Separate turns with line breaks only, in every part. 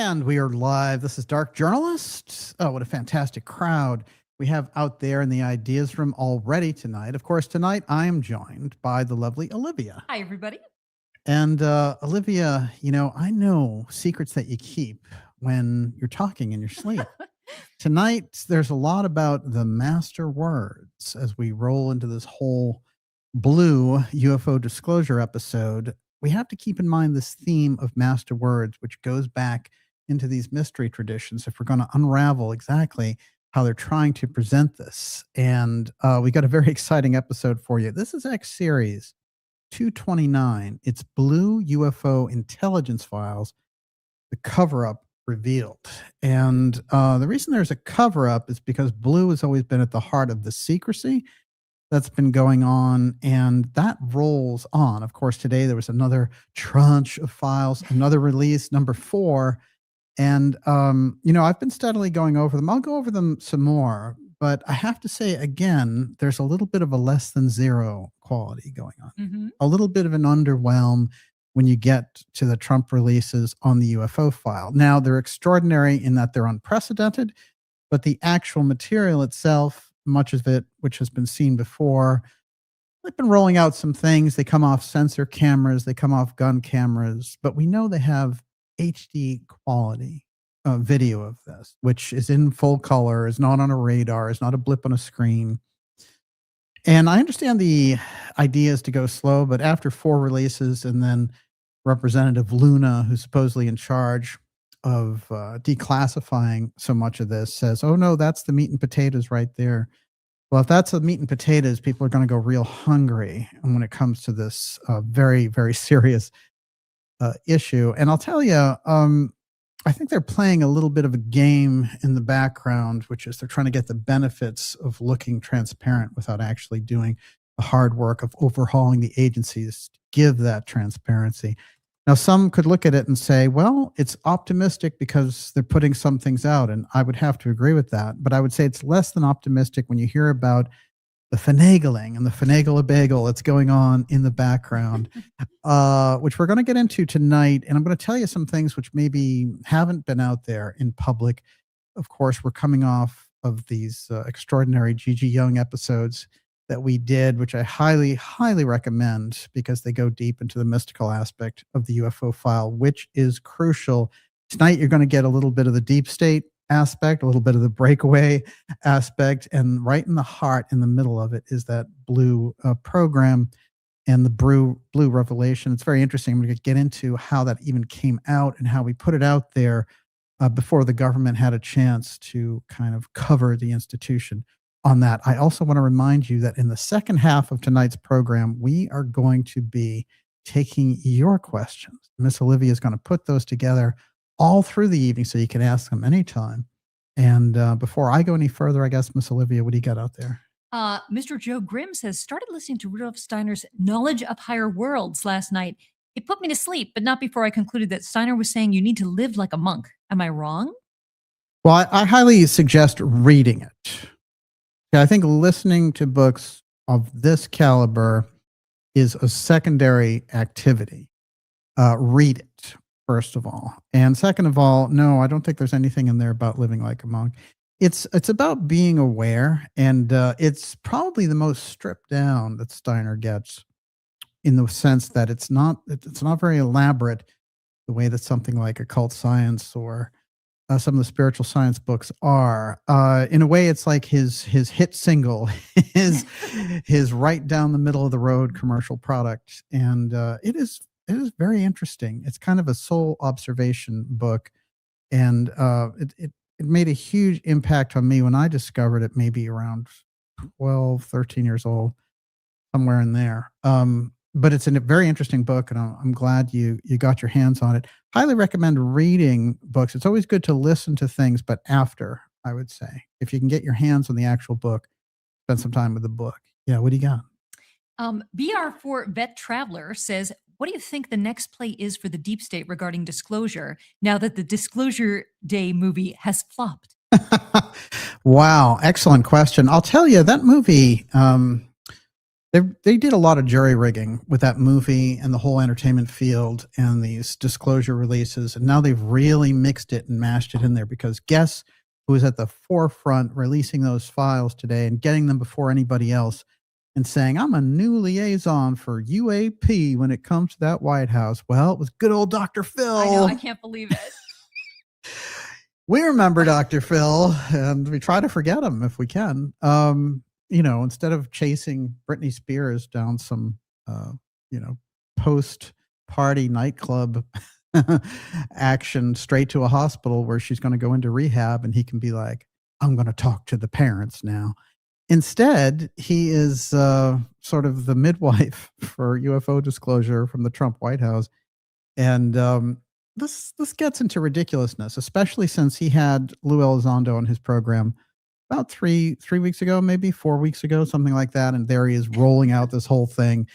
And we are live. This is Dark Journalists. Oh, what a fantastic crowd we have out there in the ideas room already tonight. Of course, tonight I am joined by the lovely Olivia.
Hi, everybody.
And Olivia, you know, I know secrets that you keep when you're talking in your sleep. Tonight, there's a lot about the master words as we roll into this whole blue UFO disclosure episode. We have to keep in mind this theme of master words, which goes back into these mystery traditions if we're going to unravel exactly how they're trying to present this. And we got a very exciting episode for you. This is X Series 229. It's Blue UFO Intelligence Files, the cover-up revealed. And the reason there's a cover-up is because Blue has always been at the heart of the secrecy that's been going on, and that rolls on. Of course, today there was another tranche of files, another release, number 4. And, you know, I've been steadily going over them. I'll go over them some more, but I have to say, again, there's a little bit of a less than zero quality going on. A little bit of an underwhelm when you get to the Trump releases on the UFO file. Now, they're extraordinary in that they're unprecedented, but the actual material itself, much of it, which has been seen before, they've been rolling out some things. They come off sensor cameras, they come off gun cameras, but we know they have HD quality video of this, which is in full color, is not on a radar, is not a blip on a screen. And I understand the idea is to go slow, but after 4 releases, and then Representative Luna, who's supposedly in charge of declassifying so much of this, says, oh no, that's the meat and potatoes right there. Well, if that's the meat and potatoes, people are going to go real hungry. And when it comes to this very, very serious issue. And I'll tell you, I think they're playing a little bit of a game in the background, which is they're trying to get the benefits of looking transparent without actually doing the hard work of overhauling the agencies to give that transparency. Now, some could look at it and say, well, it's optimistic because they're putting some things out, and I would have to agree with that. But I would say it's less than optimistic when you hear about the finagling and the finagle-a-bagel that's going on in the background, which we're going to get into tonight. And I'm going to tell you some things which maybe haven't been out there in public. Of course, we're coming off of these extraordinary Gigi Young episodes that we did, which I highly, highly recommend because they go deep into the mystical aspect of the UFO file, which is crucial. Tonight, you're going to get a little bit of the deep state aspect, a little bit of the breakaway aspect, and right in the heart, in the middle of it, is that blue program and the blue revelation. It's very interesting. I'm going to get into how that even came out and how we put it out there before the government had a chance to kind of cover the institution on that. I also want to remind you that in the second half of tonight's program, we are going to be taking your questions. Miss Olivia is going to put those together all through the evening so you can ask them anytime. And before I go any further, I guess, Miss Olivia, what do you got out there?
Mr. Joe Grimm says, started listening to Rudolf Steiner's Knowledge of Higher Worlds last night. It put me to sleep, but not before I concluded that Steiner was saying you need to live like a monk. Am I wrong?
Well, I highly suggest reading it. I think listening to books of this caliber is a secondary activity. Read it, first of all. And second of all, no, I don't think there's anything in there about living like a monk. It's about being aware, and it's probably the most stripped down that Steiner gets, in the sense that it's not very elaborate the way that something like occult science or some of the spiritual science books are. In a way, it's like his hit single, his right down the middle of the road commercial product, and it is very interesting. It's kind of a soul observation book, and it made a huge impact on me when I discovered it, maybe around 12, 13 years old, somewhere in there. But it's a very interesting book, and I'm glad you got your hands on it. Highly recommend reading books. It's always good to listen to things, but after, I would say. If you can get your hands on the actual book, spend some time with the book. Yeah, what do you got?
BR4 Vet Traveler says, what do you think the next play is for the deep state regarding disclosure now that the Disclosure Day movie has flopped?
Wow, excellent question. I'll tell you, that movie, They did a lot of jury rigging with that movie and the whole entertainment field and these disclosure releases. And now they've really mixed it and mashed it in there, because guess who is at the forefront releasing those files today and getting them before anybody else and saying, I'm a new liaison for UAP when it comes to that White House. Well, it was good old Dr. Phil.
I know, I can't believe it.
We remember Dr. Phil, and we try to forget him if we can. Instead of chasing Britney Spears down some, post-party nightclub action straight to a hospital where she's going to go into rehab, and he can be like, I'm going to talk to the parents now. Instead, he is sort of the midwife for UFO disclosure from the Trump White House. And this gets into ridiculousness, especially since he had Lou Elizondo on his program about three weeks ago, maybe 4 weeks ago, something like that. And there he is rolling out this whole thing.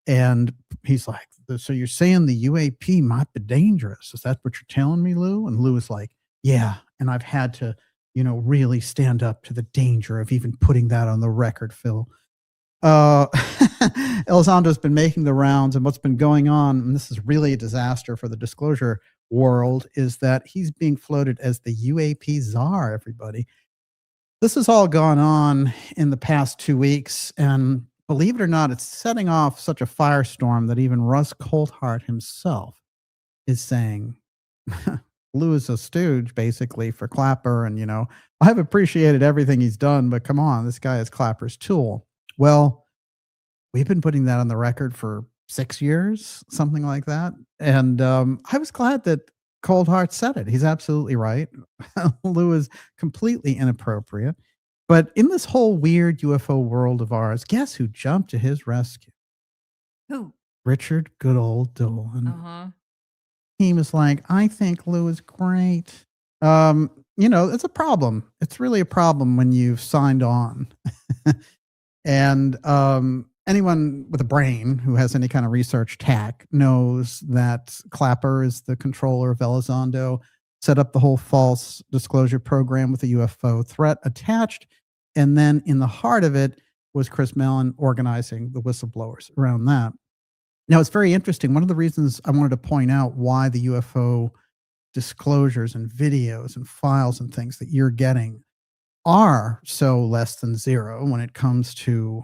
And he's like, so you're saying the UAP might be dangerous. Is that what you're telling me, Lou? And Lou is like, yeah. And I've had to, really stand up to the danger of even putting that on the record, Phil. Elizondo's been making the rounds, and what's been going on, and this is really a disaster for the disclosure world, is that he's being floated as the UAP czar, everybody. This has all gone on in the past 2 weeks, and believe it or not, it's setting off such a firestorm that even Russ Coulthart himself is saying, Lou is a stooge, basically, for Clapper, and, I've appreciated everything he's done, but come on, this guy is Clapper's tool. Well, we've been putting that on the record for 6 years, something like that. And I was glad that Coulthart said it. He's absolutely right. Lou is completely inappropriate. But in this whole weird UFO world of ours, guess who jumped to his rescue?
Who?
Richard good old Dolan.
Uh-huh.
He was like, I think Lou is great. It's a problem. It's really a problem when you've signed on. And anyone with a brain who has any kind of research tack knows that Clapper is the controller of Elizondo, set up the whole false disclosure program with the UFO threat attached. And then in the heart of it was Chris Mellon organizing the whistleblowers around that. Now, it's very interesting. One of the reasons I wanted to point out why the UFO disclosures and videos and files and things that you're getting are so less than zero when it comes to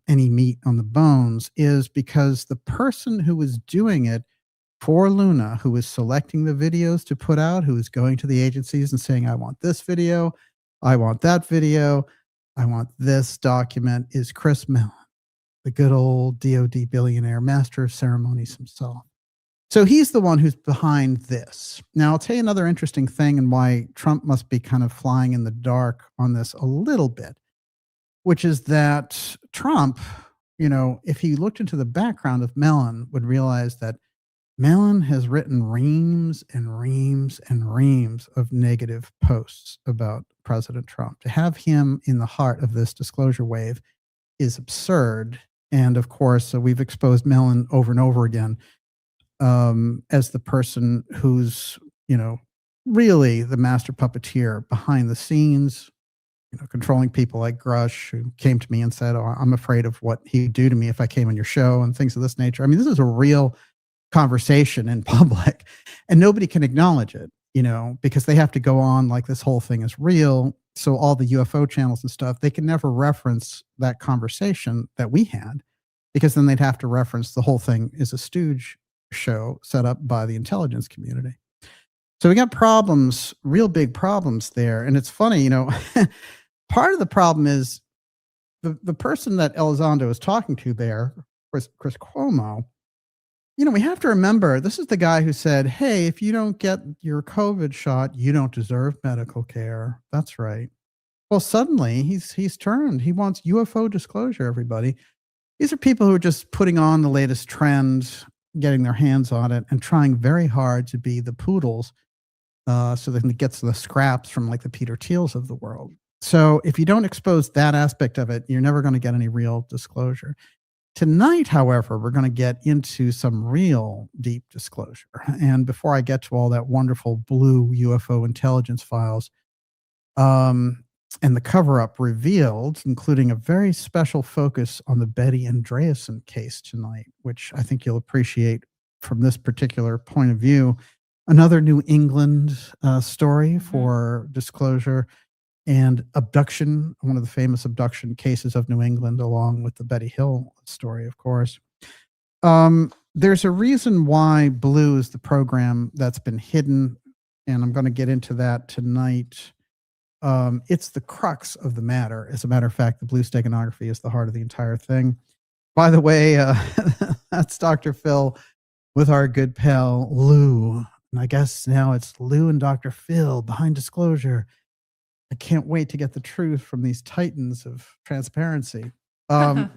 any meat on the bones is because the person who was doing it for Luna, who was selecting the videos to put out, who was going to the agencies and saying, I want this video, I want that video, I want this document, is Chris Mellon, the good old DOD billionaire, master of ceremonies himself. So he's the one who's behind this. Now, I'll tell you another interesting thing and why Trump must be kind of flying in the dark on this a little bit, which is that Trump, if he looked into the background of Mellon, would realize that Mellon has written reams and reams and reams of negative posts about President Trump. To have him in the heart of this disclosure wave is absurd. And of course, we've exposed Mellon over and over again as the person who's, really the master puppeteer behind the scenes, controlling people like Grush, who came to me and said, oh, I'm afraid of what he'd do to me if I came on your show and things of this nature. I mean, this is a real conversation in public and nobody can acknowledge it, because they have to go on like this whole thing is real. So all the UFO channels and stuff, they can never reference that conversation that we had, because then they'd have to reference the whole thing is a stooge show set up by the intelligence community. So we got problems, real big problems there. And it's funny, part of the problem is the person that Elizondo is talking to there, Chris Cuomo, we have to remember, this is the guy who said, hey, if you don't get your COVID shot, you don't deserve medical care. That's right. Well, suddenly he's turned. He wants UFO disclosure, everybody. These are people who are just putting on the latest trend, getting their hands on it, and trying very hard to be the poodles so they can get the scraps from like the Peter Thiels of the world. So if you don't expose that aspect of it, you're never going to get any real disclosure. Tonight, however, we're going to get into some real deep disclosure. And before I get to all that wonderful blue UFO intelligence files, and the cover-up revealed, including a very special focus on the Betty Andreasson case tonight, which I think you'll appreciate from this particular point of view. Another New England story for disclosure, and abduction, one of the famous abduction cases of New England, along with the Betty Hill story, of course. There's a reason why blue is the program that's been hidden, and I'm going to get into that tonight. It's the crux of the matter. As a matter of fact, the blue steganography is the heart of the entire thing. By the way, that's Dr. Phil with our good pal Lou. And I guess now it's Lou and Dr. Phil behind disclosure. I can't wait to get the truth from these titans of transparency. That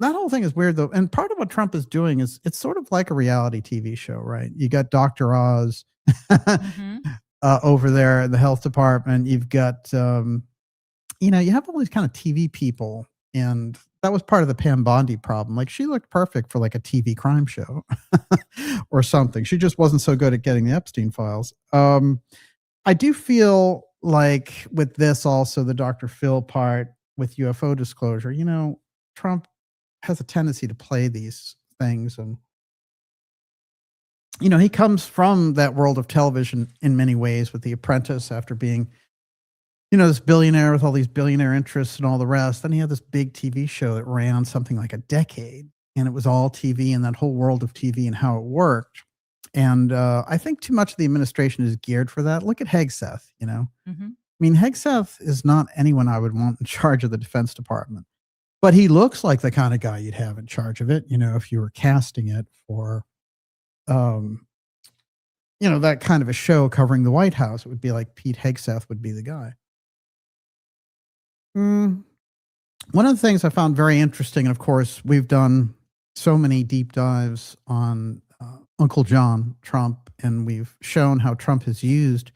whole thing is weird, though. And part of what Trump is doing is it's sort of like a reality TV show, right? You got Dr. Oz over there in the health department. You've got, you have all these kind of TV people. And that was part of the Pam Bondi problem. Like, she looked perfect for like a TV crime show or something. She just wasn't so good at getting the Epstein files. I do feel like with this also, the Dr. Phil part with UFO disclosure, Trump has a tendency to play these things. And, he comes from that world of television in many ways with The Apprentice after being, this billionaire with all these billionaire interests and all the rest. Then he had this big TV show that ran something like a decade, and it was all TV and that whole world of TV and how it worked. And I think too much of the administration is geared for that. Look at Hegseth, I mean, Hegseth is not anyone I would want in charge of the Defense Department, but he looks like the kind of guy you'd have in charge of it, if you were casting it for, that kind of a show covering the White House. It would be like Pete Hegseth would be the guy. One of the things I found very interesting, and of course, we've done so many deep dives on Uncle John Trump, and we've shown how Trump has used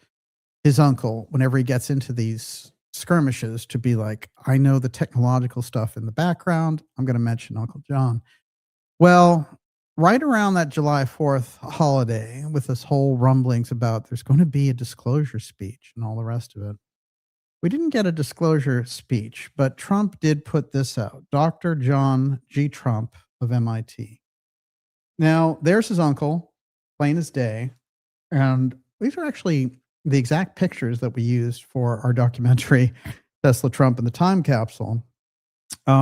his uncle whenever he gets into these skirmishes to be like, I know the technological stuff in the background. I'm going to mention Uncle John. Well, right around that July 4th holiday, with this whole rumblings about there's going to be a disclosure speech and all the rest of it, we didn't get a disclosure speech, but Trump did put this out. Dr. John G. Trump of MIT. Now, there's his uncle, plain as day. And these are actually the exact pictures that we used for our documentary, Tesla, Trump, and the Time Capsule.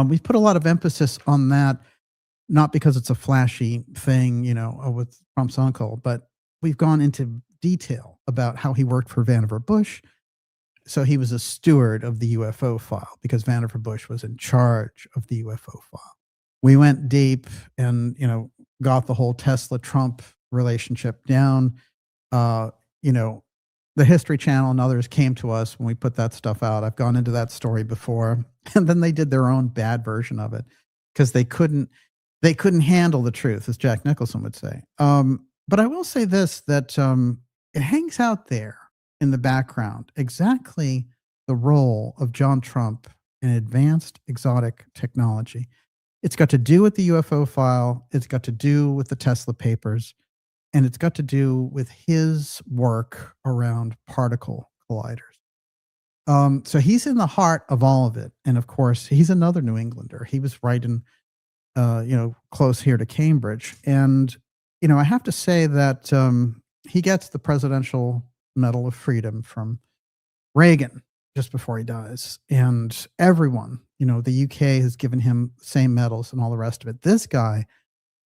We've put a lot of emphasis on that, not because it's a flashy thing, with Trump's uncle, but we've gone into detail about how he worked for Vannevar Bush. So he was a steward of the UFO file because Vannevar Bush was in charge of the UFO file. We went deep and, got the whole Tesla-Trump relationship down. The History Channel and others came to us when we put that stuff out. I've gone into that story before. And then they did their own bad version of it because they couldn't handle the truth, as Jack Nicholson would say. But I will say this, that it hangs out there in the background, exactly the role of John Trump in advanced exotic technology. It's got to do with the UFO file. It's got to do with the Tesla papers, and it's got to do with his work around particle colliders. So he's in the heart of all of it. And of course, he's another New Englander. He was right in, close here to Cambridge. And, I have to say that he gets the Presidential Medal of Freedom from Reagan just before he dies. And everyone, the UK has given him the same medals and all the rest of it. This guy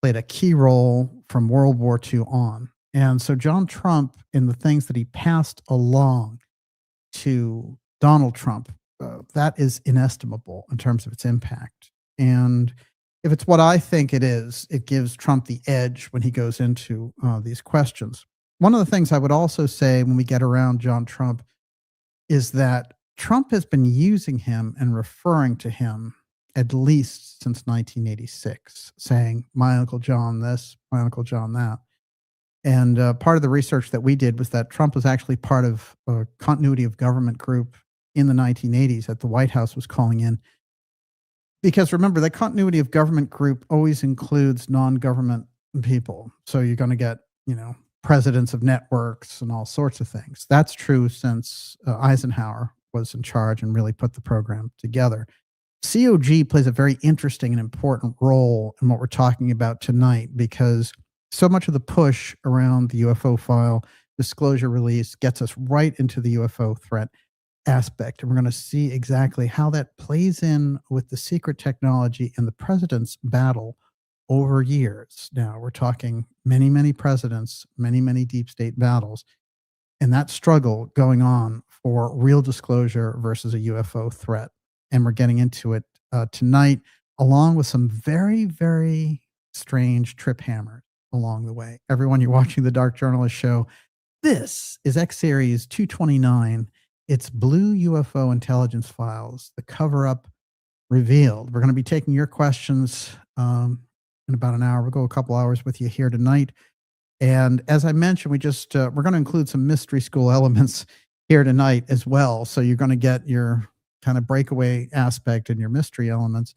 played a key role from World War II on. And so John Trump, in the things that he passed along to Donald Trump, that is inestimable in terms of its impact. And if it's what I think it is, it gives Trump the edge when he goes into these questions. One of the things I would also say when we get around John Trump is that Trump has been using him and referring to him at least since 1986, saying, my Uncle John this, my Uncle John that. And part of the research that we did was that Trump was actually part of a continuity of government group in the 1980s that the White House was calling in. Because remember, the continuity of government group always includes non-government people. So you're going to get, presidents of networks and all sorts of things. That's true since Eisenhower was in charge and really put the program together. COG plays a very interesting and important role in what we're talking about tonight, because so much of the push around the UFO file disclosure release gets us right into the UFO threat aspect. And we're going to see exactly how that plays in with the secret technology and the president's battle over years. Now, we're talking many, many presidents, many, many deep state battles, and that struggle going on for real disclosure versus a UFO threat. And we're getting into it tonight, along with some very, very strange trip hammers along the way. Everyone, you're watching the Dark Journalist Show. This is X Series 229. It's Blue UFO Intelligence Files, the cover-up revealed. We're going to be taking your questions in about an hour. We'll go a couple hours with you here tonight. And as I mentioned, we're going to include some mystery school elements here tonight as well. So you're going to get your kind of breakaway aspect and your mystery elements.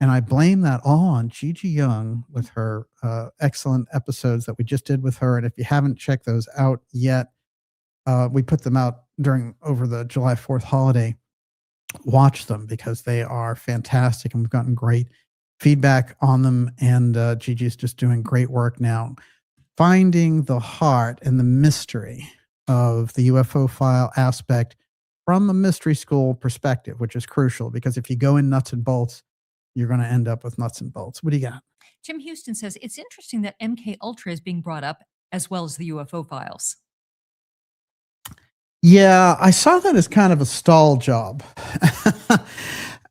And I blame that all on Gigi Young with her excellent episodes that we just did with her. And if you haven't checked those out yet, we put them out over the July 4th holiday. Watch them because they are fantastic, and we've gotten great feedback on them. And Gigi's just doing great work now, finding the heart and the mystery of the UFO file aspect from a mystery school perspective, which is crucial, because if you go in nuts and bolts, you're going to end up with nuts and bolts. What do you got?
Jim Houston says, it's interesting that MK Ultra is being brought up as well as the UFO files.
Yeah, I saw that as kind of a stall job.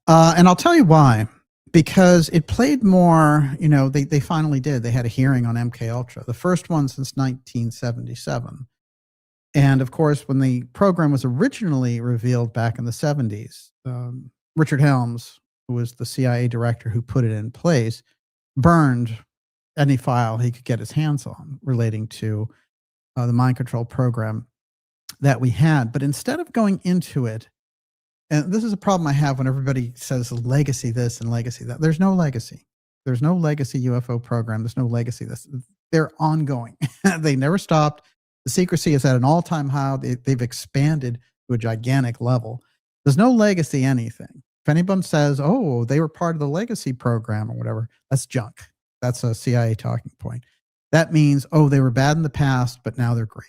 And I'll tell you why. Because it played more, they finally did. They had a hearing on MK Ultra, the first one since 1977. And of course, when the program was originally revealed back in the 70s, Richard Helms, who was the CIA director who put it in place, burned any file he could get his hands on relating to the mind control program that we had. But instead of going into it, and this is a problem I have when everybody says legacy this and legacy that. There's no legacy. There's no legacy UFO program. There's no legacy this. They're ongoing. They never stopped. The secrecy is at an all-time high. They've expanded to a gigantic level. There's no legacy anything. If anyone says, oh, they were part of the legacy program or whatever, that's junk. That's a CIA talking point. That means, oh, they were bad in the past, but now they're great.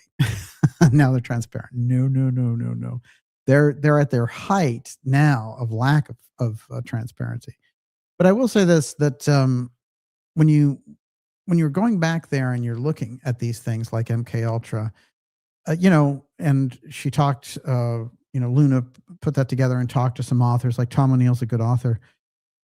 Now they're transparent. No. They're at their height now of lack of transparency. But I will say this, that when you're going back there and you're looking at these things like MK Ultra, and she talked, Luna put that together and talked to some authors, like Tom O'Neill's a good author.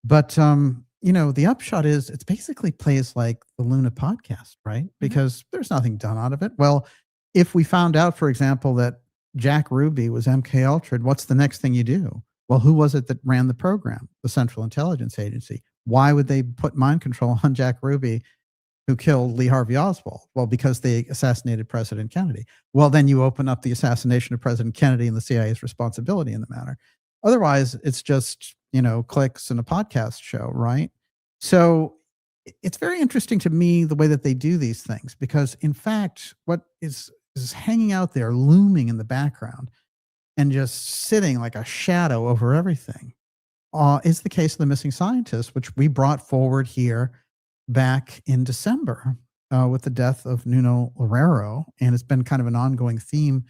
But, the upshot is it's basically plays like the Luna podcast, right? Because there's nothing done out of it. Well, if we found out, for example, that Jack Ruby was MK Ultra, what's the next thing you do? Well, who was it that ran the program? The Central Intelligence Agency. Why would they put mind control on Jack Ruby, who killed Lee Harvey Oswald? Well, because they assassinated President Kennedy. Well, then you open up the assassination of President Kennedy and the CIA's responsibility in the matter. Otherwise, it's just, clicks and a podcast show, right? So it's very interesting to me the way that they do these things, because in fact, what is hanging out there, looming in the background and just sitting like a shadow over everything, is the case of the missing scientist, which we brought forward here back in December with the death of Nuno Loureiro. And it's been kind of an ongoing theme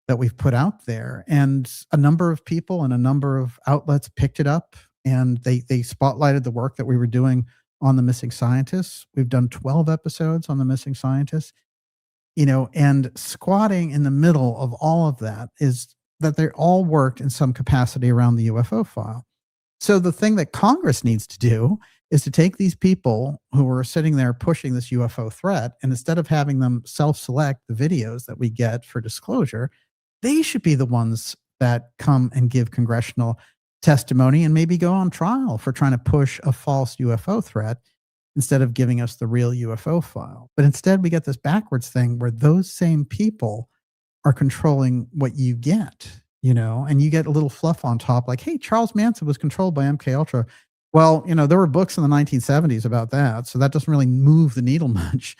that we've put out there. And a number of people and a number of outlets picked it up, and they spotlighted the work that we were doing on the missing scientists. We've done 12 episodes on the missing scientists, and squatting in the middle of all of that is that they all worked in some capacity around the UFO file. So the thing that Congress needs to do is to take these people who are sitting there pushing this UFO threat, and instead of having them self-select the videos that we get for disclosure, they should be the ones that come and give congressional testimony and maybe go on trial for trying to push a false UFO threat instead of giving us the real UFO file. But instead, we get this backwards thing where those same people are controlling what you get, and you get a little fluff on top like, hey, Charles Manson was controlled by MK Ultra. Well, there were books in the 1970s about that, so that doesn't really move the needle much.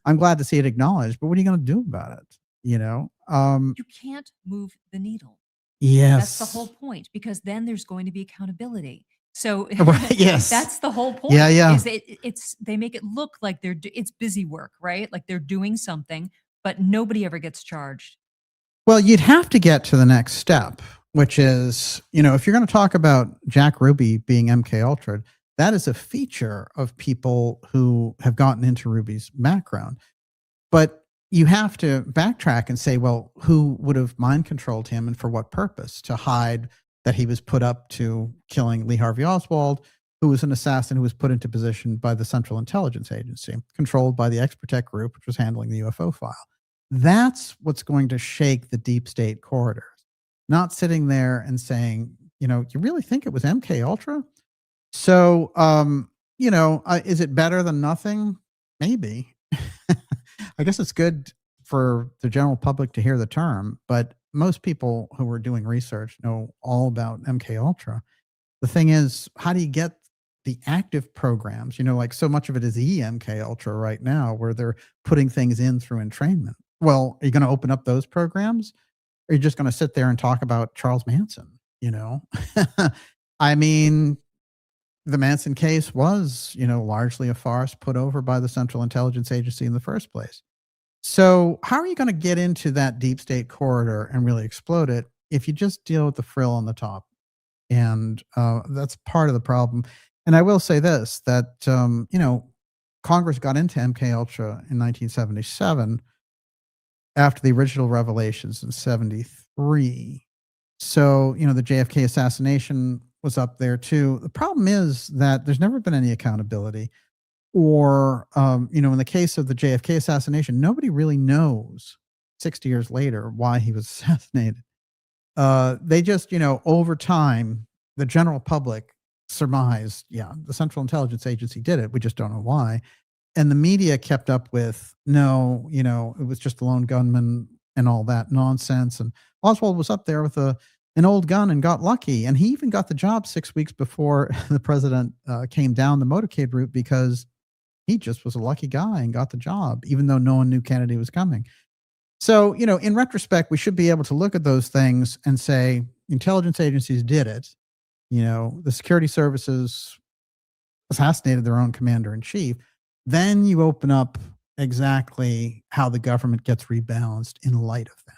I'm glad to see it acknowledged, but what are you going to do about it?
You can't move the needle.
Yes.
That's the whole point, because then there's going to be accountability. So
Right, yes.
that's the whole point.
Yeah.
Is it's they make it look like it's busy work, right? Like they're doing something, but nobody ever gets charged.
Well, you'd have to get to the next step, which is, if you're going to talk about Jack Ruby being MK Ultra, that is a feature of people who have gotten into Ruby's background. But you have to backtrack and say, well, who would have mind controlled him and for what purpose? To hide that he was put up to killing Lee Harvey Oswald, who was an assassin who was put into position by the Central Intelligence Agency, controlled by the X-Protect group, which was handling the UFO file. That's what's going to shake the deep state corridors. Not sitting there and saying, you really think it was MK Ultra? So, is it better than nothing? Maybe. I guess it's good for the general public to hear the term, but most people who are doing research know all about MK Ultra. The thing is, how do you get the active programs? Like so much of it is EMK Ultra right now, where they're putting things in through entrainment. Well, are you going to open up those programs? Or are you just going to sit there and talk about Charles Manson? I mean, the Manson case was, largely a farce put over by the Central Intelligence Agency in the first place. So how are you going to get into that deep state corridor and really explode it if you just deal with the frill on the top? And that's part of the problem. And I will say this, that, Congress got into MK Ultra in 1977 after the original revelations in 73. So, the JFK assassination was up there too. The problem is that there's never been any accountability. Or, in the case of the JFK assassination, nobody really knows 60 years later why he was assassinated. They just, over time, the general public surmised, the Central Intelligence Agency did it. We just don't know why. And the media kept up with, no, it was just a lone gunman and all that nonsense. And Oswald was up there with an old gun and got lucky. And he even got the job 6 weeks before the president came down the motorcade route, because he just was a lucky guy and got the job, even though no one knew Kennedy was coming. So, in retrospect, we should be able to look at those things and say, intelligence agencies did it. The security services assassinated their own commander in chief. Then you open up exactly how the government gets rebalanced in light of that.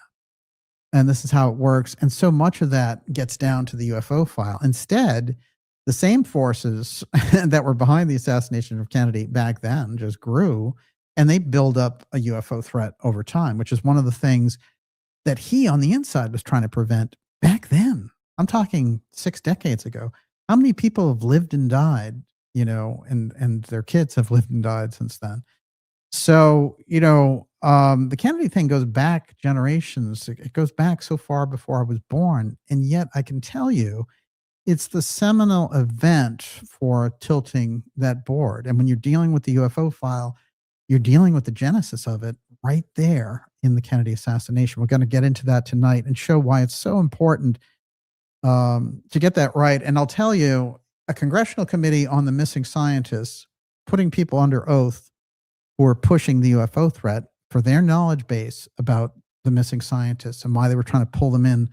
And this is how it works. And so much of that gets down to the UFO file. Instead, the same forces that were behind the assassination of Kennedy back then just grew, and they build up a UFO threat over time, which is one of the things that he on the inside was trying to prevent back then. I'm talking 6 decades ago. How many people have lived and died, and their kids have lived and died since then? So, the Kennedy thing goes back generations. It goes back so far before I was born. And yet I can tell you, it's the seminal event for tilting that board. And when you're dealing with the UFO file, you're dealing with the genesis of it right there in the Kennedy assassination. We're going to get into that tonight and show why it's so important to get that right. And I'll tell you, a congressional committee on the missing scientists, putting people under oath who are pushing the UFO threat for their knowledge base about the missing scientists and why they were trying to pull them in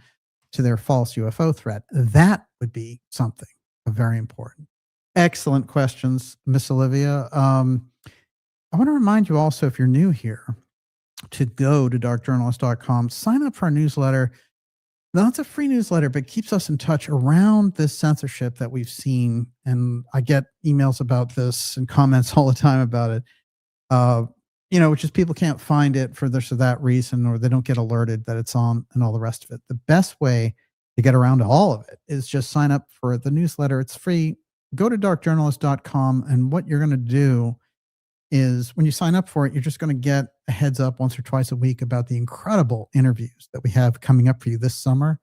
to their false UFO threat. That would be something very important. Excellent questions, Miss Olivia. I want to remind you also, if you're new here, to go to darkjournalist.com, sign up for our newsletter. Now, it's a free newsletter, but keeps us in touch around this censorship that we've seen. And I get emails about this and comments all the time about it. Which is people can't find it for this or that reason, or they don't get alerted that it's on and all the rest of it. The best way to get around to all of it is just sign up for the newsletter. It's free. Go to darkjournalist.com, and what you're going to do is, when you sign up for it, you're just going to get a heads up once or twice a week about the incredible interviews that we have coming up for you this summer.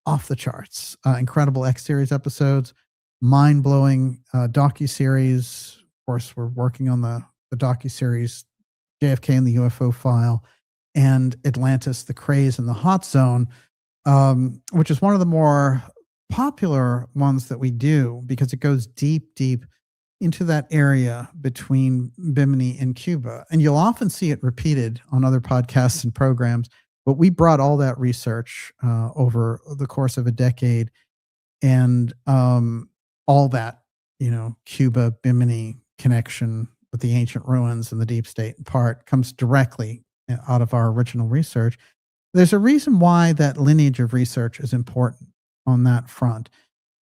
Off the charts. Incredible X-Series episodes, mind-blowing docuseries. Of course, we're working on the docuseries JFK and the UFO file, and Atlantis, the Craze and the Hot Zone, which is one of the more popular ones that we do, because it goes deep into that area between Bimini and Cuba. And you'll often see it repeated on other podcasts and programs. But we brought all that research over the course of a decade, and all that, Cuba Bimini connection with the ancient ruins and the deep state part comes directly out of our original research. There's a reason why that lineage of research is important on that front.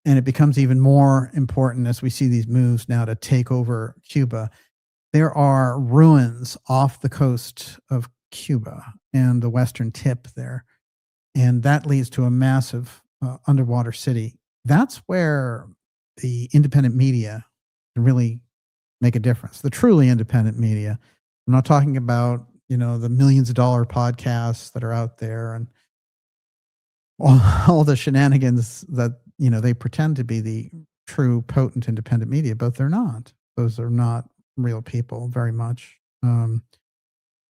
And it becomes even more important as we see these moves now to take over Cuba. There are ruins off the coast of Cuba and the western tip there. And that leads to a massive underwater city. That's where the independent media can really make a difference. The truly independent media. I'm not talking about, the millions of dollar podcasts that are out there and all the shenanigans that, they pretend to be the true potent independent media, but they're not. Those are not real people very much. A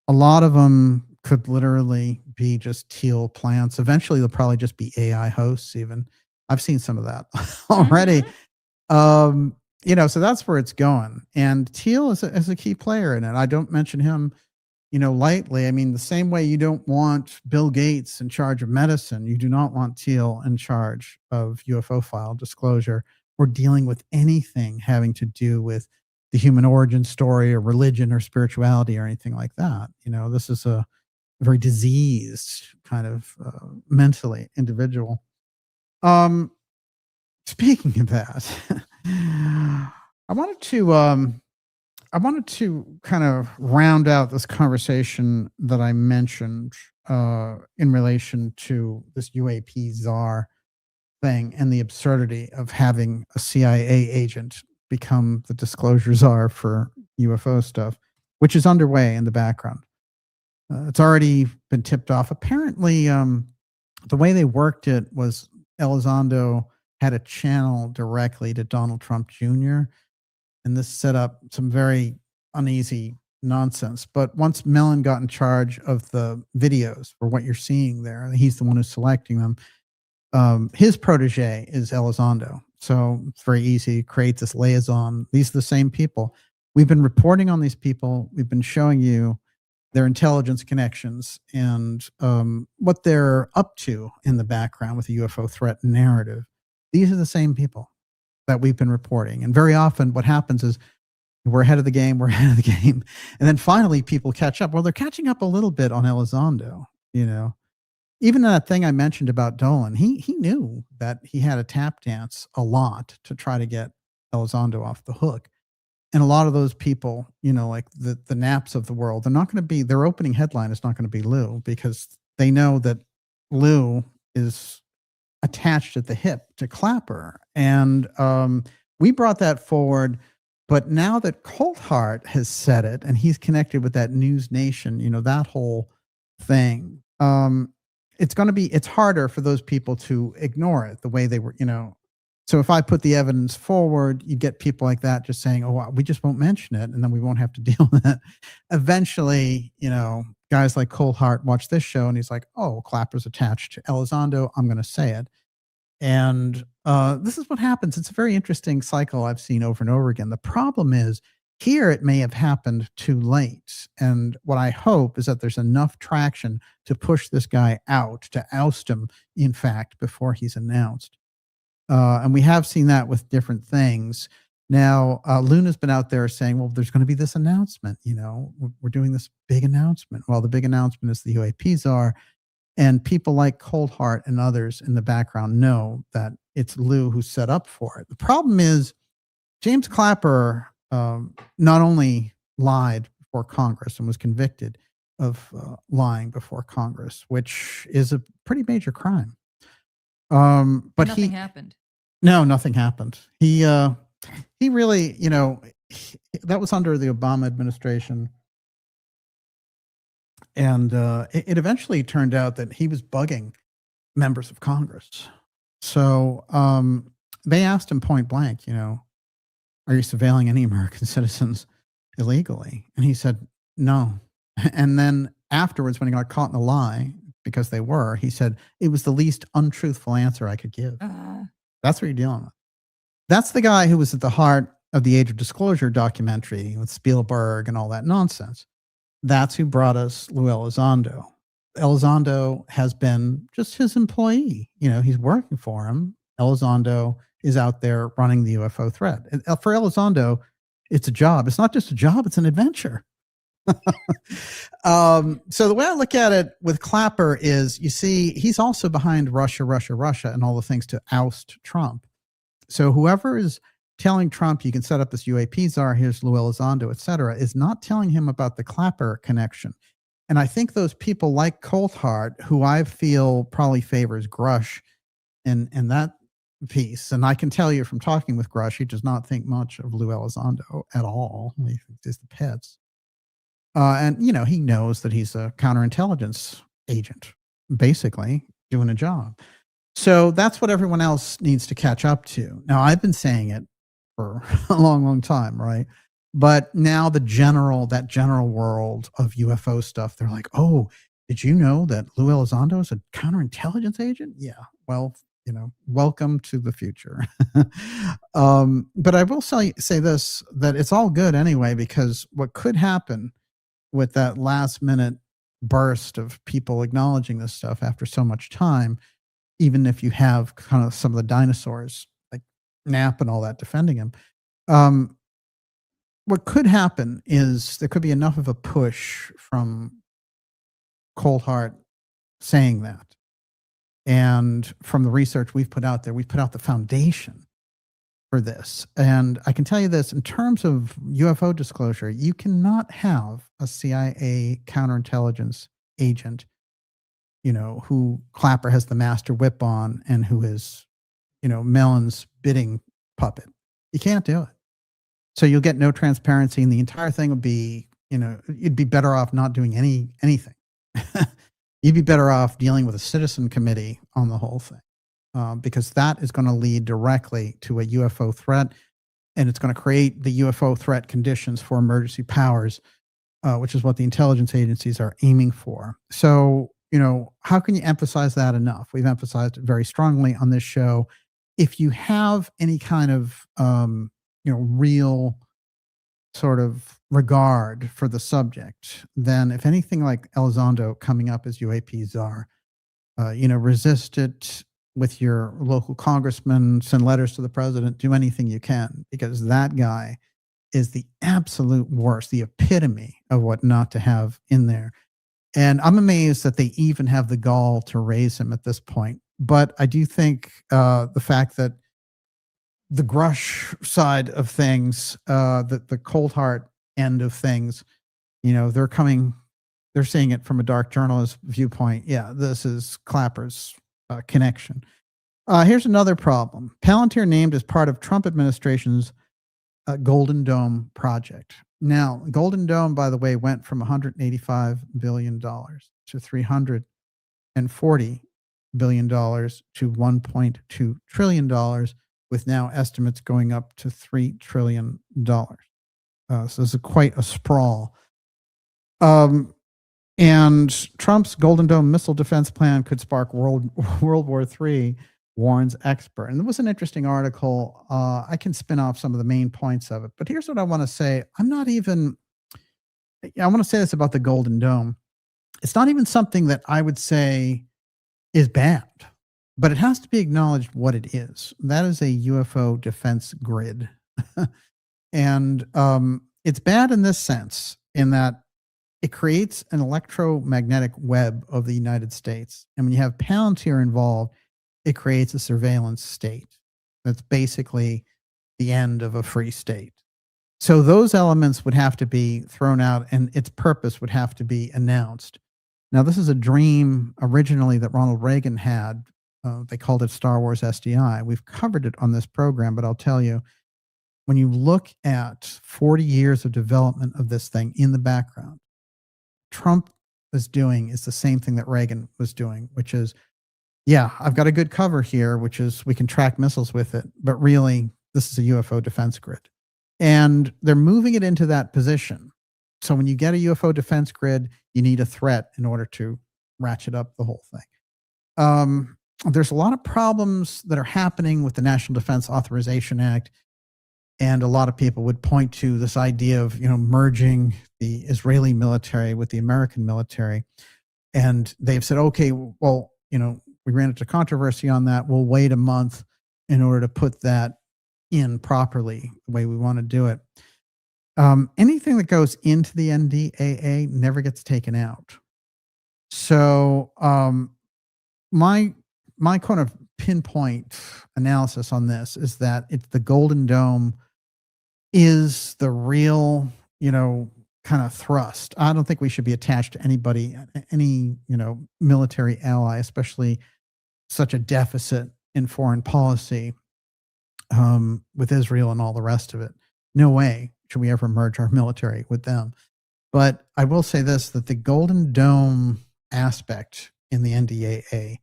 lot of them could literally be just teal plants. Eventually, they'll probably just be AI hosts even. I've seen some of that already. So that's where it's going. And Teal is a key player in it. I don't mention him, lightly. I mean, the same way you don't want Bill Gates in charge of medicine, you do not want Teal in charge of UFO file disclosure or dealing with anything having to do with the human origin story or religion or spirituality or anything like that. This is a very diseased kind of mentally individual. Speaking of that, I wanted to kind of round out this conversation that I mentioned in relation to this UAP czar thing and the absurdity of having a CIA agent become the disclosure czar for UFO stuff, which is underway in the background. It's already been tipped off. Apparently, the way they worked it was Elizondo had a channel directly to Donald Trump Jr., and this set up some very uneasy nonsense. But once Mellon got in charge of the videos for what you're seeing there, he's the one who's selecting them. His protege is Elizondo. So it's very easy to create this liaison. These are the same people. We've been reporting on these people. We've been showing you their intelligence connections and what they're up to in the background with the UFO threat narrative. These are the same people that we've been reporting. And very often what happens is we're ahead of the game. And then finally people catch up. Well, they're catching up a little bit on Elizondo, Even that thing I mentioned about Dolan, he knew that he had to tap dance a lot to try to get Elizondo off the hook. And a lot of those people, like the naps of the world, they're not going to be, their opening headline is not going to be Lou, because they know that Lou is attached at the hip to Clapper. And we brought that forward. But now that Coulthart has said it and he's connected with that News Nation, that whole thing, it's harder for those people to ignore it the way they were, So if I put the evidence forward, you get people like that just saying, oh, we just won't mention it, and then we won't have to deal with it. Eventually, guys like Coulthart watch this show, and he's like, oh, Clapper's attached to Elizondo. I'm going to say it. And this is what happens. It's a very interesting cycle I've seen over and over again. The problem is, here it may have happened too late. And what I hope is that there's enough traction to push this guy out, to oust him, in fact, before he's announced. And we have seen that with different things. Now, Luna's been out there saying, well, there's going to be this announcement, we're doing this big announcement. Well, the big announcement is the UAPs are, and people like Coulthart and others in the background know that it's Lou who set up for it. The problem is James Clapper not only lied before Congress and was convicted of lying before Congress, which is a pretty major crime. But
nothing happened.
No, nothing happened. He really, that was under the Obama administration. And it eventually turned out that he was bugging members of Congress. So they asked him point blank, are you surveilling any American citizens illegally? And he said, no. And then afterwards, when he got caught in a lie, because they were, he said, it was the least untruthful answer I could give. That's what you're dealing with. That's the guy who was at the heart of the Age of Disclosure documentary with Spielberg and all that nonsense. That's who brought us Lou Elizondo. Elizondo has been just his employee. He's working for him. Elizondo is out there running the UFO threat. And for Elizondo, it's a job. It's not just a job, it's an adventure. So the way I look at it with Clapper is, you see, he's also behind Russia, and all the things to oust Trump. So whoever is telling Trump you can set up this UAP czar, here's Lou Elizondo, et cetera, is not telling him about the Clapper connection. And I think those people like Coulthard, who I feel probably favors Grush in that piece, and I can tell you from talking with Grush, he does not think much of Lou Elizondo at all. He thinks the pets. And, he knows that he's a counterintelligence agent, basically doing a job. So that's what everyone else needs to catch up to. Now, I've been saying it for a long, long time, right? But now that general world of UFO stuff, they're like, oh, did you know that Lou Elizondo is a counterintelligence agent? Yeah, well, welcome to the future. But I will say this, that it's all good anyway, because what could happen with that last minute burst of people acknowledging this stuff after so much time, even if you have kind of some of the dinosaurs like Knapp and all that defending him, what could happen is there could be enough of a push from Coulthard saying that. And from the research we've put out there, we've put out the foundation for this. And I can tell you this, in terms of UFO disclosure, you cannot have a CIA counterintelligence agent, who Clapper has the master whip on and who is, Mellon's bidding puppet. You can't do it. So you'll get no transparency, and the entire thing would be, you'd be better off not doing anything. You'd be better off dealing with a citizen committee on the whole thing. Because that is going to lead directly to a UFO threat, and it's going to create the UFO threat conditions for emergency powers, which is what the intelligence agencies are aiming for. So, how can you emphasize that enough? We've emphasized it very strongly on this show. If you have any kind of, real sort of regard for the subject, then if anything like Elizondo coming up as UAP czar, resist it with your local congressman, send letters to the president, do anything you can, because that guy is the absolute worst, the epitome of what not to have in there. And I'm amazed that they even have the gall to raise him at this point. But I do think the fact that the Grush side of things, the Coulthard end of things, they're seeing it from a dark journalist viewpoint. Yeah, this is Clapper's connection. Here's another problem. Palantir named as part of Trump administration's Golden Dome project. Now, Golden Dome, by the way, went from $185 billion to $340 billion to $1.2 trillion, with now estimates going up to $3 trillion. So this is quite a sprawl. And Trump's Golden Dome missile defense plan could spark World War III, warns expert. And it was an interesting article. I can spin off some of the main points of it. But here's what I want to say. I want to say this about the Golden Dome. It's not even something that I would say is bad, but it has to be acknowledged what it is. That is a UFO defense grid. And it's bad in this sense, in that it creates an electromagnetic web of the United States. And when you have Palantir involved, it creates a surveillance state. That's basically the end of a free state. So those elements would have to be thrown out, and its purpose would have to be announced. Now, this is a dream originally that Ronald Reagan had. They called it Star Wars SDI. We've covered it on this program, but I'll tell you, when you look at 40 years of development of this thing in the background, Trump is doing is the same thing that Reagan was doing, which is, yeah, I've got a good cover here, which is we can track missiles with it, but really this is a UFO defense grid. And they're moving it into that position. So when you get a UFO defense grid, you need a threat in order to ratchet up the whole thing. There's a lot of problems that are happening with the National Defense Authorization Act. And a lot of people would point to this idea of, merging the Israeli military with the American military. And they've said, okay, well, we ran into controversy on that. We'll wait a month in order to put that in properly the way we want to do it. Anything that goes into the NDAA never gets taken out. So my kind of pinpoint analysis on this is that it's the Golden Dome is the real, kind of thrust. I don't think we should be attached to anybody, any, military ally, especially such a deficit in foreign policy with Israel and all the rest of it. No way should we ever merge our military with them. But I will say this, that the Golden Dome aspect in the NDAA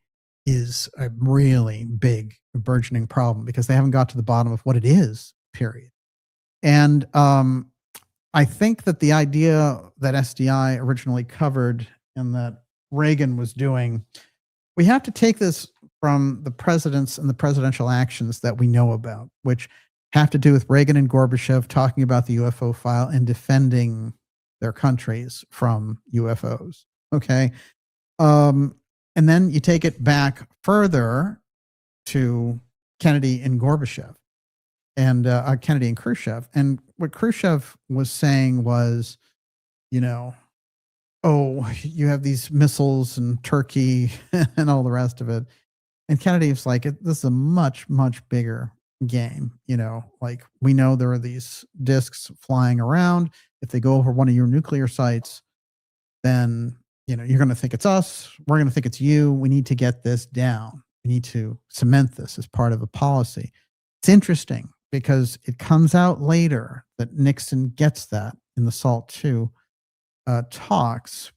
is a really big burgeoning problem because they haven't got to the bottom of what it is, period. And I think that the idea that SDI originally covered and that Reagan was doing, we have to take this from the presidents and the presidential actions that we know about, which have to do with Reagan and Gorbachev talking about the UFO file and defending their countries from UFOs. Okay. And then you take it back further to Kennedy and Gorbachev and Kennedy and Khrushchev. And what Khrushchev was saying was, oh, you have these missiles and Turkey and all the rest of it. And Kennedy was like, this is a much, much bigger game. Like we know there are these discs flying around. If they go over one of your nuclear sites, then, you're going to think it's us. We're going to think it's you. We need to get this down. We need to cement this as part of a policy. It's interesting because it comes out later that Nixon gets that in the SALT II talks,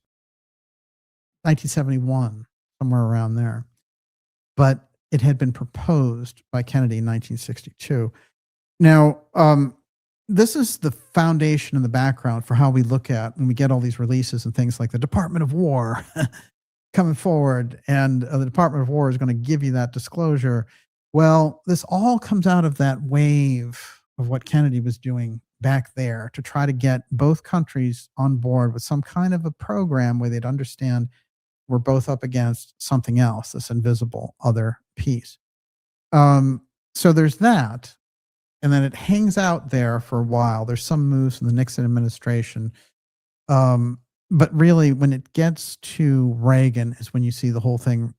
1971, somewhere around there. But it had been proposed by Kennedy in 1962. Now, this is the foundation and the background for how we look at when we get all these releases and things like the Department of War coming forward, and the Department of War is going to give you that disclosure. Well, this all comes out of that wave of what Kennedy was doing back there to try to get both countries on board with some kind of a program where they'd understand we're both up against something else, this invisible other piece. So there's that. And then it hangs out there for a while. There's some moves from the Nixon administration. But really, when it gets to Reagan is when you see the whole thing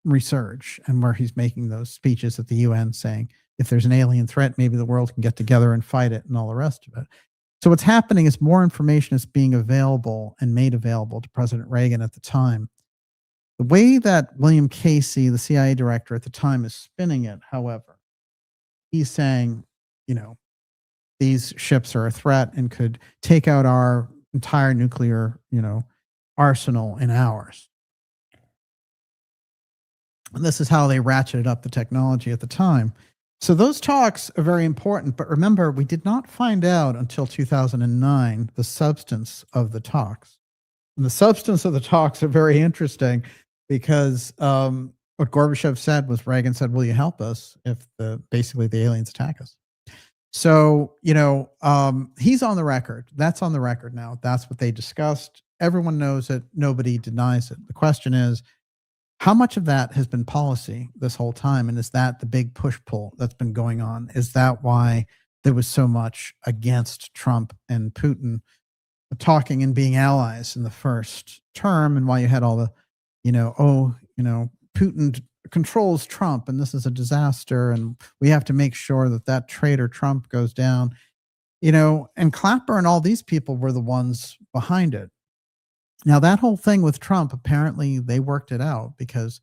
resurge, and where he's making those speeches at the UN saying, if there's an alien threat, maybe the world can get together and fight it and all the rest of it. So what's happening is more information is being available and made available to President Reagan at the time. The way that William Casey, the CIA director at the time, is spinning it, however, he's saying, these ships are a threat and could take out our entire nuclear, arsenal in hours. And this is how they ratcheted up the technology at the time. So those talks are very important. But remember, we did not find out until 2009 the substance of the talks. And the substance of the talks are very interesting because what Gorbachev said was, Reagan said, will you help us if basically the aliens attack us? So, he's on the record. That's on the record now. That's what they discussed. Everyone knows it. Nobody denies it. The question is, how much of that has been policy this whole time? And is that the big push-pull that's been going on? Is that why there was so much against Trump and Putin talking and being allies in the first term, and why you had all the, Putin controls Trump and this is a disaster and we have to make sure that traitor Trump goes down, and Clapper and all these people were the ones behind it. Now, that whole thing with Trump, apparently they worked it out because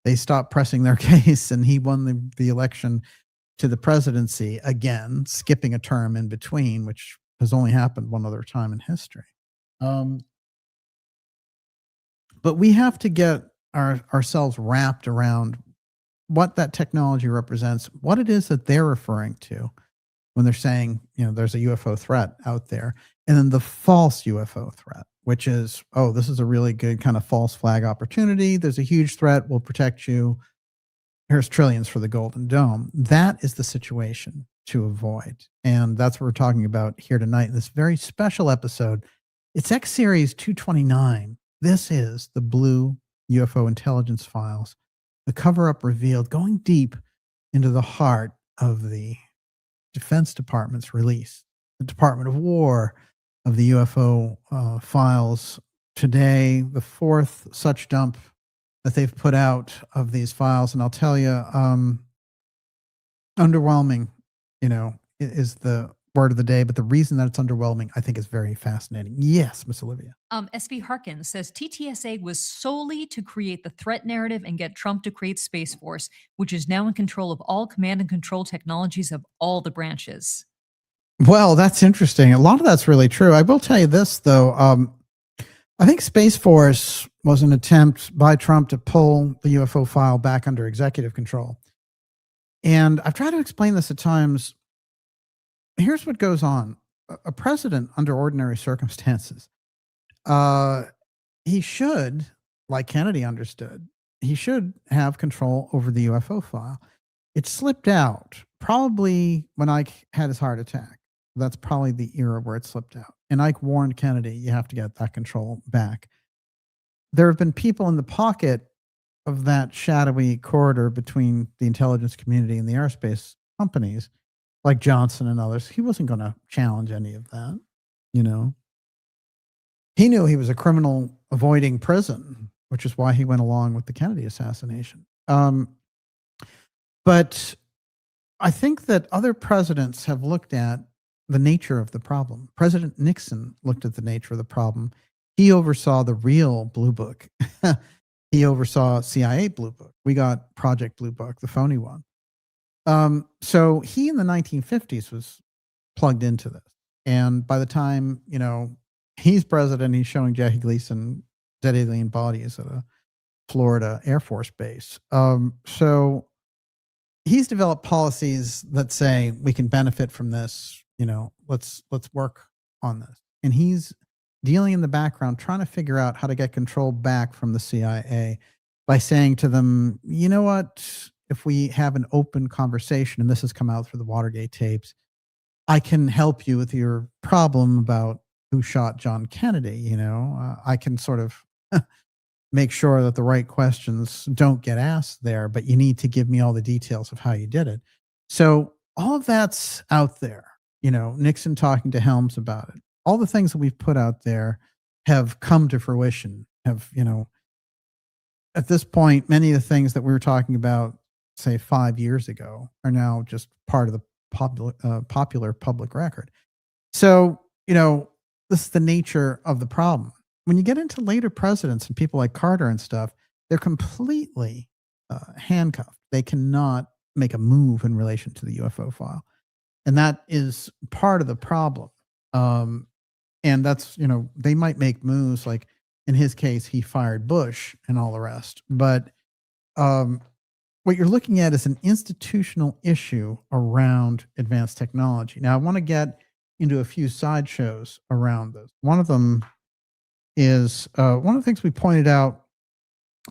they stopped pressing their case and he won the election to the presidency again, skipping a term in between, which has only happened one other time in history. But we have to get ourselves wrapped around what that technology represents, what it is that they're referring to when they're saying, there's a UFO threat out there, and then the false UFO threat, which is, oh, this is a really good kind of false flag opportunity. There's a huge threat. We'll protect you. Here's trillions for the Golden Dome. That is the situation to avoid. And that's what we're talking about here tonight in this very special episode. It's X Series 229. This is the blue UFO intelligence files. The cover-up revealed, going deep into the heart of the Defense Department's release, the Department of War of the UFO files. Today, the fourth such dump that they've put out of these files. And I'll tell you, underwhelming, is the word of the day. But the reason that it's underwhelming, I think, is very fascinating. Yes, Miss Olivia.
SB Harkins says TTSA was solely to create the threat narrative and get Trump to create Space Force, which is now in control of all command and control technologies of all the branches.
Well, that's interesting. A lot of that's really true. I will tell you this, though. I think Space Force was an attempt by Trump to pull the UFO file back under executive control. And I've tried to explain this at times. Here's what goes on. A president, under ordinary circumstances, he should, like Kennedy understood, he should have control over the UFO file. It slipped out probably when Ike had his heart attack. That's probably the era where it slipped out. And Ike warned Kennedy, you have to get that control back. There have been people in the pocket of that shadowy corridor between the intelligence community and the aerospace companies, like Johnson and others. He wasn't going to challenge any of that, He knew he was a criminal avoiding prison, which is why he went along with the Kennedy assassination. But I think that other presidents have looked at the nature of the problem. President Nixon looked at the nature of the problem. He oversaw the real Blue Book. He oversaw CIA Blue Book. We got Project Blue Book, the phony one. So he in the 1950s was plugged into this. And by the time, he's president, he's showing Jackie Gleason dead alien bodies at a Florida Air Force base. So he's developed policies that say we can benefit from this, let's work on this. And he's dealing in the background, trying to figure out how to get control back from the CIA by saying to them, you know what, if we have an open conversation, and this has come out through the Watergate tapes, I can help you with your problem about who shot John Kennedy. I can sort of make sure that the right questions don't get asked there, but you need to give me all the details of how you did it. So all of that's out there, Nixon talking to Helms about it. All the things that we've put out there have come to fruition, at this point, many of the things that we were talking about, say 5 years ago, are now just part of the popular public record. So, this is the nature of the problem. When you get into later presidents and people like Carter and stuff, they're completely handcuffed. They cannot make a move in relation to the UFO file. And that is part of the problem. And that's, they might make moves like, in his case, he fired Bush and all the rest. But what you're looking at is an institutional issue around advanced technology. Now, I want to get into a few sideshows around this. One of them is, one of the things we pointed out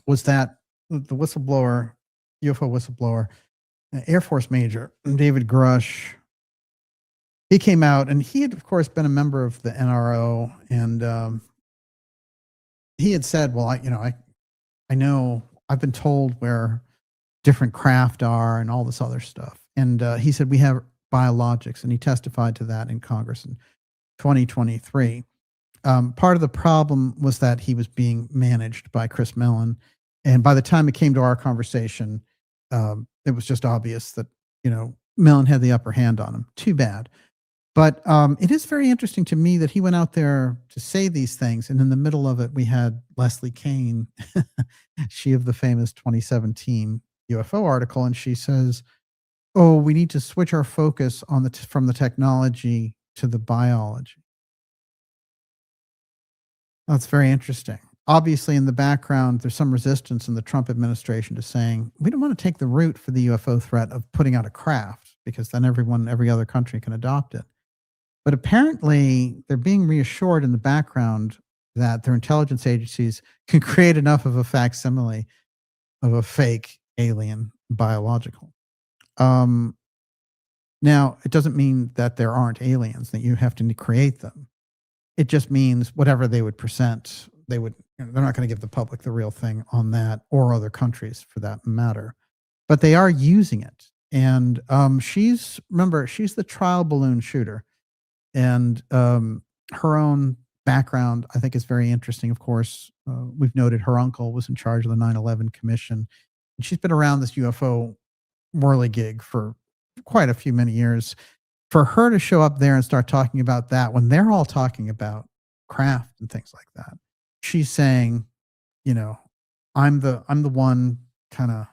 was that the whistleblower, UFO whistleblower, Air Force Major David Grush, he came out, and he had, of course, been a member of the NRO, and he had said, well, I know I've been told where different craft are and all this other stuff. And he said, we have biologics, and he testified to that in Congress in 2023. Part of the problem was that he was being managed by Chris Mellon. And by the time it came to our conversation, it was just obvious that, Mellon had the upper hand on him. Too bad. But it is very interesting to me that he went out there to say these things. And in the middle of it, we had Leslie Kean, she of the famous 2017 UFO article. And she says, oh, we need to switch our focus on from the technology to the biology. That's very interesting. Obviously, in the background, there's some resistance in the Trump administration to saying, we don't want to take the route for the UFO threat of putting out a craft, because then every other country can adopt it. But apparently, they're being reassured in the background that their intelligence agencies can create enough of a facsimile of a fake alien biological. Now, it doesn't mean that there aren't aliens, that you have to create them. It just means whatever they would present, they would they're not going to give the public the real thing on that, or other countries for that matter. But they are using it. And she's the trial balloon shooter. And her own background, I think, is very interesting. Of course, we've noted her uncle was in charge of the 9/11 Commission. And she's been around this UFO whirligig for quite a few many years. For her to show up there and start talking about that when they're all talking about craft and things like that, she's saying, I'm the one kind of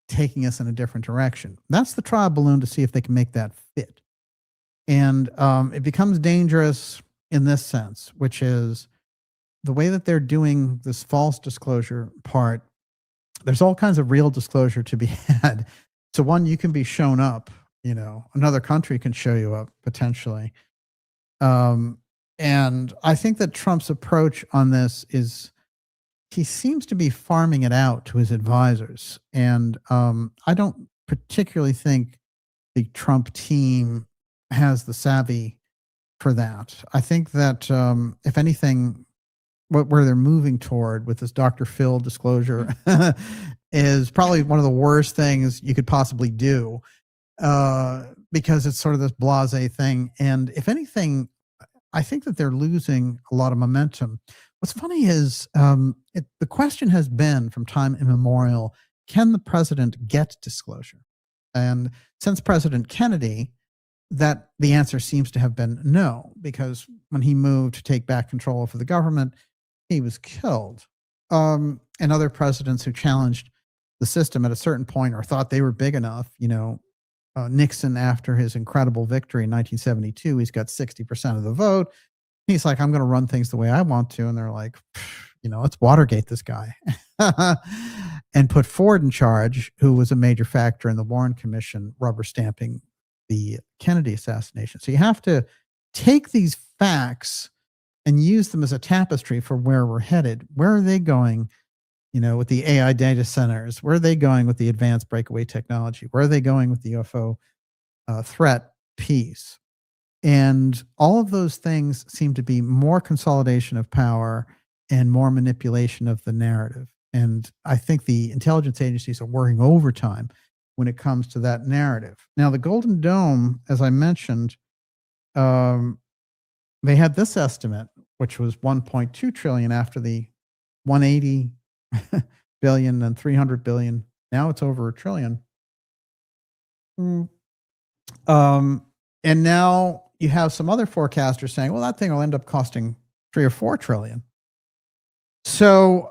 taking us in a different direction. That's the trial balloon to see if they can make that fit. And it becomes dangerous in this sense, which is the way that they're doing this false disclosure part. There's all kinds of real disclosure to be had. So one, you can be shown up, another country can show you up potentially. And I think that Trump's approach on this is he seems to be farming it out to his advisors. And I don't particularly think the Trump team has the savvy for that. I think that if anything, where they're moving toward with this Dr. Phil disclosure is probably one of the worst things you could possibly do, because it's sort of this blasé thing. And if anything, I think that they're losing a lot of momentum. What's funny is the question has been from time immemorial, can the president get disclosure? And since President Kennedy, that the answer seems to have been no, because when he moved to take back control of the government, he was killed. And other presidents who challenged the system at a certain point or thought they were big enough, Nixon, after his incredible victory in 1972, he's got 60% of the vote. He's like, I'm going to run things the way I want to. And they're like, let's Watergate this guy and put Ford in charge, who was a major factor in the Warren Commission rubber stamping the Kennedy assassination. So you have to take these facts and use them as a tapestry for where we're headed. Where are they going, with the AI data centers? Where are they going with the advanced breakaway technology? Where are they going with the UFO threat piece? And all of those things seem to be more consolidation of power and more manipulation of the narrative. And I think the intelligence agencies are working overtime when it comes to that narrative. Now, the Golden Dome, as I mentioned, they had this estimate, which was 1.2 trillion after the 180 billion and 300 billion. Now it's over a trillion. And now you have some other forecasters saying, well, that thing will end up costing 3 or 4 trillion. So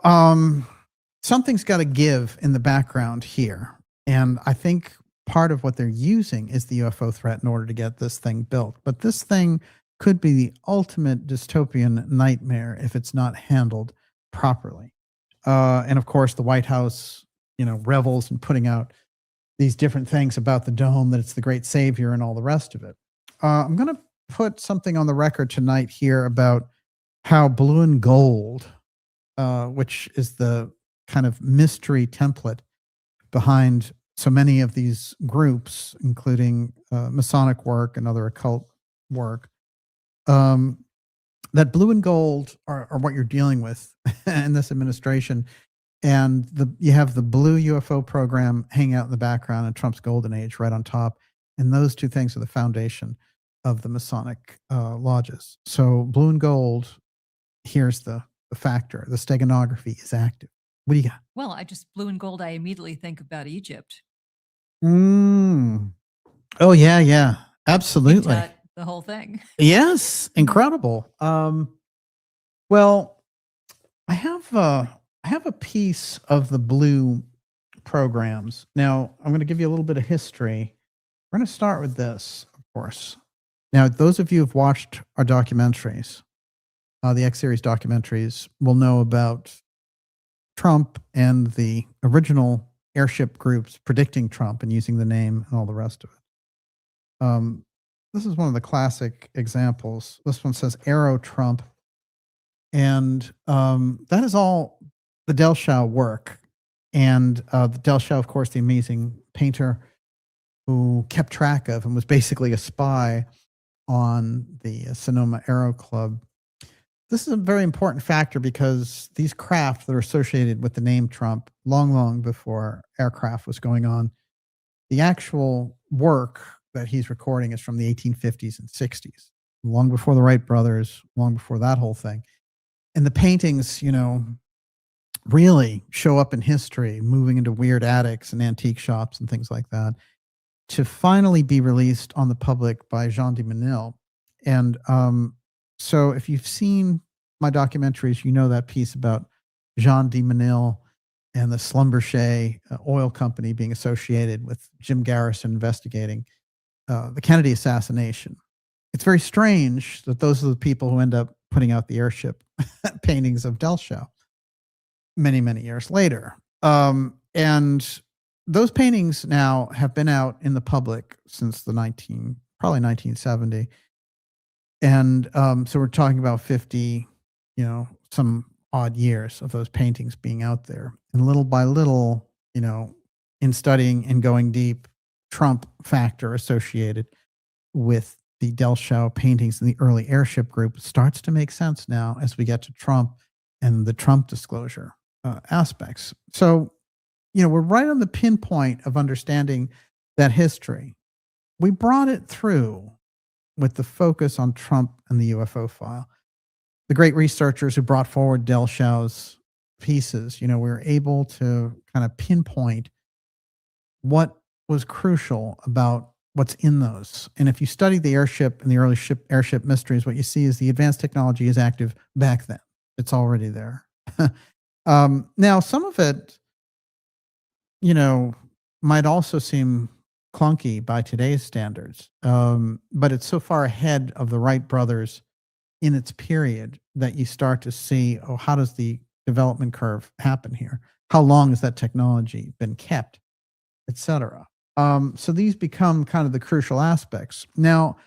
something's got to give in the background here. And I think part of what they're using is the UFO threat in order to get this thing built. But this thing could be the ultimate dystopian nightmare if it's not handled properly. And of course, the White House, revels in putting out these different things about the dome, that it's the great savior and all the rest of it. I'm going to put something on the record tonight here about how blue and gold, which is the kind of mystery template behind so many of these groups, including Masonic work and other occult work, that blue and gold are what you're dealing with in this administration. And you have the blue UFO program hanging out in the background and Trump's golden age right on top. And those two things are the foundation of the Masonic lodges. So blue and gold, here's the factor. The steganography is active. What do you got?
Well, blue and gold, I immediately think about Egypt.
Oh, yeah. Absolutely.
The whole thing.
Yes. Incredible. Well, I have a piece of the blue programs. Now, I'm going to give you a little bit of history. We're going to start with this, of course. Now, those of you who've watched our documentaries, the X-Series documentaries, will know about Trump and the original airship groups predicting Trump and using the name and all the rest of it. This is one of the classic examples. This one says Aero Trump. And that is all the Delshow work. And the Delshow, of course, the amazing painter who kept track of and was basically a spy on the Sonoma Aero Club. this is a very important factor because these craft that are associated with the name Trump long before aircraft was going on, the actual work that he's recording is from the 1850s and 60s, long before the Wright brothers, long before that whole thing. And the paintings, really show up in history, moving into weird attics and antique shops and things like that, to finally be released on the public by Jean de Menil. And so if you've seen my documentaries, you know that piece about Jean de Menil and the Schlumberger oil company being associated with Jim Garrison investigating the Kennedy assassination. It's very strange that those are the people who end up putting out the airship paintings of Delshow many years later. And those paintings now have been out in the public since the probably 1970. And so we're talking about 50, some odd years of those paintings being out there. And little by little, in studying and going deep, Trump factor associated with the Delshow paintings in the early airship group starts to make sense now as we get to Trump and the Trump disclosure aspects. So, we're right on the pinpoint of understanding that history. We brought it through with the focus on Trump and the UFO file. The great researchers who brought forward Delshow's pieces, we were able to kind of pinpoint what was crucial about what's in those. And if you study the airship and the early airship mysteries, what you see is the advanced technology is active back then. It's already there. Now, some of it, might also seem clunky by today's standards, but it's so far ahead of the Wright brothers in its period that you start to see, how does the development curve happen here? How long has that technology been kept, et cetera? So these become kind of the crucial aspects. Now,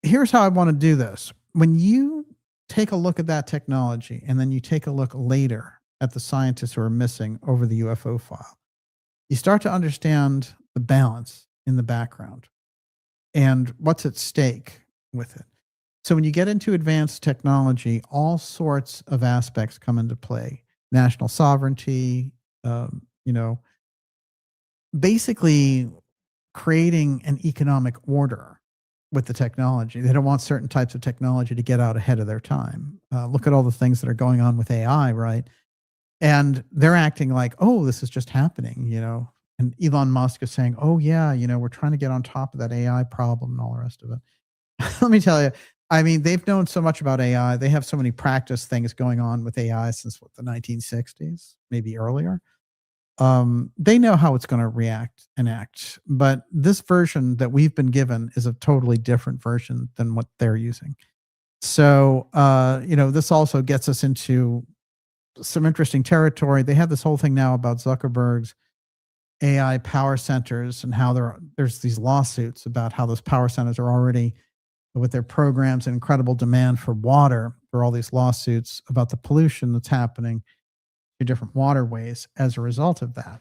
here's how I want to do this. When you take a look at that technology and then you take a look later at the scientists who are missing over the UFO file, you start to understand the balance in the background and what's at stake with it. So when you get into advanced technology, all sorts of aspects come into play. National sovereignty, basically creating an economic order with the technology. They don't want certain types of technology to get out ahead of their time. Look at all the things that are going on with AI, right? And they're acting like, this is just happening, And Elon Musk is saying, we're trying to get on top of that AI problem and all the rest of it. Let me tell you, they've known so much about AI. They have so many practice things going on with AI since the 1960s, maybe earlier. They know how it's going to react and act. But this version that we've been given is a totally different version than what they're using. So, this also gets us into some interesting territory. They have this whole thing now about Zuckerberg's AI power centers and how there's these lawsuits about how those power centers are already, with their programs and incredible demand for water, there are all these lawsuits about the pollution that's happening to different waterways as a result of that.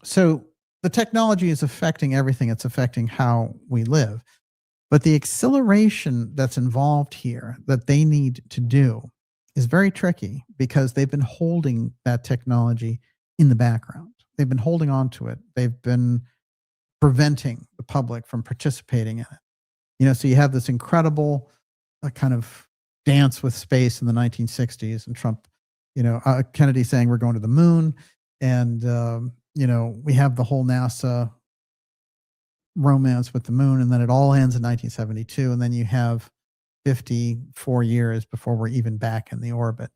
So the technology is affecting everything. It's affecting how we live. But the acceleration that's involved here that they need to do is very tricky because they've been holding that technology in the background. They've been holding on to it. They've been preventing the public from participating in it. So you have this incredible kind of dance with space in the 1960s, and Trump, Kennedy saying we're going to the moon, and we have the whole NASA romance with the moon, and then it all ends in 1972, and then you have 54 years before we're even back in the orbit.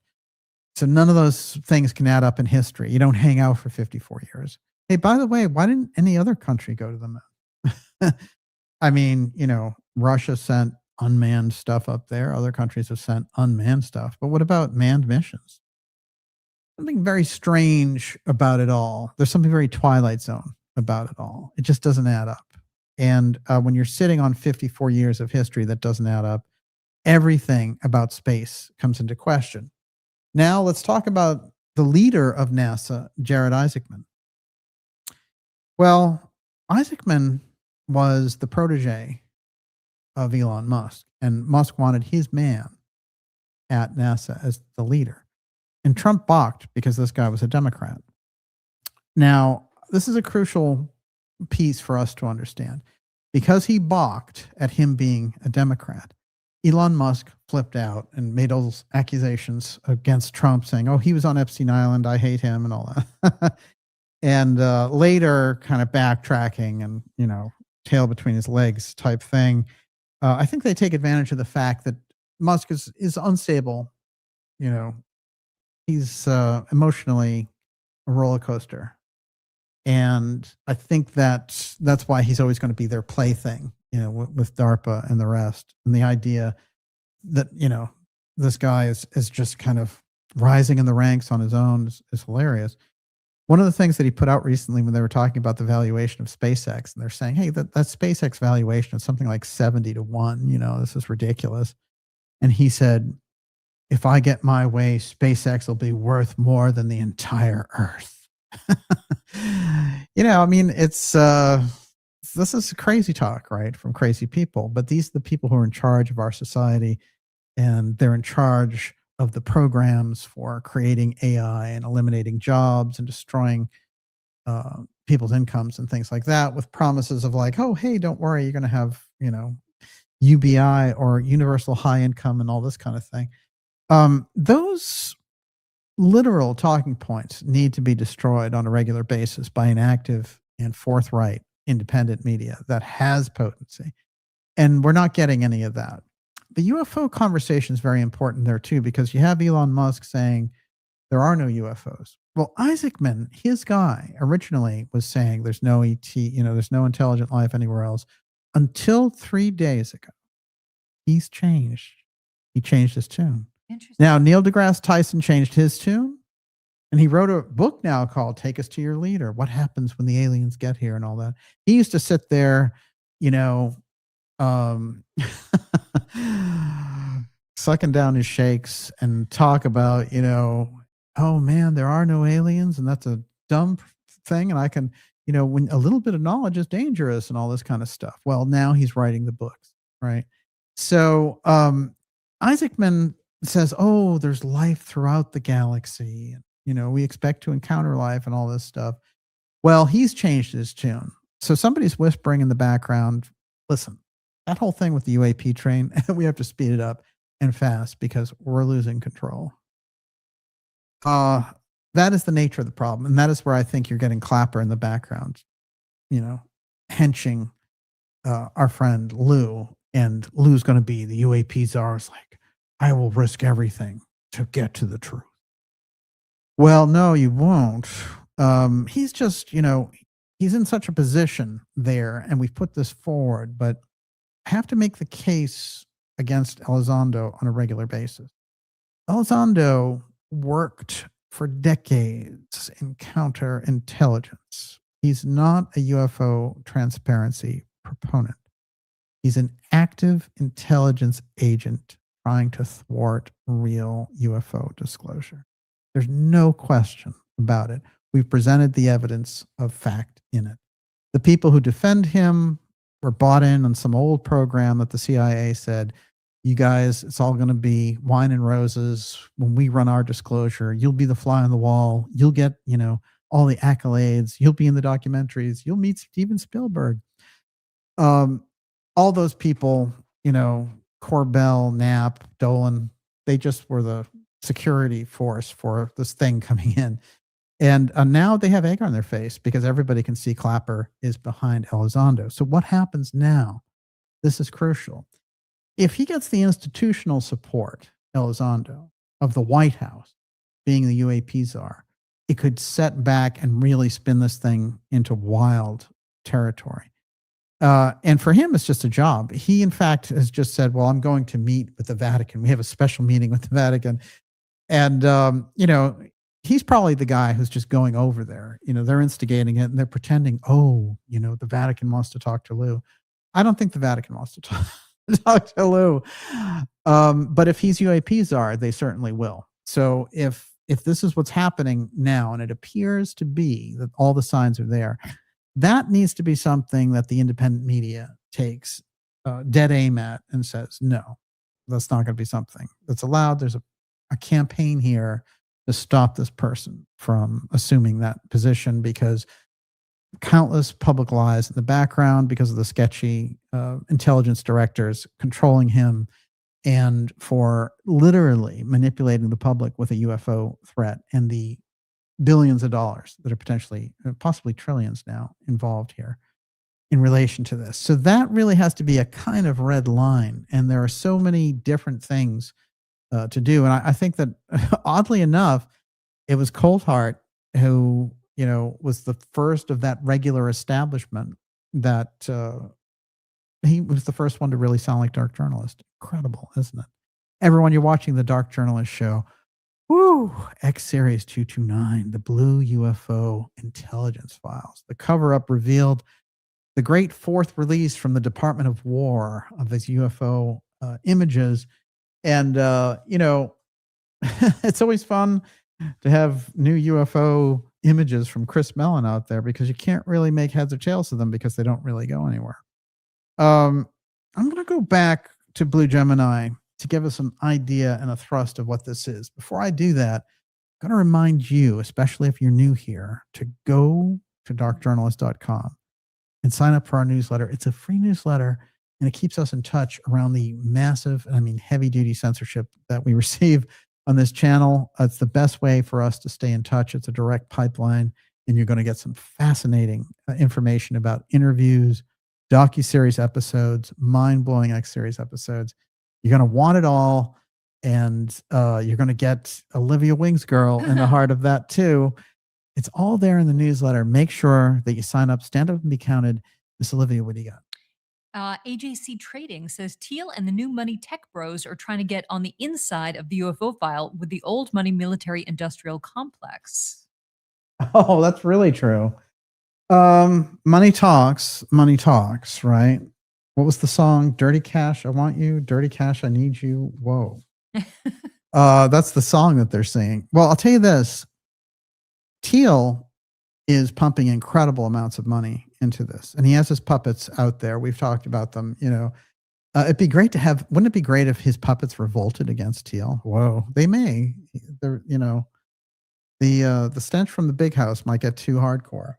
So none of those things can add up in history. You don't hang out for 54 years. Hey, by the way, why didn't any other country go to the moon? Russia sent unmanned stuff up there. Other countries have sent unmanned stuff. But what about manned missions? Something very strange about it all. There's something very Twilight Zone about it all. It just doesn't add up. And when you're sitting on 54 years of history that doesn't add up, everything about space comes into question. Now let's talk about the leader of NASA, Jared Isaacman. Well, Isaacman was the protege of Elon Musk. and Musk wanted his man at NASA as the leader. And Trump balked because this guy was a Democrat. Now, this is a crucial piece for us to understand. Because he balked at him being a Democrat, Elon Musk flipped out and made all those accusations against Trump saying, oh, he was on Epstein Island, I hate him and all that. And later kind of backtracking and, tail between his legs type thing. I think they take advantage of the fact that Musk is unstable. He's emotionally a roller coaster. And I think that's why he's always going to be their plaything, with DARPA and the rest. And the idea that, this guy is just kind of rising in the ranks on his own is hilarious. One of the things that he put out recently when they were talking about the valuation of SpaceX, and they're saying, hey, that SpaceX valuation is something like 70 to 1, this is ridiculous. And he said, if I get my way, SpaceX will be worth more than the entire Earth. It's this is crazy talk, right, from crazy people. But these are the people who are in charge of our society, and they're in charge of the programs for creating AI and eliminating jobs and destroying people's incomes and things like that, with promises of like, oh, hey, don't worry, you're going to have, UBI or universal high income and all this kind of thing. Those literal talking points need to be destroyed on a regular basis by an active and forthright independent media that has potency. And we're not getting any of that. The UFO conversation is very important there too, because you have Elon Musk saying there are no UFOs. Well, Isaacman, his guy, originally was saying there's no ET, there's no intelligent life anywhere else, until 3 days ago. He's changed. He changed his tune. Now, Neil deGrasse Tyson changed his tune, and he wrote a book now called Take Us to Your Leader, What Happens When the Aliens Get Here and all that. He used to sit there, sucking down his shakes and talk about, oh man, there are no aliens and that's a dumb thing. And I can, when a little bit of knowledge is dangerous and all this kind of stuff. Well, now he's writing the books, right? So Isaacman says, oh, there's life throughout the galaxy. We expect to encounter life and all this stuff. Well, he's changed his tune. So somebody's whispering in the background, listen, that whole thing with the UAP train, we have to speed it up and fast because we're losing control. That is the nature of the problem. And that is where I think you're getting Clapper in the background, henching our friend Lou. And Lou's going to be the UAP czar's like, I will risk everything to get to the truth. Well, no, you won't. He's just, he's in such a position there, and we've put this forward, but I have to make the case against Elizondo on a regular basis. Elizondo worked for decades in counterintelligence. He's not a UFO transparency proponent. He's an active intelligence agent trying to thwart real UFO disclosure. There's no question about it. We've presented the evidence of fact in it. The people who defend him were bought in on some old program that the CIA said, you guys, it's all going to be wine and roses. When we run our disclosure, you'll be the fly on the wall. You'll get, all the accolades. You'll be in the documentaries. You'll meet Steven Spielberg. All those people, Corbell, Knapp, Dolan, they just were the security force for this thing coming in. And now they have egg on their face because everybody can see Clapper is behind Elizondo. So what happens now? This is crucial. If he gets the institutional support, Elizondo, of the White House, being the UAP czar, it could set back and really spin this thing into wild territory. And for him, it's just a job. He, in fact, has just said, well, I'm going to meet with the Vatican. We have a special meeting with the Vatican. And, he's probably the guy who's just going over there. They're instigating it and they're pretending, the Vatican wants to talk to Lou. I don't think the Vatican wants to talk to Lou. But if he's UAP czar, they certainly will. So if this is what's happening now, and it appears to be that all the signs are there, that needs to be something that the independent media takes dead aim at and says, no, that's not going to be something that's allowed. There's a campaign here to stop this person from assuming that position, because countless public lies in the background, because of the sketchy intelligence directors controlling him, and for literally manipulating the public with a UFO threat and the billions of dollars that are potentially, possibly trillions now involved here in relation to this. So that really has to be a kind of red line. And there are so many different things to do. And I think that oddly enough, it was Coulthart who, was the first of that regular establishment that he was the first one to really sound like Dark Journalist. Incredible, isn't it? Everyone, you're watching the Dark Journalist show. Woo! X-Series 229, the Blue UFO Intelligence Files. The cover-up revealed the great fourth release from the Department of War of his UFO images. And, it's always fun to have new UFO images from Chris Mellon out there, because you can't really make heads or tails of them because they don't really go anywhere. I'm going to go back to Blue Gemini to give us an idea and a thrust of what this is. Before I do that, I'm going to remind you, especially if you're new here, to go to darkjournalist.com and sign up for our newsletter. It's a free newsletter, and it keeps us in touch around the massive, heavy-duty censorship that we receive on this channel. It's the best way for us to stay in touch. It's a direct pipeline, and you're going to get some fascinating information about interviews, docuseries episodes, mind-blowing X-Series episodes. You're going to want it all, and you're going to get Olivia Wings Girl in the heart of that too. It's all there in the newsletter. Make sure that you sign up. Stand up and be counted. Miss Olivia, what do you got?
AJC Trading says Teal and the new money tech bros are trying to get on the inside of the UFO file with the old money military industrial complex.
Oh, that's really true. Money talks, right? What was the song? Dirty Cash, I want you. Dirty Cash, I need you. Whoa. That's the song that they're singing. Well, I'll tell you this. Teal is pumping incredible amounts of money into this, and he has his puppets out there. We've talked about them. It'd be great to have. Wouldn't it be great if his puppets revolted against Teal? Whoa, they may. They're, the stench from the big house might get too hardcore.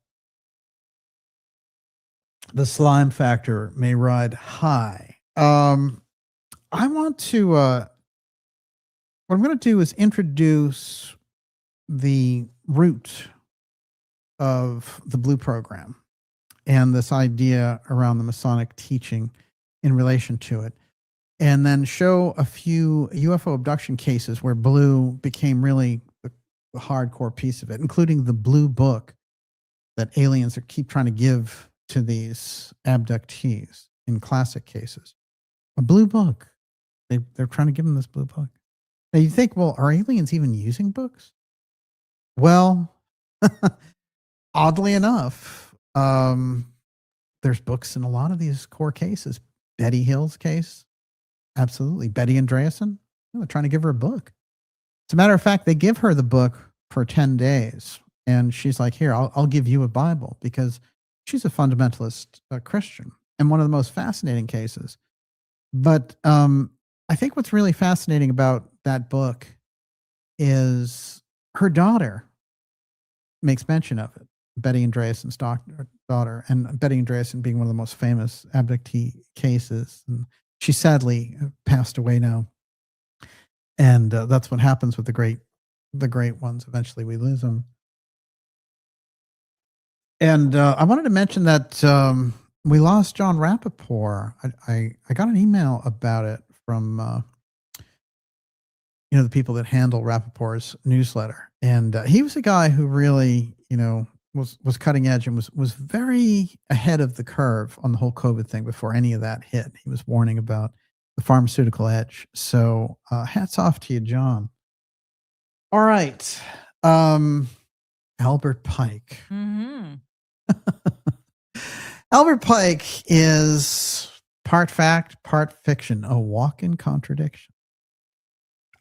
The slime factor may ride high. I want to. What I'm going to do is introduce the root of the Blue program and this idea around the Masonic teaching in relation to it, and then show a few UFO abduction cases where Blue became really the hardcore piece of it, including the Blue book that aliens keep trying to give to these abductees in classic cases. A Blue book. They're trying to give them this Blue book. Now you think, well, are aliens even using books? Well, oddly enough, there's books in a lot of these core cases. Betty Hill's case, absolutely. Betty Andreasen, they're trying to give her a book. As a matter of fact, they give her the book for 10 days, and she's like, here, I'll give you a Bible, because she's a fundamentalist Christian, and one of the most fascinating cases. But I think what's really fascinating about that book is her daughter makes mention of it. Betty Andreasen's daughter, and Betty Andreasen being one of the most famous abductee cases. And she sadly passed away now. And that's what happens with the great ones. Eventually we lose them. And I wanted to mention that we lost John Rappaport. I got an email about it from the people that handle Rappaport's newsletter. And he was a guy who really, was cutting edge and was very ahead of the curve on the whole COVID thing before any of that hit. He was warning about the pharmaceutical edge. So hats off to you, John. All right. Albert Pike.
Mm-hmm.
Albert Pike is part fact, part fiction, a walk-in contradiction.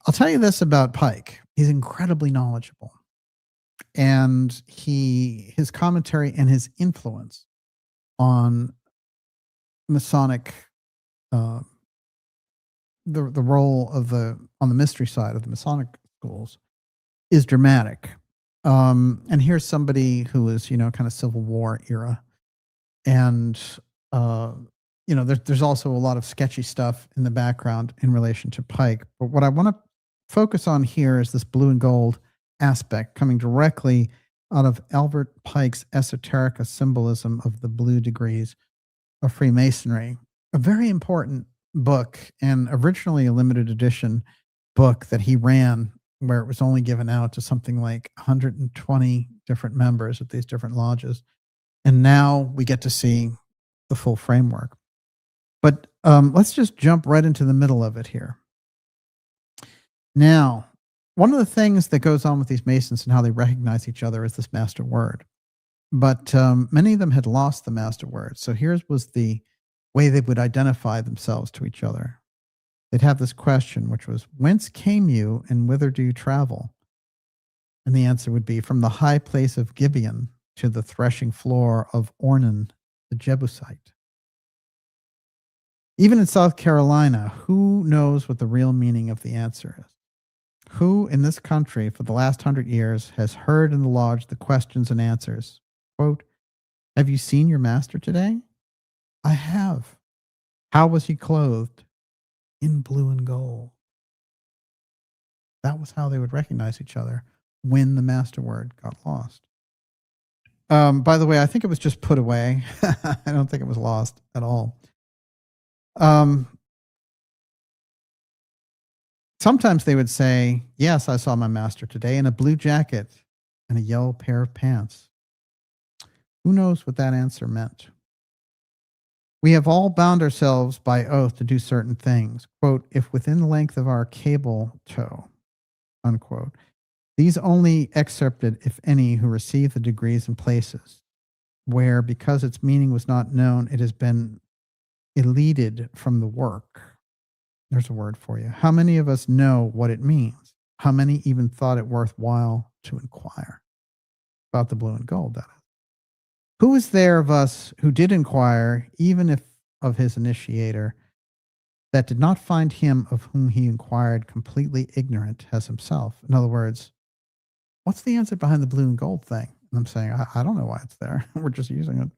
I'll tell you this about Pike. He's incredibly knowledgeable. And his commentary and his influence on Masonic uh, the role of on the mystery side of the Masonic schools is dramatic. And here's somebody who is, kind of Civil War era. And, there's also a lot of sketchy stuff in the background in relation to Pike. But what I want to focus on here is this blue and gold aspect coming directly out of Albert Pike's Esoterica Symbolism of the Blue Degrees of Freemasonry, a very important book and originally a limited edition book that he ran where it was only given out to something like 120 different members at these different lodges. And now we get to see the full framework. But let's just jump right into the middle of it here. Now, one of the things that goes on with these Masons and how they recognize each other is this master word. But many of them had lost the master word. So here was the way they would identify themselves to each other. They'd have this question, which was, whence came you and whither do you travel? And the answer would be, from the high place of Gibeon to the threshing floor of Ornan the Jebusite. Even in South Carolina, who knows what the real meaning of the answer is? Who in this country for the last 100 years has heard in the lodge the questions and answers? Quote, have you seen your master today? I have. How was he clothed? In blue and gold. That was how they would recognize each other when the master word got lost. By the way, I think it was just put away. I don't think it was lost at all. Sometimes they would say, yes, I saw my master today in a blue jacket and a yellow pair of pants. Who knows what that answer meant? We have all bound ourselves by oath to do certain things, quote, if within the length of our cable tow, unquote. These only excerpted, if any, who receive the degrees and places, where, because its meaning was not known, it has been elided from the work. There's a word for you. How many of us know what it means? How many even thought it worthwhile to inquire about the blue and gold, that is? Who is there of us who did inquire, even if of his initiator, that did not find him of whom he inquired completely ignorant as himself? In other words, what's the answer behind the blue and gold thing? And I'm saying, I don't know why it's there. We're just using it.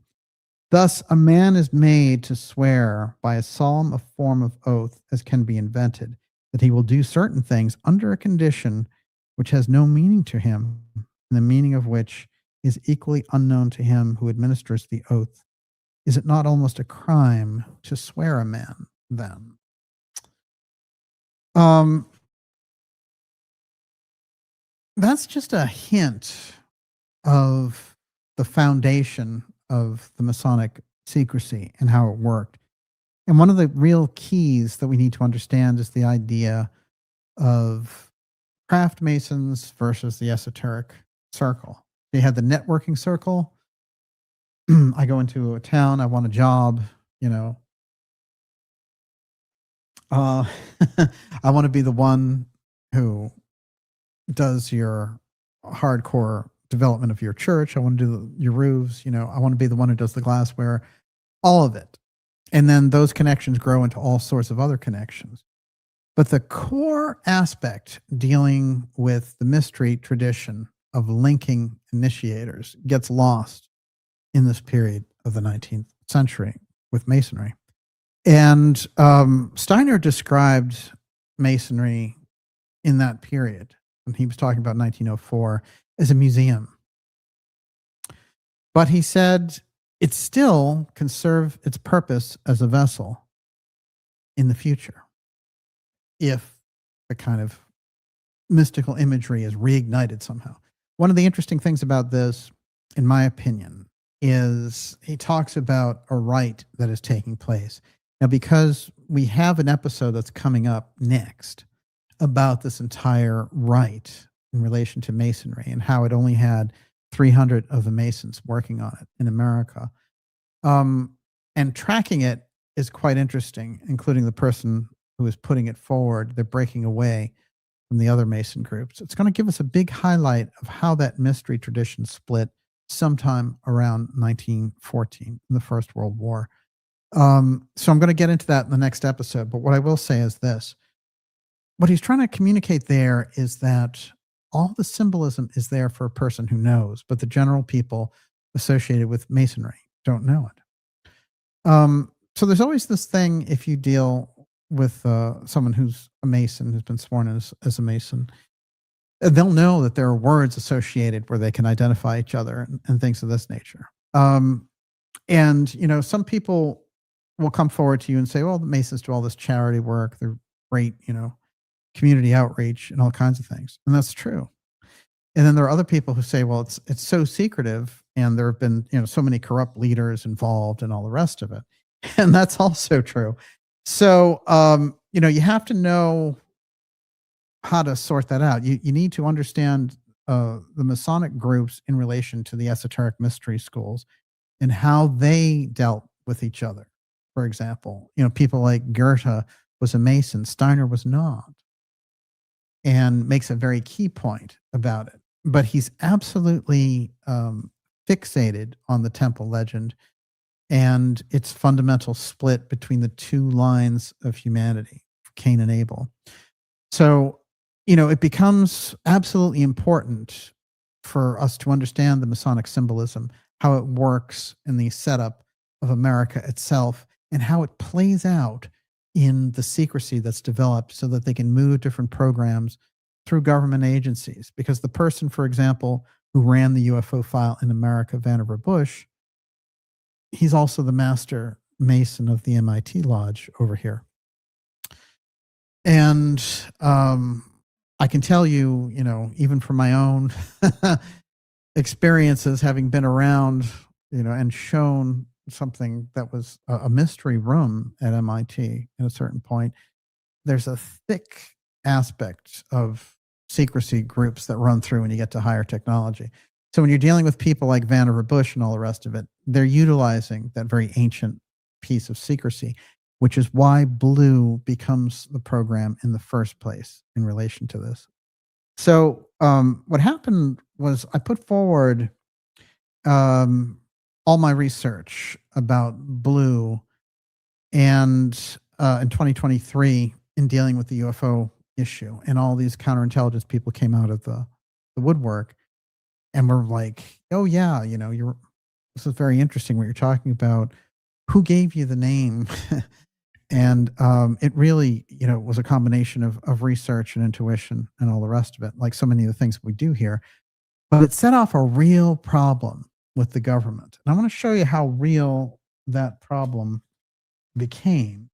Thus, a man is made to swear by as solemn a form of oath as can be invented, that he will do certain things under a condition which has no meaning to him, and the meaning of which is equally unknown to him who administers the oath. Is it not almost a crime to swear a man, then? That's just a hint of the foundation of the Masonic secrecy and how it worked. And one of the real keys that we need to understand is the idea of craft Masons versus the esoteric circle. They had the networking circle. I go into a town, I want a job, I want to be the one who does your hardcore development of your church. I want to do your roofs. I want to be the one who does the glassware, all of it. And then those connections grow into all sorts of other connections. But the core aspect dealing with the mystery tradition of linking initiators gets lost in this period of the 19th century with Masonry. And Steiner described Masonry in that period, and he was talking about 1904, as a museum. But he said it still can serve its purpose as a vessel in the future if the kind of mystical imagery is reignited somehow. One of the interesting things about this, in my opinion, is he talks about a rite that is taking place. Now, because we have an episode that's coming up next about this entire rite in relation to Masonry and how it only had 300 of the Masons working on it in America. And tracking it is quite interesting, including the person who is putting it forward. They're breaking away from the other Mason groups. It's going to give us a big highlight of how that mystery tradition split sometime around 1914 in the First World War. So I'm going to get into that in the next episode. But what I will say is this. What he's trying to communicate there is that all the symbolism is there for a person who knows, but the general people associated with Masonry don't know it. So there's always this thing if you deal with someone who's a Mason, who's been sworn as a Mason, they'll know that there are words associated where they can identify each other and things of this nature. And, you know, some people will come forward to you and say, well, the Masons do all this charity work. They're great, you know, community outreach and all kinds of things. And that's true. And then there are other people who say, well, it's so secretive and there have been, you know, so many corrupt leaders involved and all the rest of it. And that's also true. So, you know, you have to know how to sort that out. You need to understand the Masonic groups in relation to the esoteric mystery schools and how they dealt with each other. For example, you know, people like Goethe was a Mason, Steiner was not, and makes a very key point about it. But he's absolutely fixated on the temple legend and its fundamental split between the two lines of humanity, Cain and Abel. So, you know, it becomes absolutely important for us to understand the Masonic symbolism, how it works in the setup of America itself, and how it plays out in the secrecy that's developed so that they can move different programs through government agencies. Because the person, for example, who ran the UFO file in America, Vannevar Bush, he's also the master Mason of the MIT Lodge over here. And I can tell you, you know, even from my own experiences, having been around, you know, and shown something that was a mystery room at MIT at a certain point, there's a thick aspect of secrecy groups that run through when you get to higher technology. So when you're dealing with people like Vannevar Bush and all the rest of it, they're utilizing that very ancient piece of secrecy, which is why Blue becomes the program in the first place in relation to this. So what happened was I put forward all my research about Blue and in 2023 in dealing with the UFO issue, and all these counterintelligence people came out of the woodwork and were like, oh yeah, you know, this is very interesting what you're talking about. Who gave you the name? And it really, you know, was a combination of research and intuition and all the rest of it, like so many of the things we do here. But it set off a real problem with the government. And I want to show you how real that problem became,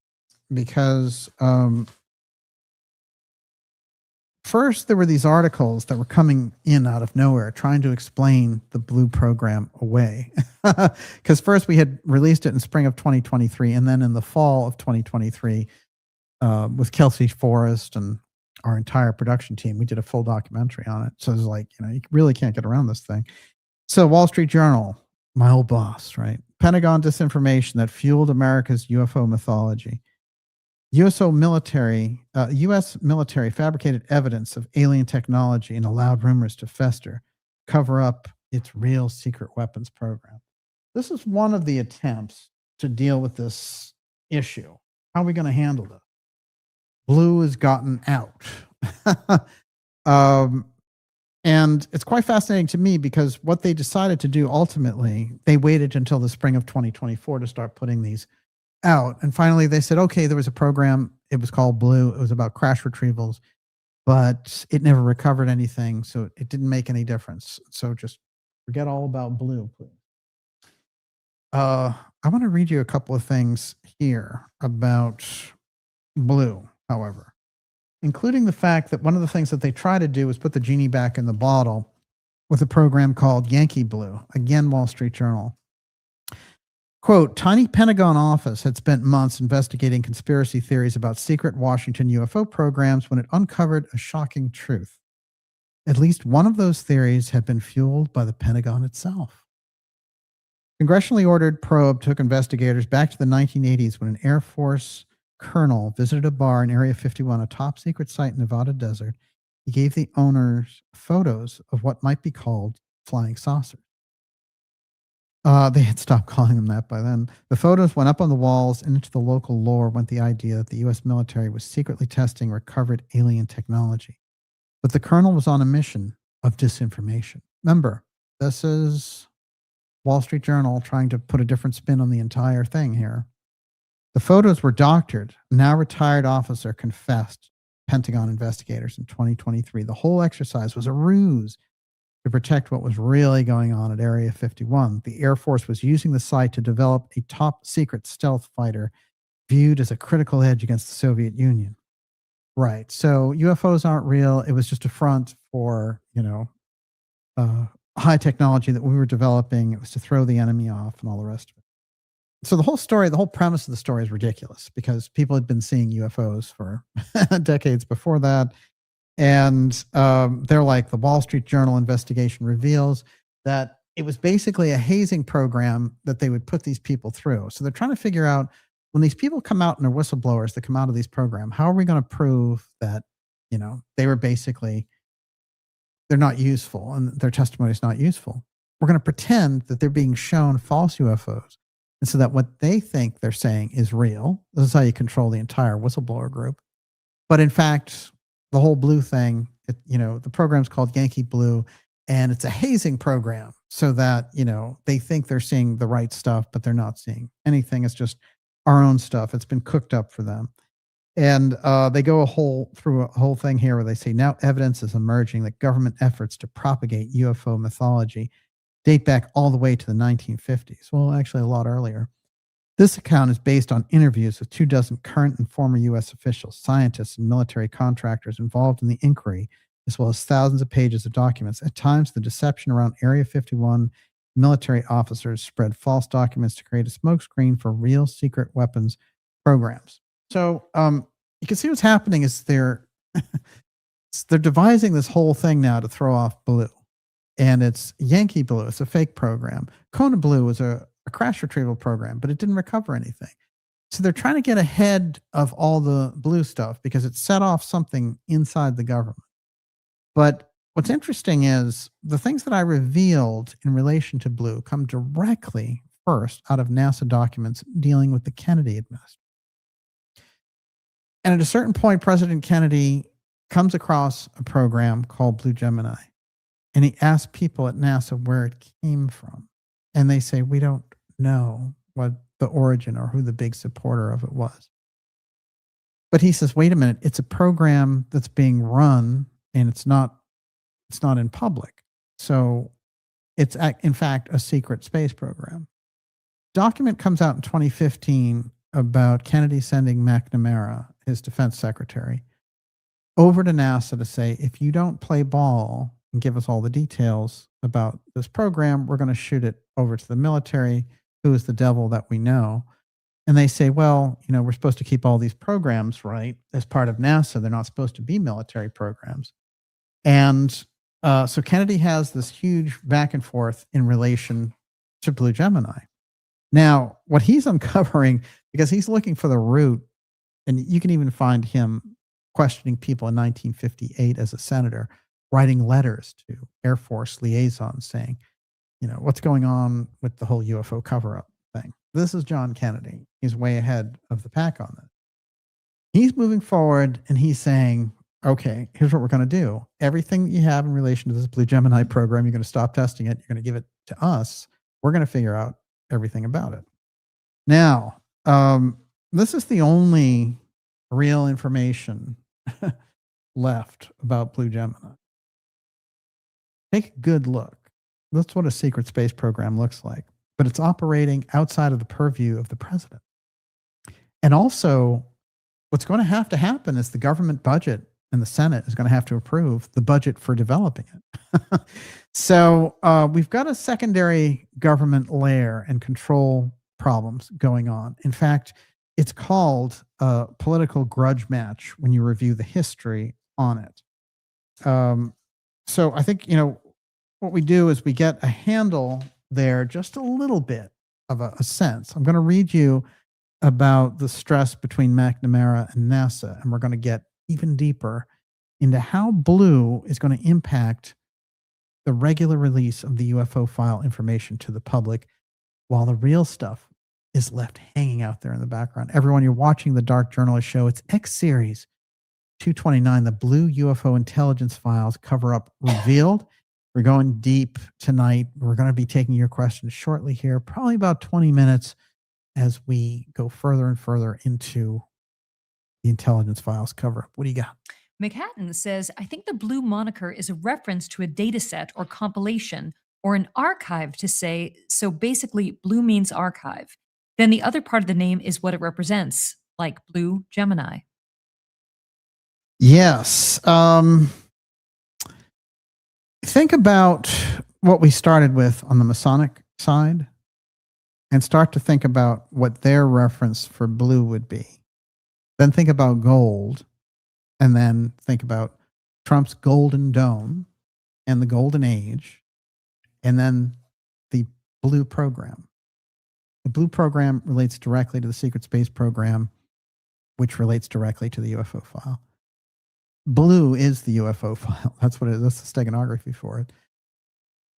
because first there were these articles that were coming in out of nowhere trying to explain the Blue program away. Because first we had released it in spring of 2023, and then in the fall of 2023 with Kelsey Forrest and our entire production team, we did a full documentary on it. So it was like, you know, you really can't get around this thing. So Wall Street Journal, my old boss, right? Pentagon disinformation that fueled America's UFO mythology. U.S. military fabricated evidence of alien technology and allowed rumors to fester, cover up its real secret weapons program. This is one of the attempts to deal with this issue. How are we going to handle this? Blue has gotten out. And it's quite fascinating to me because what they decided to do ultimately, they waited until the spring of 2024 to start putting these out. And finally they said, okay, there was a program. It was called Blue. It was about crash retrievals, but it never recovered anything. So it didn't make any difference. So just forget all about Blue, please. I want to read you a couple of things here about Blue, however, including the fact that one of the things that they try to do is put the genie back in the bottle with a program called Yankee Blue. Again, Wall Street Journal. Quote, tiny Pentagon office had spent months investigating conspiracy theories about secret Washington UFO programs when it uncovered a shocking truth. At least one of those theories had been fueled by the Pentagon itself. Congressionally ordered probe took investigators back to the 1980s when an Air Force colonel visited a bar in Area 51, a top secret site in Nevada desert. He gave the owners photos of what might be called flying saucers. They had stopped calling them that by then. The photos went up on the walls, and into the local lore went the idea that the U.S. military was secretly testing recovered alien technology. But the colonel was on a mission of disinformation. Remember, this is Wall Street Journal trying to put a different spin on the entire thing here. The photos were doctored. A now retired officer confessed, Pentagon investigators, in 2023. The whole exercise was a ruse to protect what was really going on at Area 51. The Air Force was using the site to develop a top secret stealth fighter viewed as a critical edge against the Soviet Union. Right. So UFOs aren't real. It was just a front for, high technology that we were developing. It was to throw the enemy off and all the rest of it. So the whole story, the whole premise of the story is ridiculous because people had been seeing UFOs for decades before that. And they're like, the Wall Street Journal investigation reveals that it was basically a hazing program that they would put these people through. So they're trying to figure out, when these people come out and are whistleblowers that come out of these programs, how are we going to prove that, they were basically, they're not useful and their testimony is not useful? We're going to pretend that they're being shown false UFOs. And so that what they think they're saying is real. This is how you control the entire whistleblower group. But in fact, the whole blue thing, the program's called Yankee Blue, and it's a hazing program so that, they think they're seeing the right stuff, but they're not seeing anything. It's just our own stuff. It's been cooked up for them. And they go through a whole thing here where they say now evidence is emerging that government efforts to propagate UFO mythology date back all the way to the 1950s. Well, actually a lot earlier. This account is based on interviews with 24 current and former U.S. officials, scientists, and military contractors involved in the inquiry, as well as thousands of pages of documents. At times, the deception around Area 51 military officers spread false documents to create a smokescreen for real secret weapons programs. So you can see what's happening is they're devising this whole thing now to throw off Blue. And it's Yankee Blue. It's a fake program. Kona Blue was a crash retrieval program, but it didn't recover anything. So they're trying to get ahead of all the blue stuff because it set off something inside the government. But what's interesting is the things that I revealed in relation to Blue come directly first out of NASA documents dealing with the Kennedy administration. And at a certain point, President Kennedy comes across a program called Blue Gemini. And he asked people at NASA where it came from. And they say, we don't know what the origin or who the big supporter of it was. But he says, wait a minute, it's a program that's being run and it's not in public. So it's in fact a secret space program. Document comes out in 2015 about Kennedy sending McNamara, his defense secretary, over to NASA to say, if you don't play ball and give us all the details about this program, we're going to shoot it over to the military, who is the devil that we know. And they say, well, we're supposed to keep all these programs, right, as part of NASA. They're not supposed to be military programs. And so Kennedy has this huge back and forth in relation to Blue Gemini. Now, what he's uncovering, because he's looking for the root, and you can even find him questioning people in 1958 as a senator, writing letters to Air Force liaisons saying, what's going on with the whole UFO cover-up thing. This is John Kennedy. He's way ahead of the pack on this. He's moving forward and he's saying, okay, here's what we're going to do. Everything that you have in relation to this Blue Gemini program, you're going to stop testing it. You're going to give it to us. We're going to figure out everything about it. Now, this is the only real information left about Blue Gemini. Take a good look. That's what a secret space program looks like, but it's operating outside of the purview of the president. And also, what's going to happen is the government budget and the Senate is going to have to approve the budget for developing it. So we've got a secondary government layer and control problems going on. In fact, it's called a political grudge match when you review the history on it. So I think, what we do is we get a handle there, just a little bit of a sense. I'm going to read you about the stress between McNamara and NASA, and we're going to get even deeper into how Blue is going to impact the regular release of the UFO file information to the public while the real stuff is left hanging out there in the background. Everyone, you're watching the Dark Journalist Show. It's X Series 229, the Blue UFO Intelligence Files Cover-Up Revealed. We're going deep tonight. We're going to be taking your questions shortly here, probably about 20 minutes as we go further and further into the Intelligence Files Cover-Up. What do you got?
McHatton says, I think the blue moniker is a reference to a data set or compilation or an archive to say, so basically blue means archive. Then the other part of the name is what it represents, like blue Gemini.
Yes. Think about what we started with on the Masonic side and start to think about what their reference for blue would be. Then think about gold, and then think about Trump's golden dome and the golden age, and then the blue program. The blue program relates directly to the secret space program, which relates directly to the UFO file. Blue is the UFO file. That's what it is. That's the steganography for it.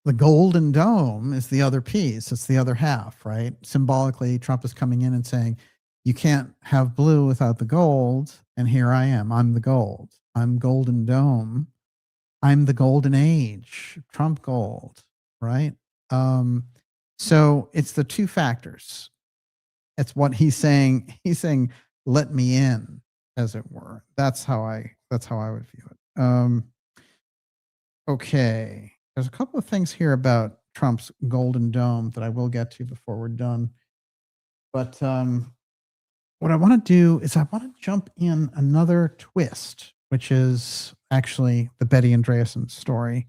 The golden dome is the other piece. It's the other half, right? Symbolically, Trump is coming in and saying, you can't have blue without the gold. And here I am. I'm the gold. I'm golden dome. I'm the golden age, Trump gold, right? So it's the two factors. It's what he's saying. He's saying, let me in, as it were. That's how I would view it. Okay. There's a couple of things here about Trump's golden dome that I will get to before we're done. But what I want to do is I want to jump in another twist, which is actually the Betty Andreasson story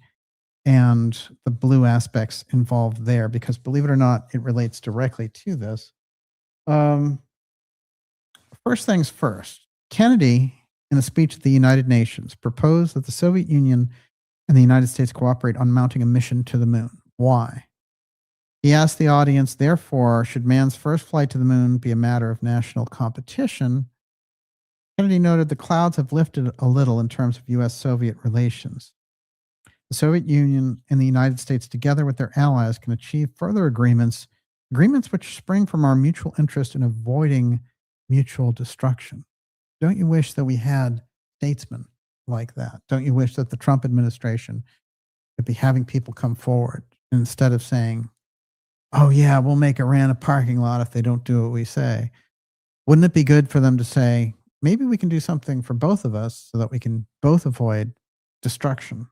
and the blue aspects involved there, because believe it or not, it relates directly to this. First things first, Kennedy, in a speech at the United Nations, proposed that the Soviet Union and the United States cooperate on mounting a mission to the moon. Why? He asked the audience, therefore, should man's first flight to the moon be a matter of national competition? Kennedy noted the clouds have lifted a little in terms of U.S.-Soviet relations. The Soviet Union and the United States, together with their allies, can achieve further agreements which spring from our mutual interest in avoiding mutual destruction. Don't you wish that we had statesmen like that? Don't you wish that the Trump administration could be having people come forward instead of saying, oh yeah, we'll make Iran a parking lot if they don't do what we say? Wouldn't it be good for them to say, maybe we can do something for both of us so that we can both avoid destruction?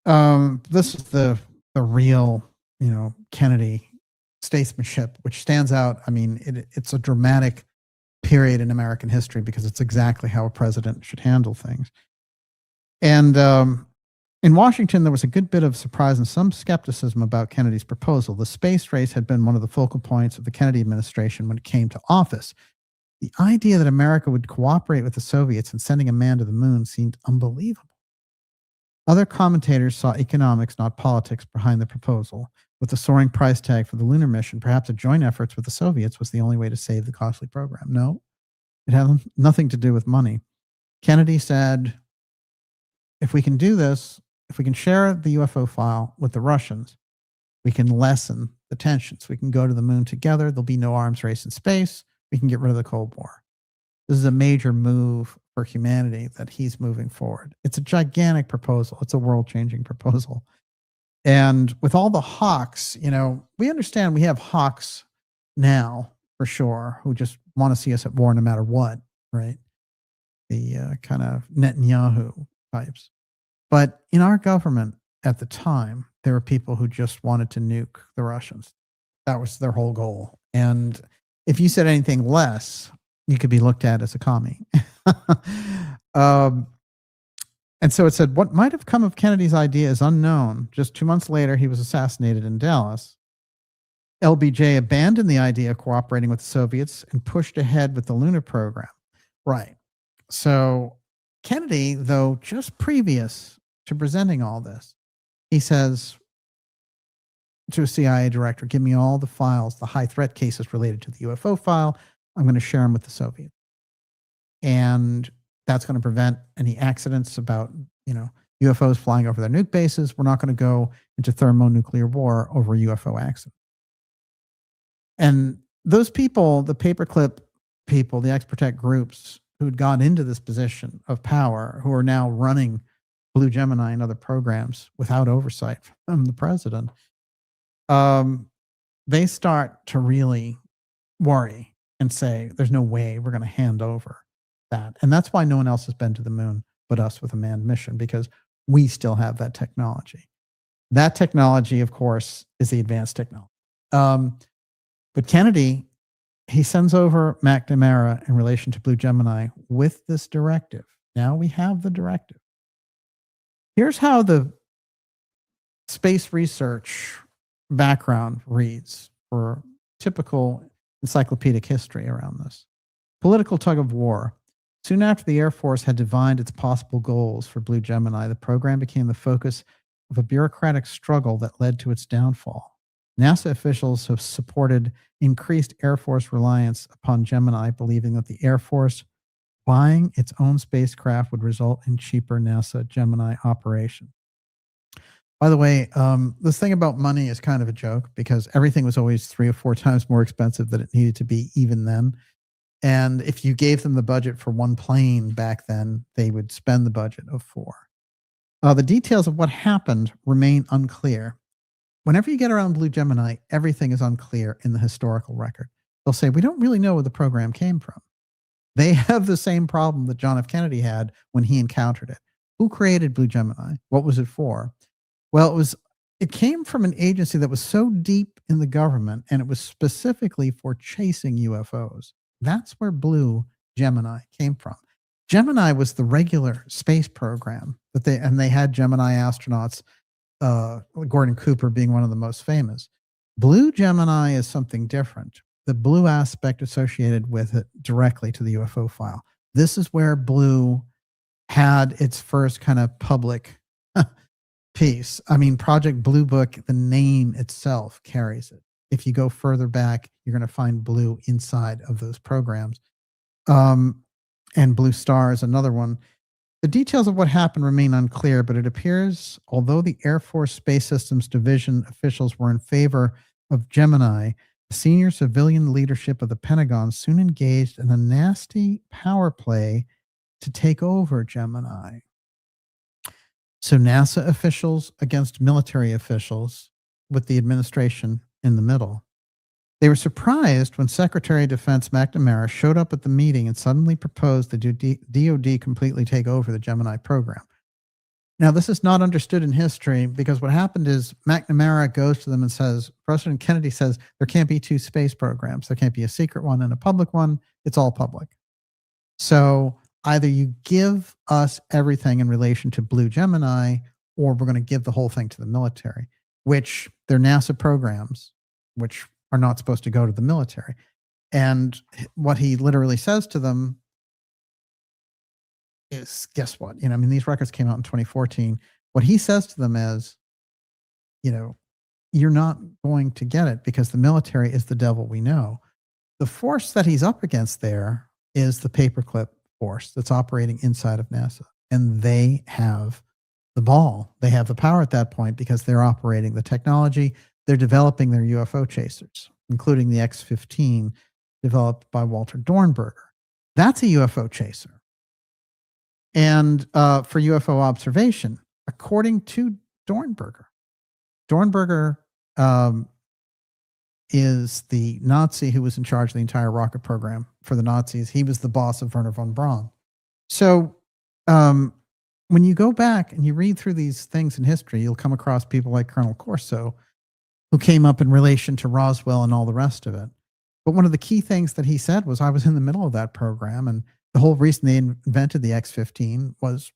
This is the real, Kennedy statesmanship, which stands out. I mean, it's a dramatic period in American history because it's exactly how a president should handle things. And in Washington, there was a good bit of surprise and some skepticism about Kennedy's proposal. The space race had been one of the focal points of the Kennedy administration when it came to office. The idea that America would cooperate with the Soviets in sending a man to the moon seemed unbelievable. Other commentators saw economics, not politics, behind the proposal. With the soaring price tag for the lunar mission, perhaps a joint efforts with the Soviets was the only way to save the costly program. No, it had nothing to do with money. Kennedy said, if we can do this, if we can share the UFO file with the Russians, we can lessen the tensions. We can go to the moon together. There'll be no arms race in space. We can get rid of the Cold War. This is a major move for humanity that he's moving forward. It's a gigantic proposal. It's a world-changing proposal. And with all the hawks, we understand we have hawks now, for sure, who just want to see us at war no matter what, right? The kind of Netanyahu types. But in our government at the time, there were people who just wanted to nuke the Russians. That was their whole goal. And if you said anything less, you could be looked at as a commie. And so it said, what might have come of Kennedy's idea is unknown. Just 2 months later, he was assassinated in Dallas. LBJ abandoned the idea of cooperating with the Soviets and pushed ahead with the lunar program. Right. So Kennedy, though, just previous to presenting all this, he says to a CIA director, give me all the files, the high threat cases related to the UFO file. I'm going to share them with the Soviets. And that's going to prevent any accidents about, UFOs flying over their nuke bases. We're not going to go into thermonuclear war over a UFO accident. And those people, the paperclip people, the X-Protect groups who'd got into this position of power, who are now running Blue Gemini and other programs without oversight from the president, they start to really worry and say, there's no way we're going to hand over that. And that's why no one else has been to the moon but us with a manned mission, because we still have that technology. That technology, of course, is the advanced technology. But Kennedy, he sends over McNamara in relation to Blue Gemini with this directive. Now we have the directive. Here's how the space research background reads for typical encyclopedic history around this. Political tug of war. Soon after the Air Force had divined its possible goals for Blue Gemini, the program became the focus of a bureaucratic struggle that led to its downfall. NASA officials have supported increased Air Force reliance upon Gemini, believing that the Air Force buying its own spacecraft would result in cheaper NASA Gemini operation. By the way, this thing about money is kind of a joke, because everything was always 3 or 4 times more expensive than it needed to be even then. And if you gave them the budget for one plane back then, they would spend the budget of 4. The details of what happened remain unclear. Whenever you get around Blue Gemini, everything is unclear in the historical record. They'll say, we don't really know where the program came from. They have the same problem that John F. Kennedy had when he encountered it. Who created Blue Gemini? What was it for? Well, it came from an agency that was so deep in the government, and it was specifically for chasing UFOs. That's where Blue Gemini came from. Gemini was the regular space program that they had Gemini astronauts, Gordon Cooper being one of the most famous. Blue Gemini is something different. The blue aspect associated with it directly to the UFO file. This is where Blue had its first kind of public piece. I mean, Project Blue Book, the name itself carries it. If you go further back, you're going to find Blue inside of those programs. And Blue Star is another one. The details of what happened remain unclear, but it appears, although the Air Force Space Systems Division officials were in favor of Gemini, the senior civilian leadership of the Pentagon soon engaged in a nasty power play to take over Gemini. So NASA officials against military officials, with the administration in the middle. They were surprised when Secretary of Defense McNamara showed up at the meeting and suddenly proposed the DoD completely take over the Gemini program. Now, this is not understood in history, because what happened is McNamara goes to them and says, President Kennedy says, there can't be 2 space programs. There can't be a secret one and a public one. It's all public. So either you give us everything in relation to Blue Gemini, or we're going to give the whole thing to the military, which they're NASA programs, which are not supposed to go to the military. And what he literally says to them is, guess what? I mean, these records came out in 2014. What he says to them is, you're not going to get it because the military is the devil we know. The force that he's up against there is the paperclip force that's operating inside of NASA. And they have the ball. They have the power at that point because they're operating the technology. They're developing their UFO chasers, including the X-15 developed by Walter Dornberger. That's a UFO chaser. And for UFO observation, according to Dornberger, is the Nazi who was in charge of the entire rocket program for the Nazis. He was the boss of Werner von Braun. So when you go back and you read through these things in history, you'll come across people like Colonel Corso, who came up in relation to Roswell and all the rest of it. But one of the key things that he said was, I was in the middle of that program, and the whole reason they invented the X-15 was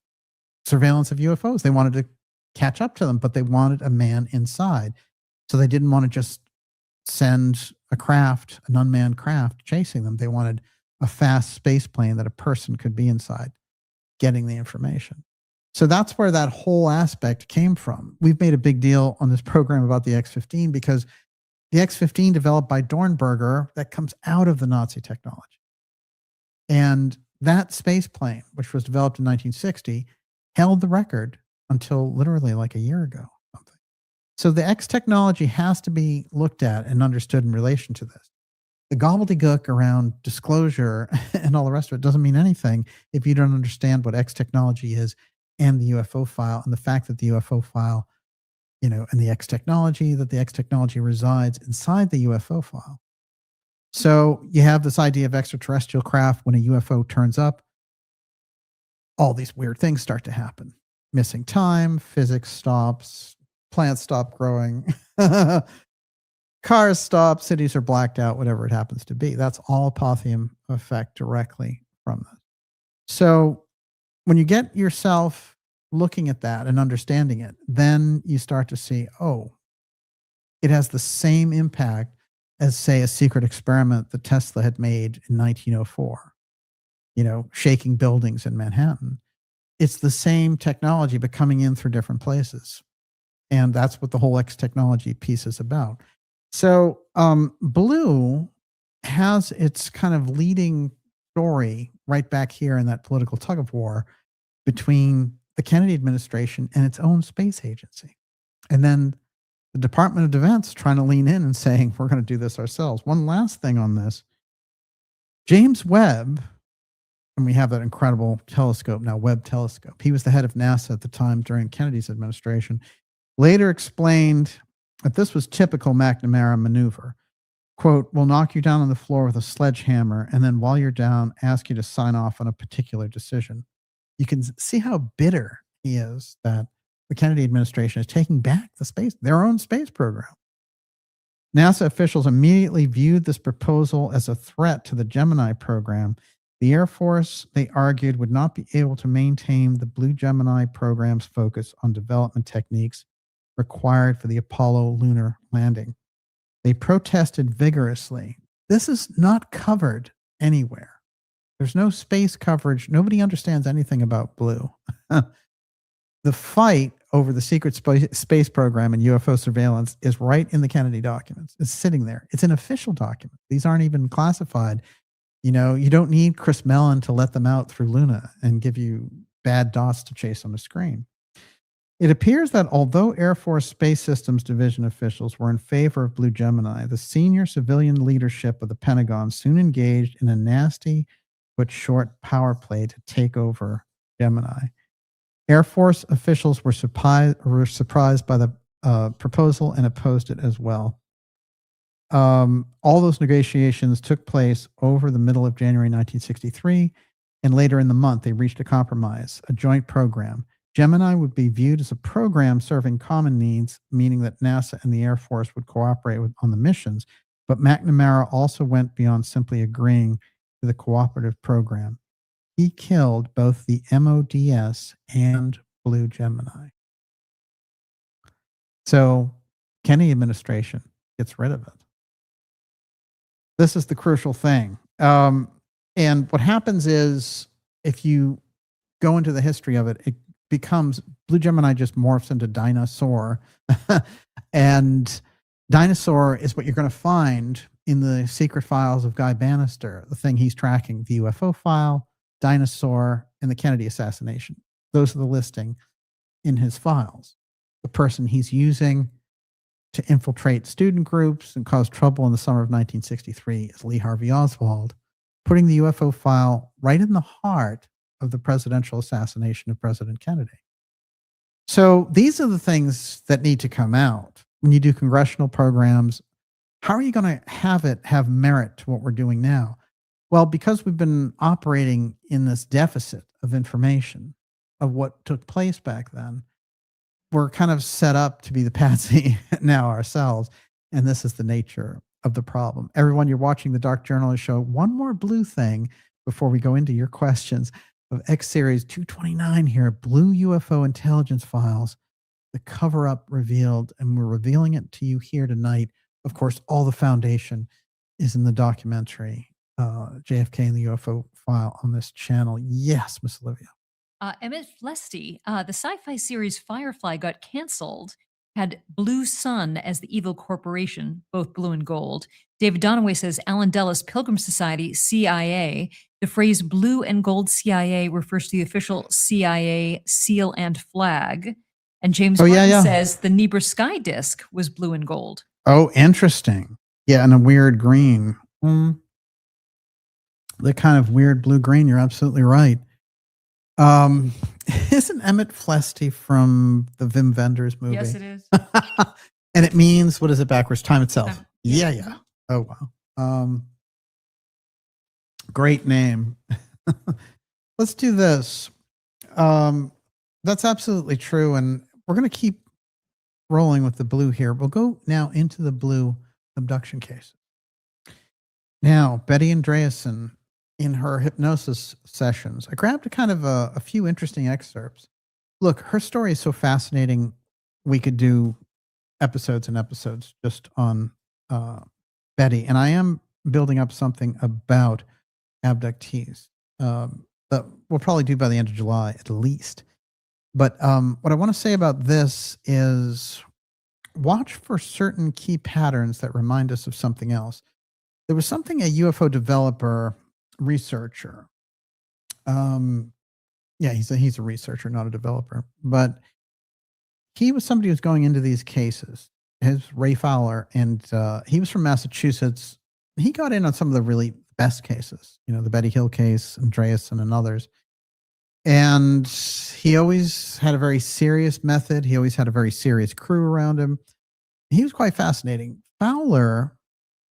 surveillance of UFOs. They wanted to catch up to them, but they wanted a man inside. So they didn't want to just send a craft, an unmanned craft, chasing them. They wanted a fast space plane that a person could be inside getting the information. So that's where that whole aspect came from. We've made a big deal on this program about the X-15 because the X-15 developed by Dornberger, that comes out of the Nazi technology. And that space plane, which was developed in 1960, held the record until literally like a year ago. So the X technology has to be looked at and understood in relation to this. The gobbledygook around disclosure and all the rest of it doesn't mean anything if you don't understand what X technology is and the UFO file, and the fact that the UFO file, and the X technology, that the X technology resides inside the UFO file. So you have this idea of extraterrestrial craft. When a UFO turns up, all these weird things start to happen. Missing time, physics stops, plants stop growing, cars stop, cities are blacked out, whatever it happens to be. That's all Apotheum effect directly from this. So when you get yourself looking at that and understanding it, then you start to see, oh, it has the same impact as, say, a secret experiment that Tesla had made in 1904, shaking buildings in Manhattan. It's the same technology, but coming in through different places. And that's what the whole X technology piece is about. So Blue has its kind of leading story right back here in that political tug of war between the Kennedy administration and its own space agency. And then the Department of Defense trying to lean in and saying, we're going to do this ourselves. One last thing on this. James Webb, and we have that incredible telescope now, Webb telescope. He was the head of NASA at the time during Kennedy's administration. Later explained that this was typical McNamara maneuver. Quote, we'll knock you down on the floor with a sledgehammer, and then while you're down, ask you to sign off on a particular decision. You can see how bitter he is that the Kennedy administration is taking back their own space program. NASA officials immediately viewed this proposal as a threat to the Gemini program. The Air Force, they argued, would not be able to maintain the Blue Gemini program's focus on development techniques required for the Apollo lunar landing. They protested vigorously. This is not covered anywhere. There's no space coverage. Nobody understands anything about Blue. The fight over the secret space program and UFO surveillance is right in the Kennedy documents. It's sitting there. It's an official document. These aren't even classified. You don't need Chris Mellon to let them out through Luna and give you bad dots to chase on the screen. It appears that although Air Force Space Systems Division officials were in favor of Blue Gemini, the senior civilian leadership of the Pentagon soon engaged in a nasty but short power play to take over Gemini. Air Force officials were surprised by the proposal and opposed it as well. All those negotiations took place over the middle of January 1963, and later in the month, they reached a compromise, a joint program. Gemini would be viewed as a program serving common needs, meaning that NASA and the Air Force would cooperate on the missions, but McNamara also went beyond simply agreeing to the cooperative program. He killed both the MODS and Blue Gemini. So, Kennedy administration gets rid of it. This is the crucial thing. And what happens is, if you go into the history of it, it becomes Blue Gemini just morphs into Dinosaur. And Dinosaur is what you're going to find in the secret files of Guy Bannister, the thing he's tracking, the UFO file, Dinosaur, and the Kennedy assassination. Those are the listing in his files. The person he's using to infiltrate student groups and cause trouble in the summer of 1963 is Lee Harvey Oswald, putting the UFO file right in the heart of the presidential assassination of President Kennedy. So these are the things that need to come out. When you do congressional programs, how are you going to have merit to what we're doing now? Well, because we've been operating in this deficit of information of what took place back then, we're kind of set up to be the patsy now ourselves. And this is the nature of the problem. Everyone, you're watching the Dark Journalist Show. One more blue thing before we go into your questions of X Series 229 here, Blue UFO intelligence files, the cover-up revealed, and we're revealing it to you here tonight. Of course, all the foundation is in the documentary, JFK and the UFO file on this channel. Yes, Miss Olivia.
Emmett Lesty, the sci-fi series Firefly got canceled, had Blue Sun as the evil corporation, both blue and gold. David Donaway says Alan Dulles, Pilgrim Society, CIA. The phrase blue and gold CIA refers to the official CIA seal and flag. And James
Oh, yeah,
Martin
yeah.
says the Nebra sky disk was blue and gold.
Oh, interesting. Yeah, and a weird green. The kind of weird blue-green. You're absolutely right. Isn't Emmett Flesty from the Wim Wenders movie?
Yes, it is.
And it means, what is it backwards? Time itself.
Yeah.
Yeah. Oh, wow. Great name. Let's do this. That's absolutely true. And we're going to keep rolling with the blue here. We'll go now into the blue abduction cases. Now, Betty Andreasson, in her hypnosis sessions, I grabbed a kind of a few interesting excerpts. Look, her story is so fascinating. We could do episodes and episodes just on Betty. And I am building up something about abductees that we'll probably do by the end of July at least. But what I want to say about this is watch for certain key patterns that remind us of something else. There was something a UFO developer researcher. Yeah, he's a researcher, not a developer. But he was somebody who's going into these cases. His Ray Fowler, and he was from Massachusetts. He got in on some of the really best cases, the Betty Hill case, Andreasson, and others. And he always had a very serious method. He always had a very serious crew around him. He was quite fascinating. Fowler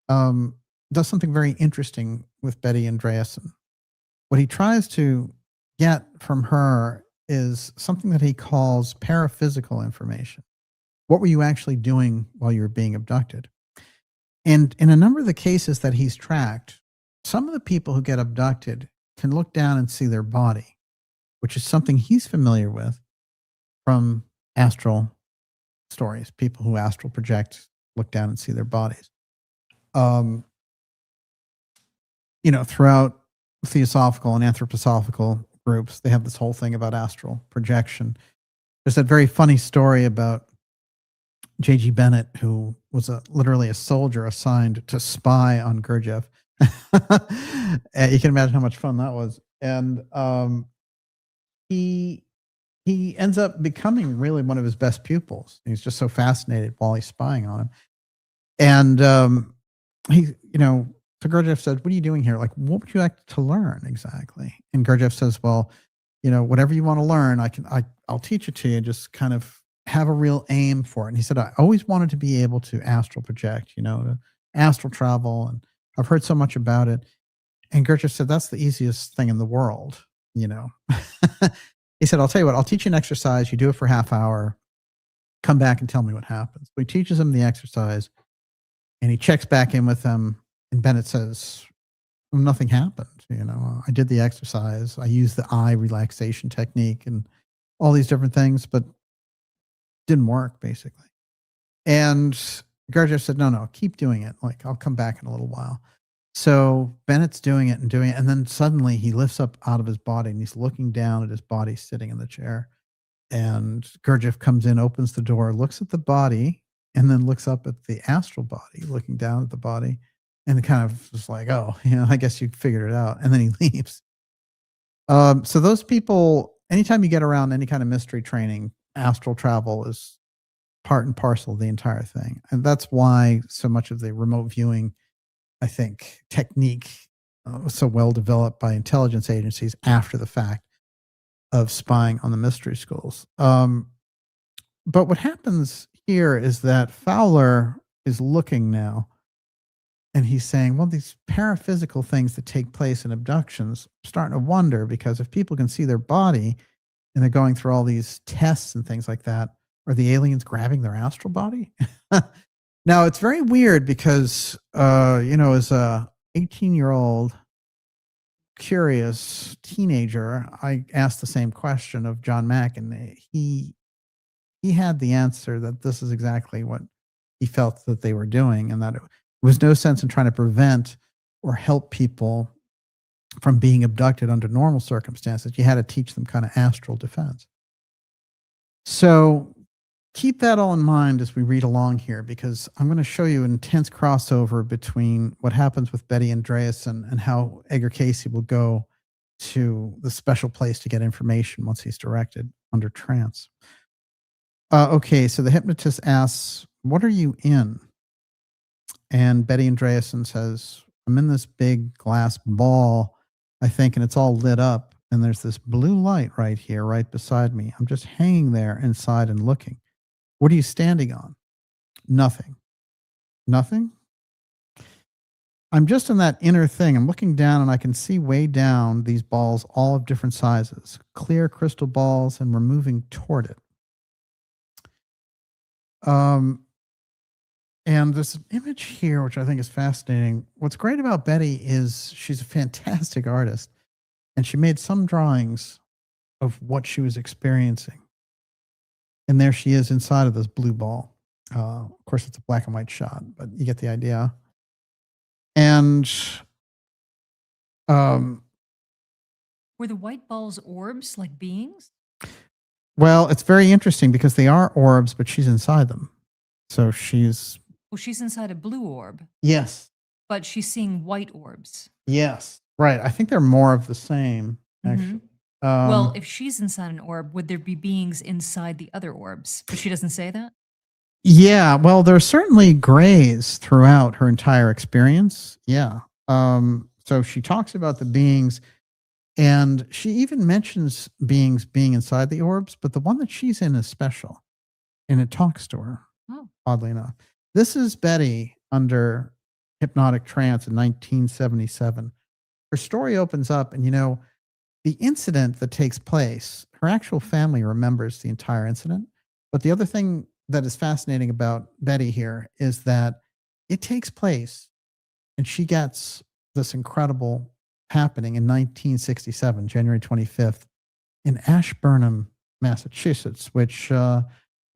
does something very interesting with Betty Andreasson. What he tries to get from her is something that he calls paraphysical information. What were you actually doing while you were being abducted? And in a number of the cases that he's tracked, some of the people who get abducted can look down and see their body, which is something he's familiar with from astral stories. People who astral project look down and see their bodies. Throughout theosophical and anthroposophical groups, they have this whole thing about astral projection. There's that very funny story about J.G. Bennett, who was literally a soldier assigned to spy on Gurdjieff. And you can imagine how much fun that was. And he ends up becoming really one of his best pupils. He's just so fascinated while he's spying on him. And so Gurdjieff said, "What are you doing here? Like, what would you like to learn exactly?" And Gurdjieff says, "Well, whatever you want to learn, I'll teach it to you. Just kind of have a real aim for it." And he said, "I always wanted to be able to astral project, to astral travel, and I've heard so much about it." And Gurdjieff said, "That's the easiest thing in the world, He said, "I'll tell you what, I'll teach you an exercise. You do it for half hour. Come back and tell me what happens." So he teaches him the exercise, and he checks back in with them. And Bennett says, "Well, nothing happened. I did the exercise. I used the eye relaxation technique and all these different things, but didn't work, basically." And Gurdjieff said, no, keep doing it. Like, I'll come back in a little while." So Bennett's doing it. And then suddenly he lifts up out of his body and he's looking down at his body sitting in the chair. And Gurdjieff comes in, opens the door, looks at the body, and then looks up at the astral body, looking down at the body. And kind of was like, "Oh, I guess you figured it out." And then he leaves. So those people, anytime you get around any kind of mystery training, astral travel is part and parcel of the entire thing. And that's why so much of the remote viewing, I think, technique was so well developed by intelligence agencies after the fact of spying on the mystery schools. But what happens here is that Fowler is looking now, and he's saying, well, these paraphysical things that take place in abductions, I'm starting to wonder, because if people can see their body and they're going through all these tests and things like that, are the aliens grabbing their astral body? Now, it's very weird because, as a 18-year-old curious teenager, I asked the same question of John Mack, and he had the answer that this is exactly what he felt that they were doing, and that it was no sense in trying to prevent or help people from being abducted under normal circumstances. You had to teach them kind of astral defense. So keep that all in mind as we read along here, because I'm going to show you an intense crossover between what happens with Betty Andreasson and how Edgar Casey will go to the special place to get information once he's directed under trance. Okay, so the hypnotist asks, "What are you in?" And Betty Andreasen says, "I'm in this big glass ball, I think, and it's all lit up. And there's this blue light right here, right beside me. I'm just hanging there inside and looking. What are you standing on?" "Nothing." "Nothing?" "I'm just in that inner thing. I'm looking down and I can see way down these balls, all of different sizes, clear crystal balls, and we're moving toward it." Um, and there's an image here, which I think is fascinating. What's great about Betty is she's a fantastic artist, and she made some drawings of what she was experiencing. And there she is inside of this blue ball. Of course, it's a black and white shot, but you get the idea. And um,
Were the white balls orbs like beings?
well, it's very interesting because they are orbs, but she's inside them. So she's
Well, she's inside a blue orb,
yes,
but she's seeing white orbs.
yes, right. I think they're more of the same, actually.
Well, if she's inside an orb, would there be beings inside the other orbs? But she doesn't say that?
Yeah, well, there's certainly grays throughout her entire experience. Yeah. So she talks about the beings, and she even mentions beings being inside the orbs, but the one that she's in is special, and it talks to her,
Oh.
oddly enough. This is Betty under hypnotic trance in 1977. Her story opens up, and the incident that takes place, her actual family remembers the entire incident. But the other thing that is fascinating about Betty here is that it takes place and she gets this incredible happening in 1967, January 25th, in Ashburnham, Massachusetts, which I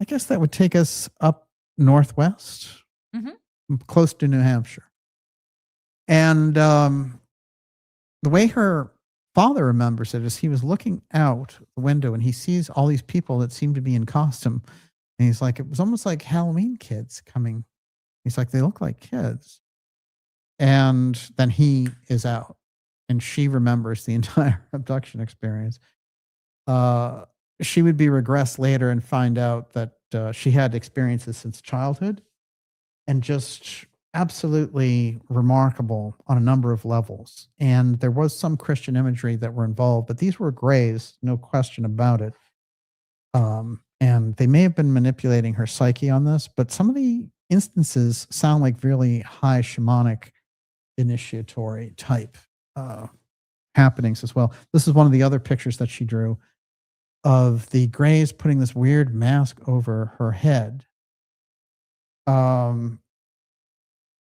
guess that would take us up northwest, close to New Hampshire. And the way her father remembers it is he was looking out the window and he sees all these people that seem to be in costume. And he's like, it was almost like Halloween kids coming. He's like, they look like kids. And then he is out and she remembers the entire abduction experience. She would be regressed later and find out that she had experiences since childhood and just absolutely remarkable on a number of levels. And there was some Christian imagery that were involved, but these were grays, no question about it. And they may have been manipulating her psyche on this, but some of the instances sound like really high shamanic initiatory type happenings as well. This is one of the other pictures that she drew of the grays putting this weird mask over her head.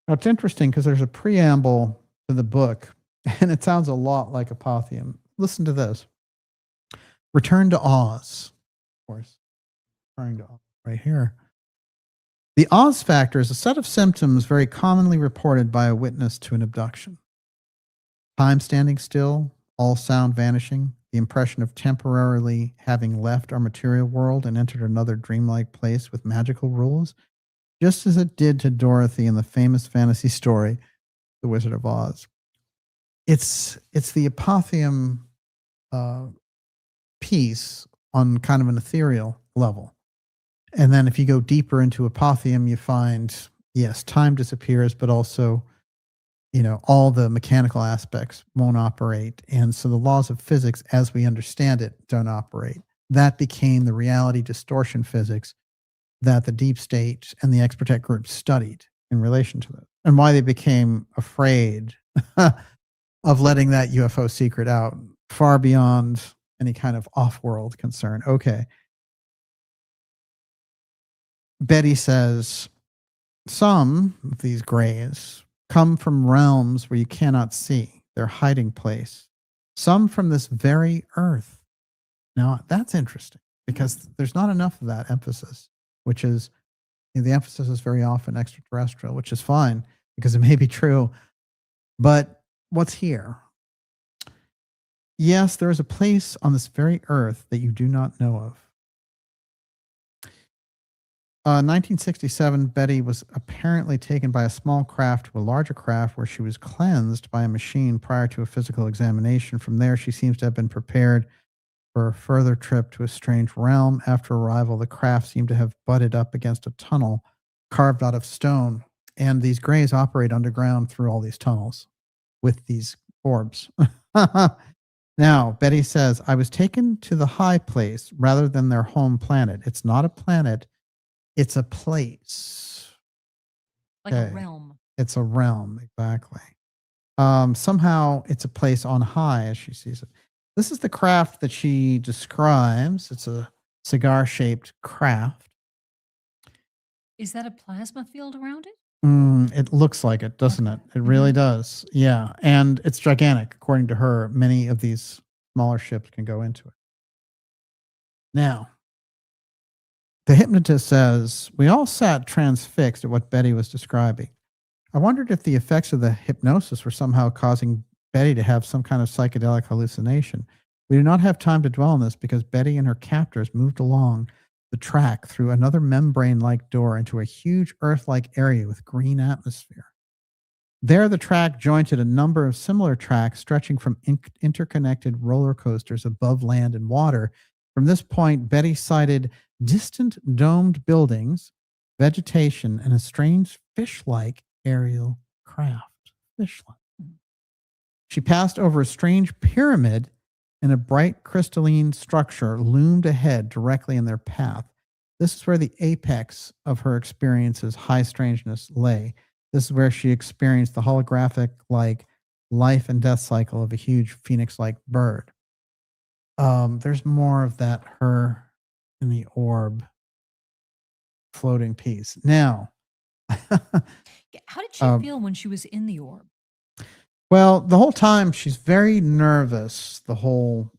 It's interesting because there's a preamble to the book, and it sounds a lot like Apotheum. Listen to this. Return to Oz. Of course, referring to Oz right here. The Oz factor is a set of symptoms very commonly reported by a witness to an abduction. Time standing still, all sound vanishing, the impression of temporarily having left our material world and entered another dreamlike place with magical rules, just as it did to Dorothy in the famous fantasy story, The Wizard of Oz. It's the Apotheum piece on kind of an ethereal level. And then if you go deeper into Apotheum, you find, yes, time disappears, but also, all the mechanical aspects won't operate. And so the laws of physics, as we understand it, don't operate. That became the reality distortion physics that the deep state and the X-Protect group studied in relation to it, and why they became afraid of letting that UFO secret out far beyond any kind of off-world concern. Okay. Betty says, some of these grays come from realms where you cannot see, their hiding place. Some from this very earth. Now, that's interesting because there's not enough of that emphasis, which is, the emphasis is very often extraterrestrial, which is fine because it may be true. But what's here? Yes, there is a place on this very earth that you do not know of. 1967, Betty was apparently taken by a small craft to a larger craft where she was cleansed by a machine prior to a physical examination. From there, she seems to have been prepared for a further trip to a strange realm. After arrival, the craft seemed to have butted up against a tunnel carved out of stone, and these grays operate underground through all these tunnels with these orbs. Now, Betty says, I was taken to the high place rather than their home planet. It's not a planet, it's a place.
Like a
Okay.
realm.
It's a realm, exactly. Somehow it's a place on high as she sees it. This is the craft that she describes. It's a cigar-shaped craft.
Is that a plasma field around it?
It looks like it, doesn't
Okay.
it? It really does. Yeah. And it's gigantic. According to her, many of these smaller ships can go into it. Now, the hypnotist says, we all sat transfixed at what Betty was describing. I wondered if the effects of the hypnosis were somehow causing Betty to have some kind of psychedelic hallucination. We do not have time to dwell on this because Betty and her captors moved along the track through another membrane-like door into a huge Earth-like area with green atmosphere. There, the track jointed a number of similar tracks stretching from interconnected roller coasters above land and water. From this point, Betty sighted distant domed buildings, vegetation, and a strange fish-like aerial craft. Fish-like. She passed over a strange pyramid, and a bright crystalline structure loomed ahead directly in their path. This is where the apex of her experience's high strangeness lay. This is where she experienced the holographic-like life and death cycle of a huge phoenix-like bird. There's more of that her in the orb floating piece. Now,
How did she feel when she was in the orb?
well, the whole time she's very nervous the whole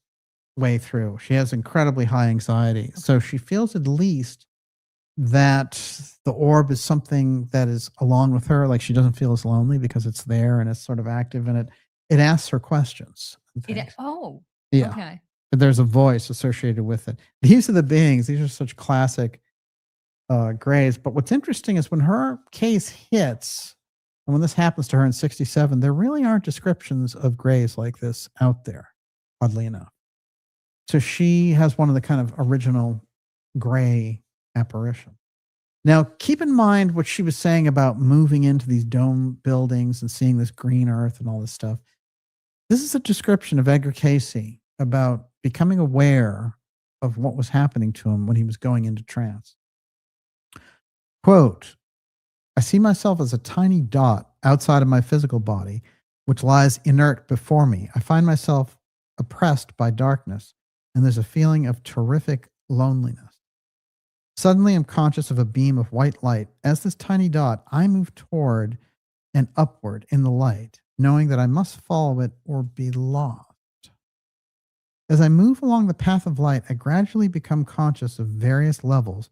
way through. She has incredibly high anxiety. So she feels at least that the orb is something that is along with her. Like she doesn't feel as lonely because it's there and it's sort of active and it asks her questions.
Yeah.
Okay. There's a voice associated with it. These are the beings. These are such classic grays. But what's interesting is when her case hits, and when this happens to her in 1967, there really aren't descriptions of grays like this out there, oddly enough. So she has one of the kind of original gray apparitions. Now, keep in mind what she was saying about moving into these dome buildings and seeing this green earth and all this stuff. This is a description of Edgar Cayce about becoming aware of what was happening to him when he was going into trance. Quote, I see myself as a tiny dot outside of my physical body, which lies inert before me. I find myself oppressed by darkness, and there's a feeling of terrific loneliness. Suddenly, I'm conscious of a beam of white light. As this tiny dot, I move toward and upward in the light, knowing that I must follow it or be lost. As I move along the path of light, I gradually become conscious of various levels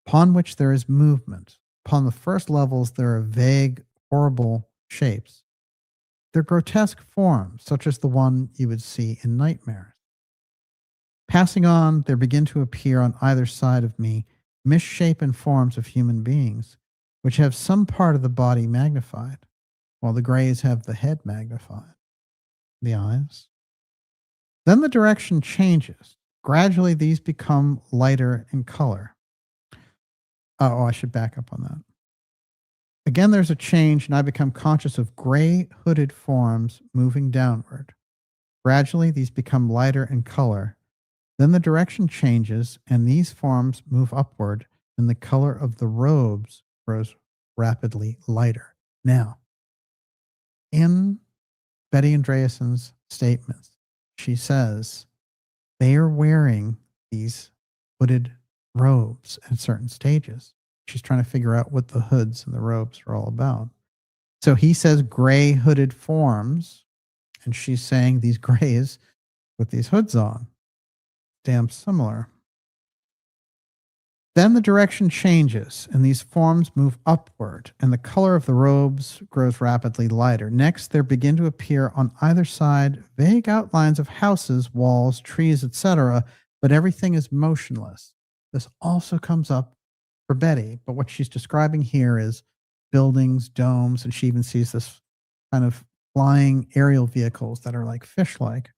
upon which there is movement. Upon the first levels, there are vague, horrible shapes. They're grotesque forms, such as the one you would see in nightmares. Passing on, there begin to appear on either side of me misshapen forms of human beings, which have some part of the body magnified, while the grays have the head magnified, the eyes. Then the direction changes. Gradually, these become lighter in color. Oh, I should back up on that. Again, there's a change, and I become conscious of gray hooded forms moving downward. Gradually, these become lighter in color. Then the direction changes, and these forms move upward, and the color of the robes grows rapidly lighter. Now, in Betty Andreasen's statements, she says they are wearing these hooded robes at certain stages. She's trying to figure out what the hoods and the robes are all about. So he says gray hooded forms, and she's saying these grays with these hoods on. Damn similar. Then the direction changes, and these forms move upward, and the color of the robes grows rapidly lighter. Next, there begin to appear on either side vague outlines of houses, walls, trees, etc., but everything is motionless. This also comes up for Betty, but what she's describing here is buildings, domes, and she even sees this kind of flying aerial vehicles that are like fish-like.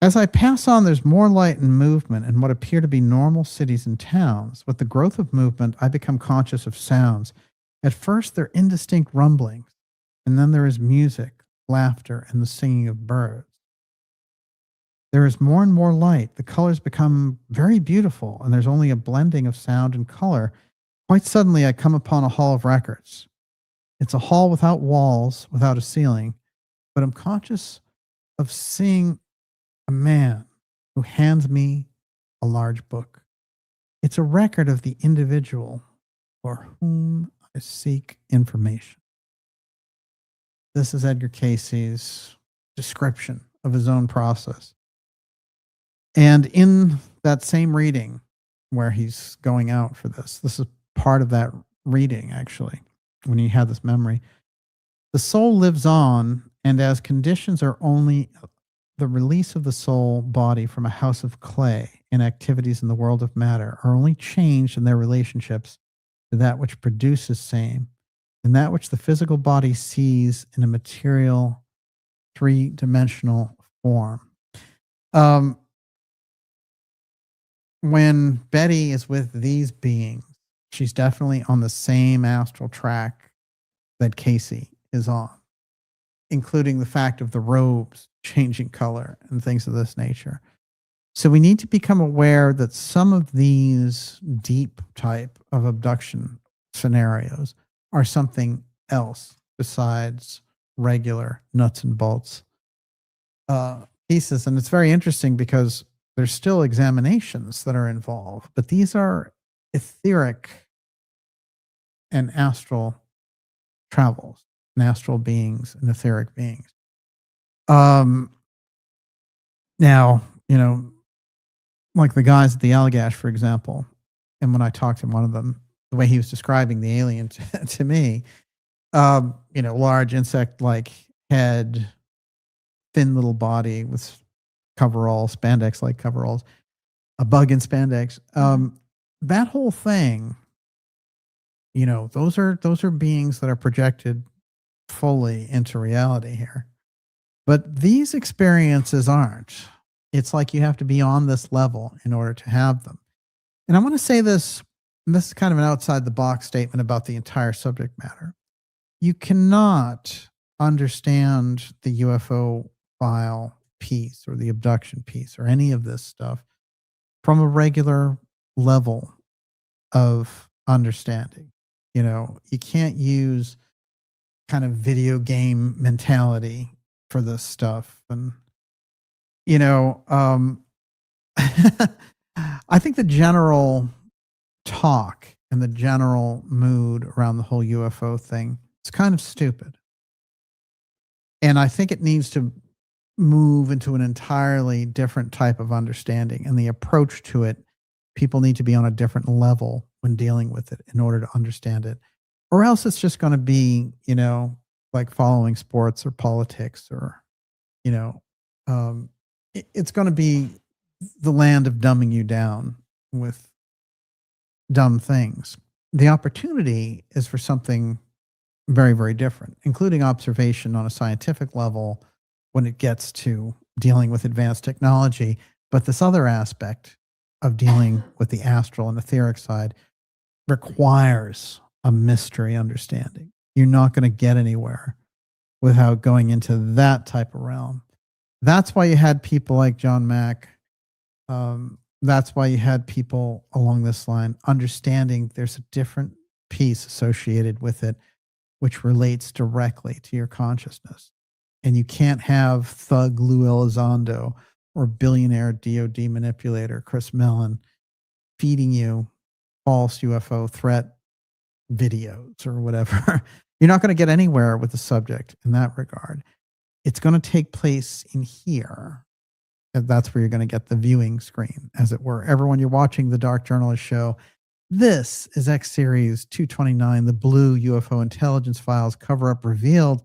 As I pass on, there's more light and movement in what appear to be normal cities and towns. With the growth of movement, I become conscious of sounds. At first, they're indistinct rumblings, and then there is music, laughter, and the singing of birds. There is more and more light. The colors become very beautiful, and there's only a blending of sound and color. Quite suddenly, I come upon a hall of records. It's a hall without walls, without a ceiling, but I'm conscious of seeing a man who hands me a large book. It's a record of the individual for whom I seek information. This is Edgar Casey's description of his own process. And in that same reading where he's going out for this is part of that reading, actually, when he had this memory. The soul lives on, and as conditions are only the release of the soul body from a house of clay and activities in the world of matter are only changed in their relationships to that which produces same, and that which the physical body sees in a material, three-dimensional form. When Betty is with these beings, she's definitely on the same astral track that Casey is on, including the fact of the robes changing color and things of this nature. So we need to become aware that some of these deep type of abduction scenarios are something else besides regular nuts and bolts pieces. And it's very interesting because there's still examinations that are involved, but these are etheric and astral travels, and astral beings and etheric beings. Now, like the guys at the Allagash, for example, and when I talked to one of them, the way he was describing the alien to me, large insect-like head, thin little body with coveralls, spandex-like coveralls, a bug in spandex. That whole thing, those are beings that are projected fully into reality here. But these experiences aren't. It's like you have to be on this level in order to have them. And I want to say this, and this is kind of an outside the box statement about the entire subject matter. You cannot understand the UFO file piece or the abduction piece or any of this stuff from a regular level of understanding. You can't use kind of video game mentality for this stuff. And, I think the general talk and the general mood around the whole UFO thing is kind of stupid. And I think it needs to move into an entirely different type of understanding, and the approach to it, people need to be on a different level when dealing with it in order to understand it, or else it's just going to be, like following sports or politics, or, it's going to be the land of dumbing you down with dumb things. The opportunity is for something very, very different, including observation on a scientific level when it gets to dealing with advanced technology. But this other aspect of dealing with the astral and etheric side requires a mystery understanding. You're not going to get anywhere without going into that type of realm. That's why you had people like John Mack. That's why you had people along this line understanding there's a different piece associated with it, which relates directly to your consciousness. And you can't have thug Lou Elizondo or billionaire DOD manipulator Chris Mellon feeding you false UFO threat videos or whatever. You're not going to get anywhere with the subject in that regard. It's going to take place in here. And that's where you're going to get the viewing screen, as it were. Everyone, you're watching the Dark Journalist Show. This is X Series 229, the Blue UFO Intelligence Files Coverup Revealed.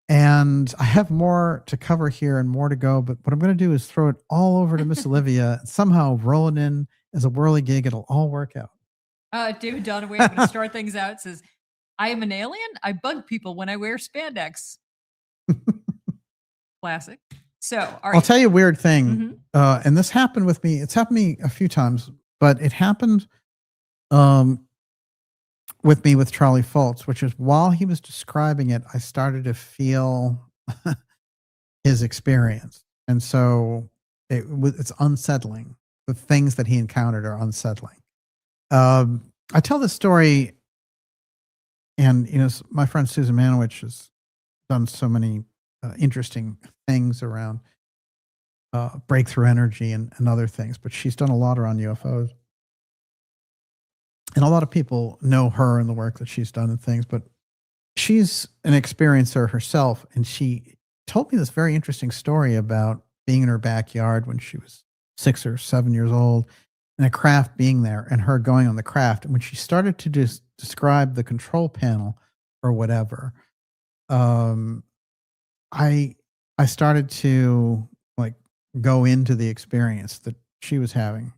And I have more to cover here and more to go, but what I'm going to do is throw it all over to Miss Olivia and somehow roll it in as a whirly gig. It'll all work out.
David Donaway, I'm going to start things out. Says, I am an alien. I bug people when I wear spandex. Classic. So, all
I'll
right.
tell you a weird thing.
Mhm.
And this happened with me. It's happened to me a few times, but it happened um, with me with Charlie Fultz, which is while he was describing it, I started to feel his experience. And so it's unsettling. The things that he encountered are unsettling. I tell this story, and my friend Susan Manowich has done so many interesting things around breakthrough energy and other things, but she's done a lot around UFOs. And a lot of people know her and the work that she's done and things, but she's an experiencer herself. And she told me this very interesting story about being in her backyard when she was 6 or 7 years old, and a craft being there and her going on the craft. And when she started to just describe the control panel or whatever, um, I started to like go into the experience that she was having,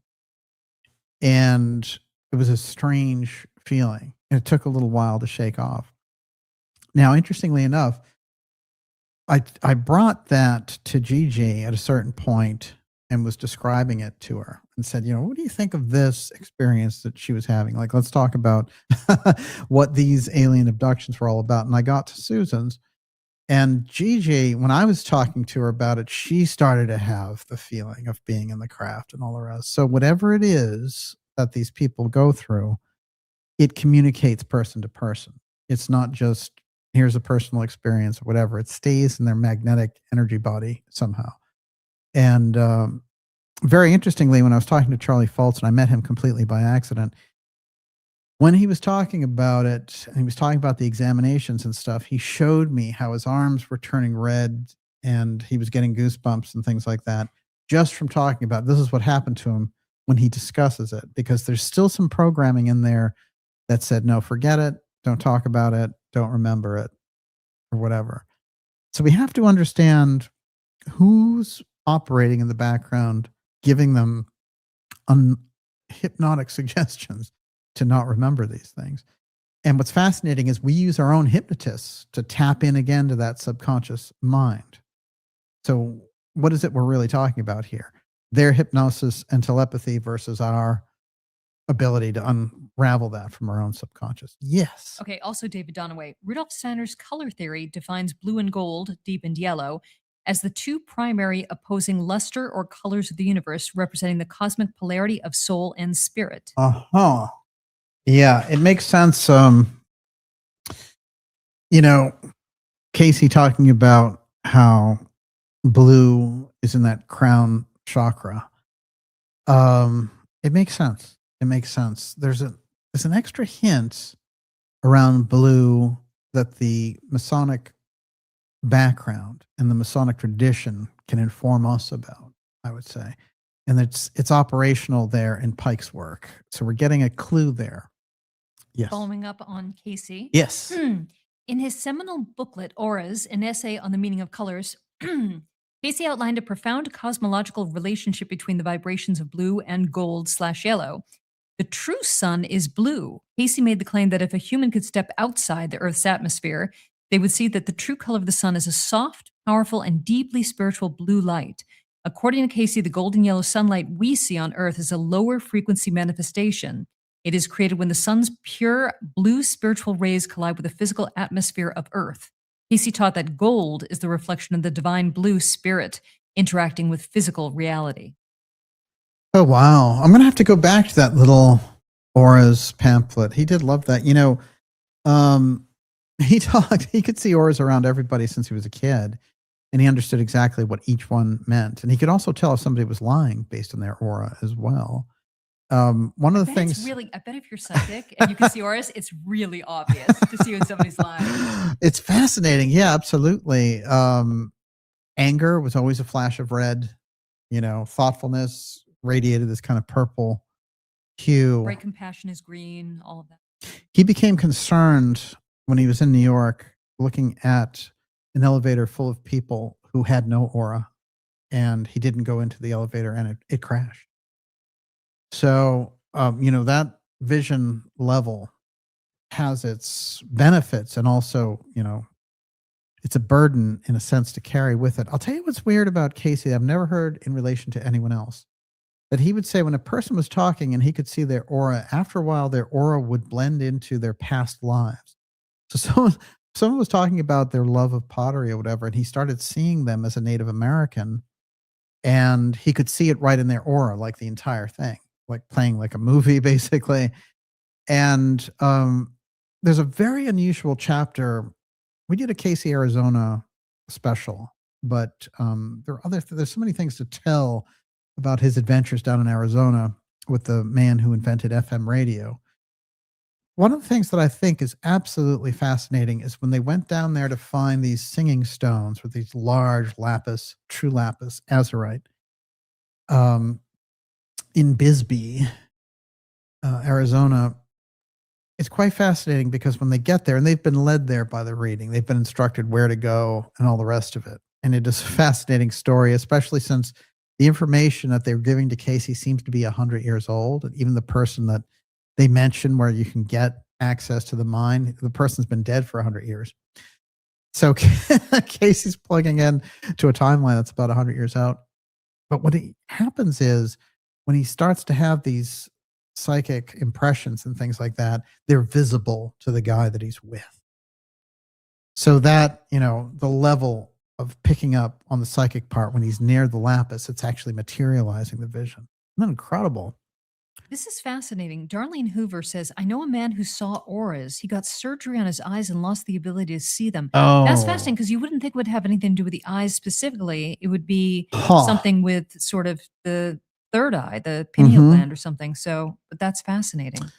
and it was a strange feeling. And it took a little while to shake off. Now, interestingly enough, I brought that to Gigi at a certain point and was describing it to her and said, what do you think of this experience that she was having? Like, let's talk about what these alien abductions were all about. And I got to Susan's, and Gigi, when I was talking to her about it, she started to have the feeling of being in the craft and all the rest. So whatever it is that these people go through, it communicates person to person. It's not just here's a personal experience or whatever. It stays in their magnetic energy body somehow. And very interestingly, when I was talking to Charlie Fultz, and I met him completely by accident, when he was talking about it, and he was talking about the examinations and stuff, he showed me how his arms were turning red and he was getting goosebumps and things like that just from talking about it. This is what happened to him when he discusses it, because there's still some programming in there that said, no, forget it. Don't talk about it. Don't remember it or whatever. So we have to understand who's operating in the background, giving them hypnotic suggestions to not remember these things. And what's fascinating is we use our own hypnotists to tap in again to that subconscious mind. So what is it we're really talking about here? Their hypnosis and telepathy versus our ability to unravel that from our own subconscious. Yes.
Okay, also David Donaway. Rudolf Steiner's color theory defines blue and gold, deepened yellow, as the two primary opposing luster or colors of the universe, representing the cosmic polarity of soul and spirit.
Uh-huh. Yeah, it makes sense. Casey talking about how blue is in that crown chakra. It makes sense. It makes sense. There's an extra hint around blue that the Masonic background and the Masonic tradition can inform us about, I would say. And it's operational there in Pike's work. So we're getting a clue there. Yes.
Following up on Casey.
Yes.
In his seminal booklet, Auras, an essay on the meaning of colors, Casey outlined a profound cosmological relationship between the vibrations of blue and gold/yellow. The true sun is blue. Casey made the claim that if a human could step outside the Earth's atmosphere, they would see that the true color of the sun is a soft, powerful, and deeply spiritual blue light. According to Casey, the golden yellow sunlight we see on Earth is a lower frequency manifestation. It is created when the sun's pure blue spiritual rays collide with the physical atmosphere of Earth. Casey taught that gold is the reflection of the divine blue spirit interacting with physical reality.
Oh, wow. I'm going to have to go back to that little auras pamphlet. He did love that. He could see auras around everybody since he was a kid, and he understood exactly what each one meant. And he could also tell if somebody was lying based on their aura as well. One of the things,
I bet if you're psychic and you can see auras, it's really obvious to see when somebody's lying.
It's fascinating. Yeah, absolutely. Anger was always a flash of red. Thoughtfulness radiated this kind of purple hue.
Bright compassion is green, all of that.
He became concerned when he was in New York looking at an elevator full of people who had no aura, and he didn't go into the elevator and it crashed. So, that vision level has its benefits and also, it's a burden in a sense to carry with it. I'll tell you what's weird about Casey. I've never heard in relation to anyone else that he would say when a person was talking and he could see their aura, after a while, their aura would blend into their past lives. So someone was talking about their love of pottery or whatever, and he started seeing them as a Native American, and he could see it right in their aura, like the entire thing, like playing like a movie, basically. And there's a very unusual chapter. We did a Casey, Arizona special, but there's so many things to tell about his adventures down in Arizona with the man who invented FM radio. One of the things that I think is absolutely fascinating is when they went down there to find these singing stones with these large true lapis azurite, in Bisbee, Arizona. It's quite fascinating because when they get there, and they've been led there by the reading, they've been instructed where to go and all the rest of it. And it is a fascinating story, especially since the information that they're giving to Casey seems to be 100 years old. And even the person that they mention where you can get access to the mine, the person's been dead for 100 years. So Casey's plugging in to a timeline that's about 100 years out. But what happens is when he starts to have these psychic impressions and things like that, they're visible to the guy that he's with. So that, the level of picking up on the psychic part when he's near the lapis, it's actually materializing the vision. Isn't that incredible?
This is fascinating. Darlene Hoover says, I know a man who saw auras. He got surgery on his eyes and lost the ability to see them. That's fascinating because you wouldn't think it would have anything to do with the eyes specifically. It would be something with sort of the third eye, the pineal gland or something. So, but that's fascinating.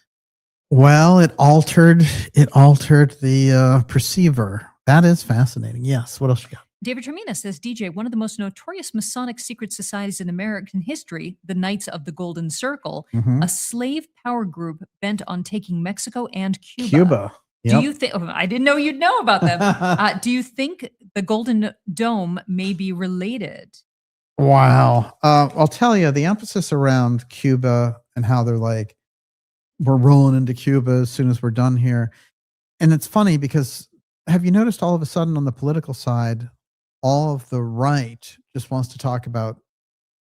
Well, it altered the perceiver. That is fascinating. Yes. What else you got?
David Termina says, DJ, one of the most notorious Masonic secret societies in American history, the Knights of the Golden Circle, a slave power group bent on taking Mexico and Cuba.
Yep.
Do you think, I didn't know you'd know about them. Do you think the Golden Dome may be related?
Wow. I'll tell you, the emphasis around Cuba and how they're like, we're rolling into Cuba as soon as we're done here. And it's funny because have you noticed all of a sudden on the political side, all of the right just wants to talk about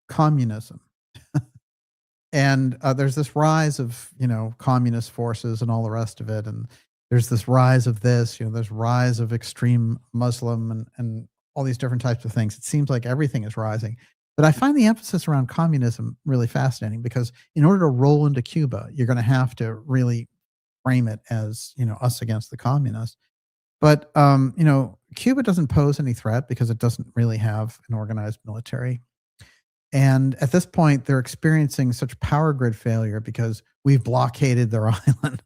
communism. And there's this rise of, communist forces and all the rest of it. And there's this rise of this, there's rise of extreme Muslim and all these different types of things. It seems like everything is rising. But I find the emphasis around communism really fascinating because in order to roll into Cuba, you're going to have to really frame it as, us against the communists. But, Cuba doesn't pose any threat because it doesn't really have an organized military. And at this point, they're experiencing such power grid failure because we've blockaded their island.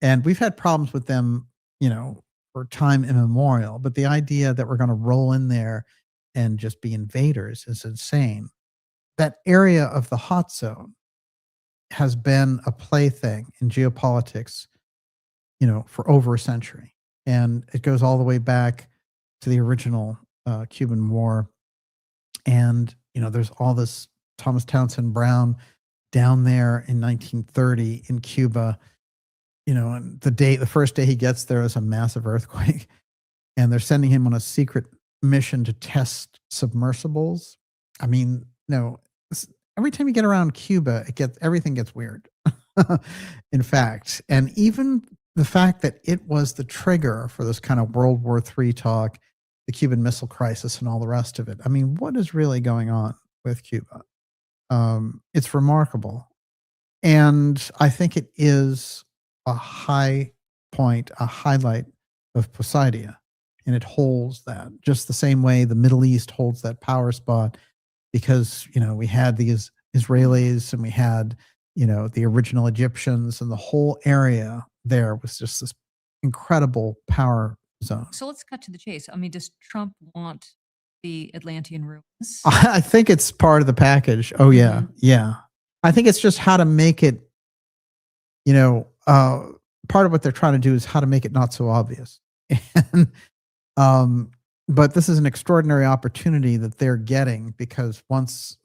And we've had problems with them, for time immemorial. But the idea that we're going to roll in there and just be invaders is insane. That area of the hot zone has been a plaything in geopolitics, for over a century. And it goes all the way back to the original Cuban War. And, there's all this Thomas Townsend Brown down there in 1930 in Cuba, and the first day he gets there is a massive earthquake. And they're sending him on a secret mission to test submersibles. I mean, every time you get around Cuba, everything gets weird. In fact, and even the fact that it was the trigger for this kind of World War III talk, the Cuban Missile Crisis and all the rest of it. I mean, what is really going on with Cuba? It's remarkable. And I think it is a high point, a highlight of Poseidia. And it holds that just the same way the Middle East holds that power spot because, we had these Israelis and we had, the original Egyptians and the whole area there was just this incredible power zone.
So let's cut to the chase. I mean, does Trump want the Atlantean ruins?
I think it's part of the package. Oh, yeah. Yeah. I think it's just how to make it, part of what they're trying to do is how to make it not so obvious. And, but this is an extraordinary opportunity that they're getting because once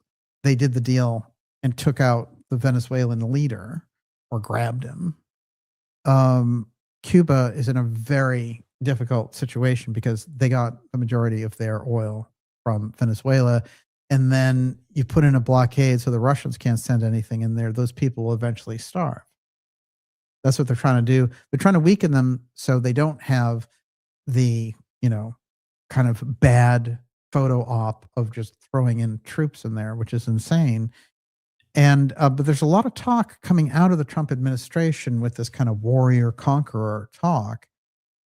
they did the deal and took out the Venezuelan leader or grabbed him, Cuba is in a very difficult situation because they got the majority of their oil from Venezuela. And then you put in a blockade so the Russians can't send anything in there. Those people will eventually starve. That's what they're trying to do. They're trying to weaken them so they don't have the, kind of bad photo op of just throwing in troops in there, which is insane. And but there's a lot of talk coming out of the Trump administration with this kind of warrior conqueror talk,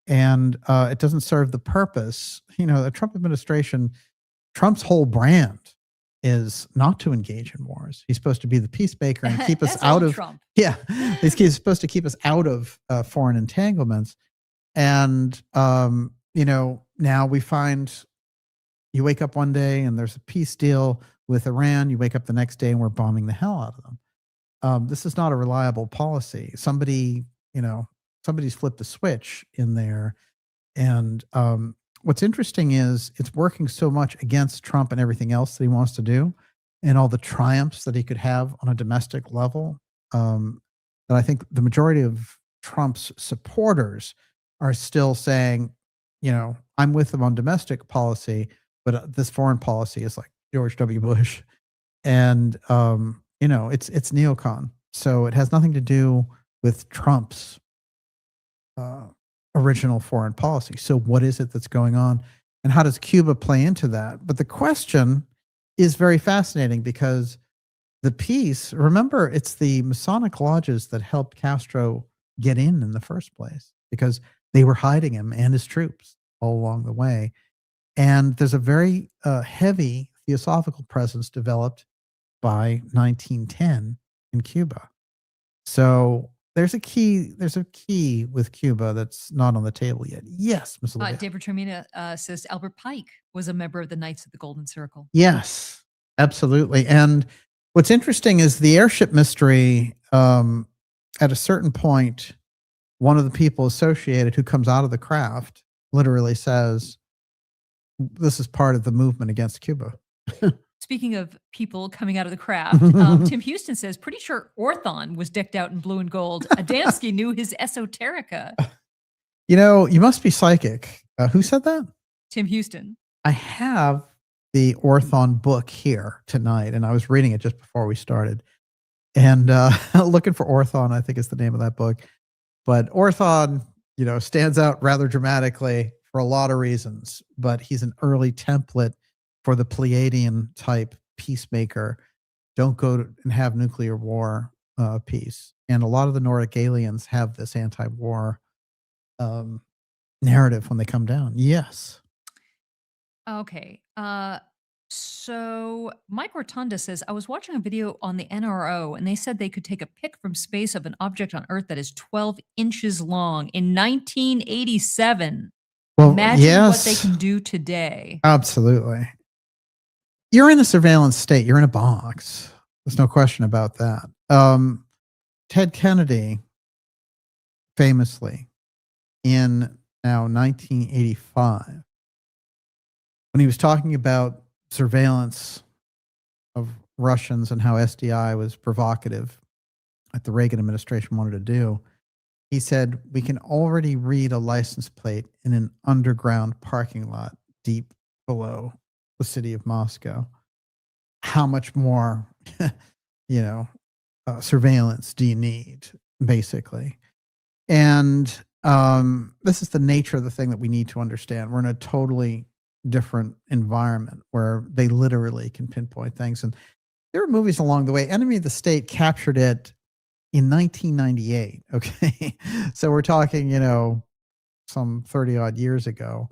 and it doesn't serve the purpose. The Trump administration, Trump's whole brand is not to engage in wars. He's supposed to be the peacemaker and keep us out of
Trump.
Yeah, he's supposed to keep us out of foreign entanglements. And now we find you wake up one day and there's a peace deal with Iran. You wake up the next day and we're bombing the hell out of them. This is not a reliable policy. Somebody's flipped the switch in there. And what's interesting is it's working so much against Trump and everything else that he wants to do and all the triumphs that he could have on a domestic level, that I think the majority of Trump's supporters are still saying, I'm with him on domestic policy, but this foreign policy is like George W. Bush. And, it's neocon. So it has nothing to do with Trump's original foreign policy. So what is it that's going on? And how does Cuba play into that? But the question is very fascinating because the peace, remember, it's the Masonic lodges that helped Castro get in the first place because they were hiding him and his troops all along the way. And there's a very heavy theosophical presence developed by 1910 in Cuba. So there's a key with Cuba that's not on the table yet. Yes, Ms. Olivia.
David Tremina says Albert Pike was a member of the Knights of the Golden Circle.
Yes, absolutely. And what's interesting is the airship mystery, at a certain point, one of the people associated who comes out of the craft literally says, this is part of the movement against Cuba.
Speaking of people coming out of the craft, Tim Houston says, pretty sure Orthon was decked out in blue and gold. Adamski knew his esoterica.
You must be psychic. Who said that?
Tim Houston.
I have the Orthon book here tonight, and I was reading it just before we started. And looking for Orthon, I think is the name of that book. But Orthon, stands out rather dramatically for a lot of reasons. But he's an early template for the Pleiadian type peacemaker. Don't go and have nuclear war peace. And a lot of the Nordic aliens have this anti-war narrative when they come down. Yes.
Okay. So Mike Rotunda says, I was watching a video on the NRO and they said they could take a pic from space of an object on Earth that is 12 inches long in 1987.
Well,
imagine what they can do today.
Absolutely. You're in a surveillance state. You're in a box. There's no question about that. Ted Kennedy, famously, in now 1985, when he was talking about surveillance of Russians and how SDI was provocative, like the Reagan administration wanted to do, he said, we can already read a license plate in an underground parking lot deep below the city of Moscow. How much more, surveillance do you need, basically? And this is the nature of the thing that we need to understand. We're in a totally different environment where they literally can pinpoint things. And there are movies along the way. Enemy of the State captured it in 1998. Okay. So we're talking, some 30 odd years ago.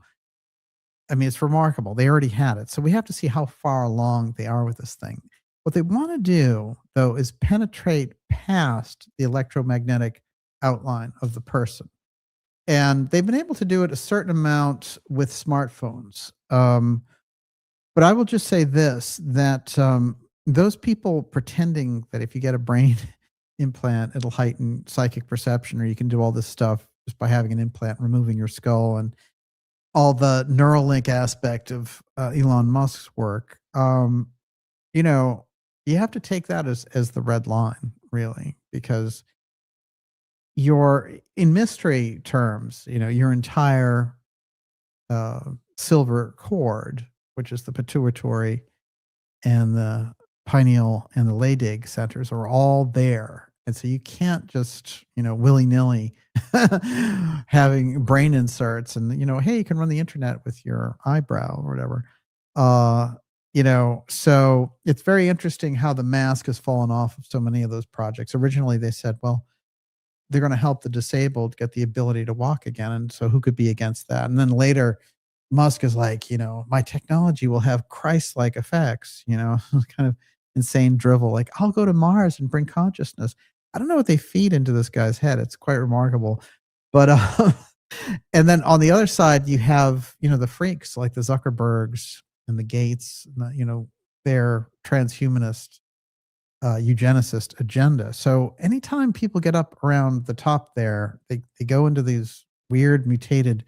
I mean, it's remarkable. They already had it. So we have to see how far along they are with this thing. What they want to do, though, is penetrate past the electromagnetic outline of the person. And they've been able to do it a certain amount with smartphones. But I will just say this, that those people pretending that if you get a brain implant, it'll heighten psychic perception, or you can do all this stuff just by having an implant, removing your skull, and all the Neuralink aspect of Elon Musk's work, you have to take that as the red line, really, because in mystery terms, your entire silver cord, which is the pituitary and the pineal and the Leydig centers, are all there. And so you can't just, willy-nilly having brain inserts and, hey, you can run the internet with your eyebrow or whatever. So it's very interesting how the mask has fallen off of so many of those projects. Originally, they said, well, they're going to help the disabled get the ability to walk again. And so who could be against that? And then later, Musk is like, my technology will have Christ-like effects, kind of insane drivel. Like, I'll go to Mars and bring consciousness. I don't know what they feed into this guy's head. It's quite remarkable. But, and then on the other side, you have, the freaks like the Zuckerbergs and the Gates, their transhumanist, eugenicist agenda. So anytime people get up around the top there, they go into these weird, mutated,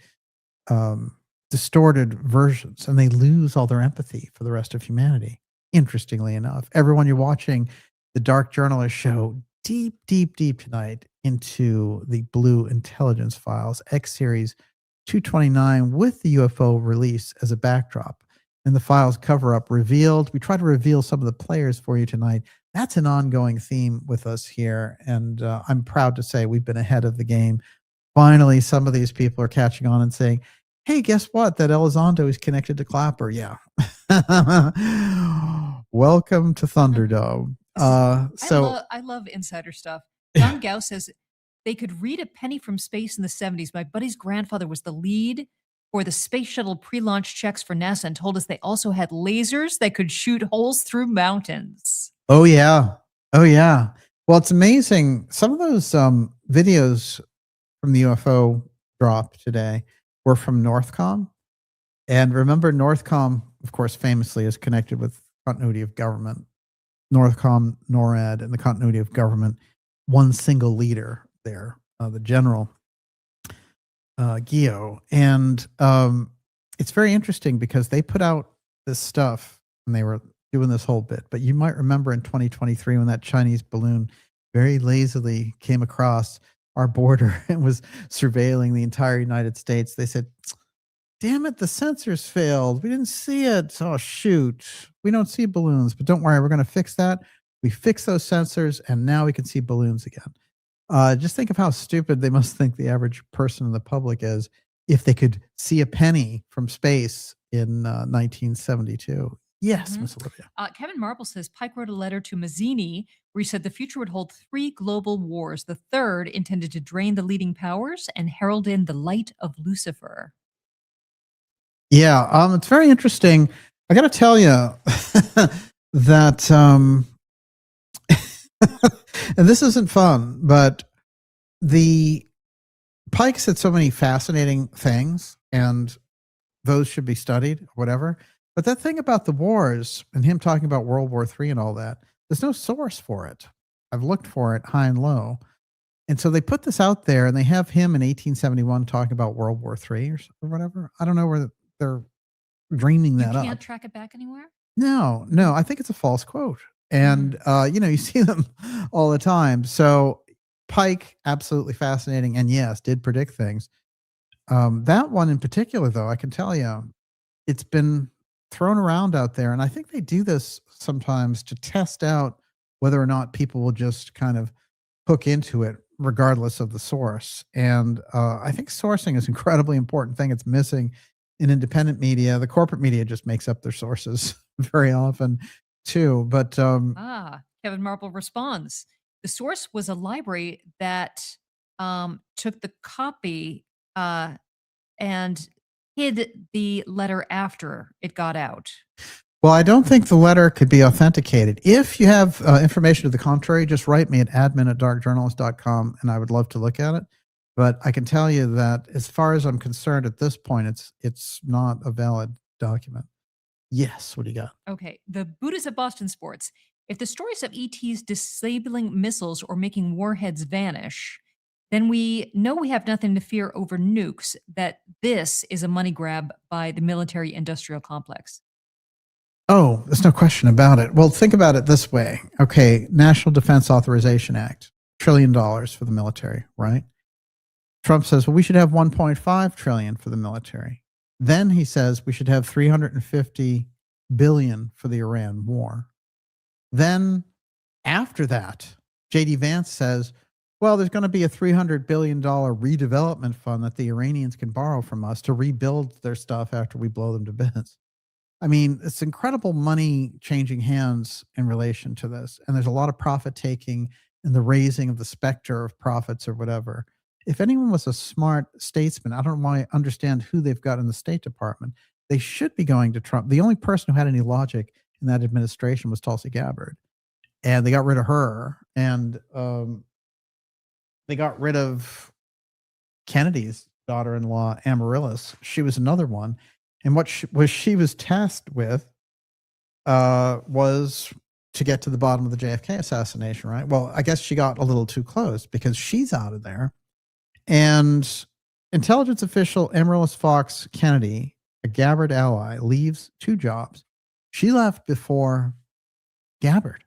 distorted versions, and they lose all their empathy for the rest of humanity. Interestingly enough, everyone, you're watching the Dark Journalist show deep, deep, deep tonight into the Blue Intelligence Files, X Series 229, with the UFO release as a backdrop. And the files Coverup revealed. We try to reveal some of the players for you tonight. That's an ongoing theme with us here. And I'm proud to say we've been ahead of the game. Finally, some of these people are catching on and saying, hey, guess what? That Elizondo is connected to Clapper. Yeah. Welcome to Thunderdome.
I love insider stuff. John Gauss says they could read a penny from space in the 70s. My buddy's grandfather was the lead for the space shuttle pre-launch checks for NASA and told us they also had lasers that could shoot holes through mountains.
Oh, yeah. Oh, yeah. Well, it's amazing. Some of those videos from the UFO drop today were from Northcom. And remember, Northcom, of course, famously is connected with continuity of government. Northcom, NORAD, and the continuity of government, one single leader there, the general Gio. And it's very interesting because they put out this stuff and they were doing this whole bit. But you might remember in 2023 when that Chinese balloon very lazily came across our border and was surveilling the entire United States. They said, damn it, the sensors failed. We didn't see it. Oh, shoot. We don't see balloons, but don't worry. We're going to fix that. We fixed those sensors, and now we can see balloons again. Just think of how stupid they must think the average person in the public is if they could see a penny from space in 1972. Yes, Miss Olivia.
Kevin Marble says Pike wrote a letter to Mazzini where he said the future would hold 3 global wars, the third intended to drain the leading powers and herald in the light of Lucifer.
Yeah, it's very interesting. I got to tell you that, and this isn't fun, but the Pike said so many fascinating things, and those should be studied, or whatever. But that thing about the wars and him talking about World War III and all that, there's no source for it. I've looked for it high and low. And so they put this out there, and they have him in 1871 talking about World War III or whatever. I don't know where they're dreaming that up.
You can't track it back anywhere?
No, I think it's a false quote. And, you see them all the time. So Pike, absolutely fascinating. And yes, did predict things. That one in particular, though, I can tell you, it's been thrown around out there. And I think they do this sometimes to test out whether or not people will just kind of hook into it regardless of the source. And I think sourcing is an incredibly important thing. It's missing in independent media. The corporate media just makes up their sources very often too. But
Kevin Marble responds. The source was a library that took the copy and hid the letter after it got out.
Well, I don't think the letter could be authenticated. If you have information to the contrary, just write me at admin@darkjournalist.com, and I would love to look at it. But I can tell you that as far as I'm concerned at this point, it's not a valid document. Yes, what do you got?
Okay, the Buddhas of Boston Sports. If the stories of ETs disabling missiles or making warheads vanish, then we know we have nothing to fear over nukes, that this is a money grab by the military-industrial complex.
Oh, there's no question about it. Well, think about it this way. Okay, National Defense Authorization Act, trillion for the military, right? Trump says, well, we should have 1.5 trillion for the military. Then he says we should have 350 billion for the Iran war. Then after that, J.D. Vance says, well, there's going to be a $300 billion redevelopment fund that the Iranians can borrow from us to rebuild their stuff after we blow them to bits. I mean, it's incredible money changing hands in relation to this. And there's a lot of profit taking and the raising of the specter of profits or whatever. If anyone was a smart statesman, I don't understand who they've got in the State Department. They should be going to Trump. The only person who had any logic in that administration was Tulsi Gabbard. And they got rid of her. And they got rid of Kennedy's daughter-in-law, Amaryllis. She was another one. And what she was tasked with was to get to the bottom of the JFK assassination, right? Well, I guess she got a little too close because she's out of there. And intelligence official Amaryllis Fox Kennedy, a Gabbard ally, leaves 2 jobs. She left before Gabbard.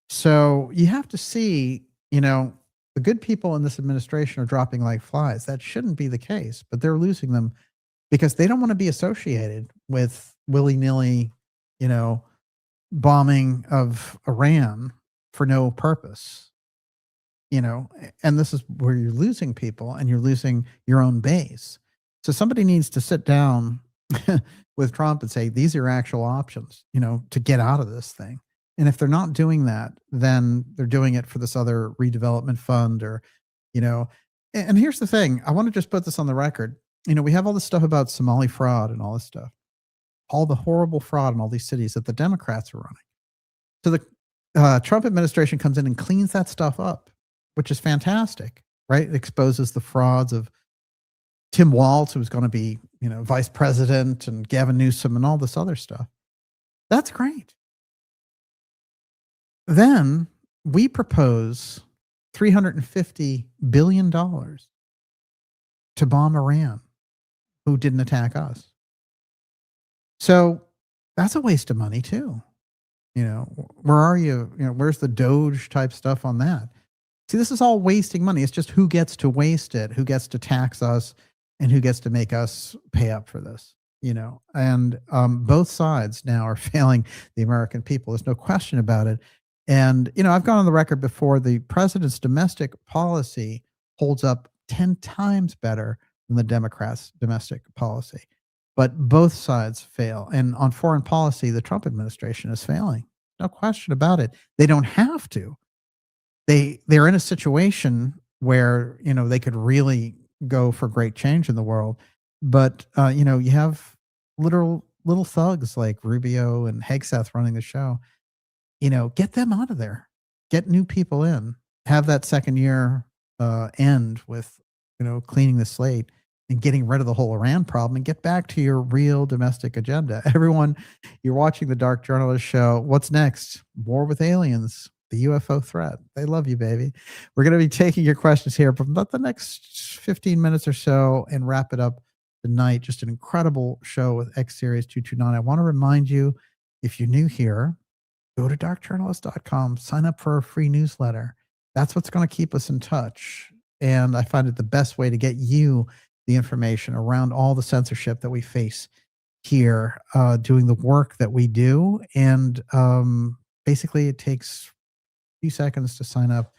So you have to see, the good people in this administration are dropping like flies. That shouldn't be the case, but they're losing them because they don't want to be associated with willy-nilly, bombing of Iran for no purpose. And this is where you're losing people and you're losing your own base. So somebody needs to sit down with Trump and say, these are your actual options, to get out of this thing. And if they're not doing that, then they're doing it for this other redevelopment fund or, and here's the thing. I want to just put this on the record. We have all this stuff about Somali fraud and all this stuff, all the horrible fraud in all these cities that the Democrats are running. So the Trump administration comes in and cleans that stuff up, which is fantastic, right? It exposes the frauds of Tim Walz, who's going to be, vice president, and Gavin Newsom and all this other stuff. That's great. Then we propose $350 billion to bomb Iran, who didn't attack us. So that's a waste of money too. Where are you? Where's the Doge type stuff on that? See, this is all wasting money. It's just who gets to waste it, who gets to tax us, and who gets to make us pay up for this, and both sides now are failing the American people. There's no question about it. And, I've gone on the record before, the president's domestic policy holds up 10 times better than the Democrats' domestic policy. But both sides fail. And on foreign policy, the Trump administration is failing. No question about it. They don't have to. They're in a situation where, they could really go for great change in the world. But, you have little thugs like Rubio and Hegseth running the show. Get them out of there. Get new people in. Have that second year end with, cleaning the slate and getting rid of the whole Iran problem and get back to your real domestic agenda. Everyone, you're watching the Dark Journalist show. What's next? War with aliens. The UFO threat. They love you, baby. We're going to be taking your questions here for about the next 15 minutes or so and wrap it up tonight. Just an incredible show with X Series 229. I want to remind you, if you're new here, go to darkjournalist.com, sign up for a free newsletter. That's what's going to keep us in touch. And I find it the best way to get you the information around all the censorship that we face here, doing the work that we do. And basically it takes a few seconds to sign up,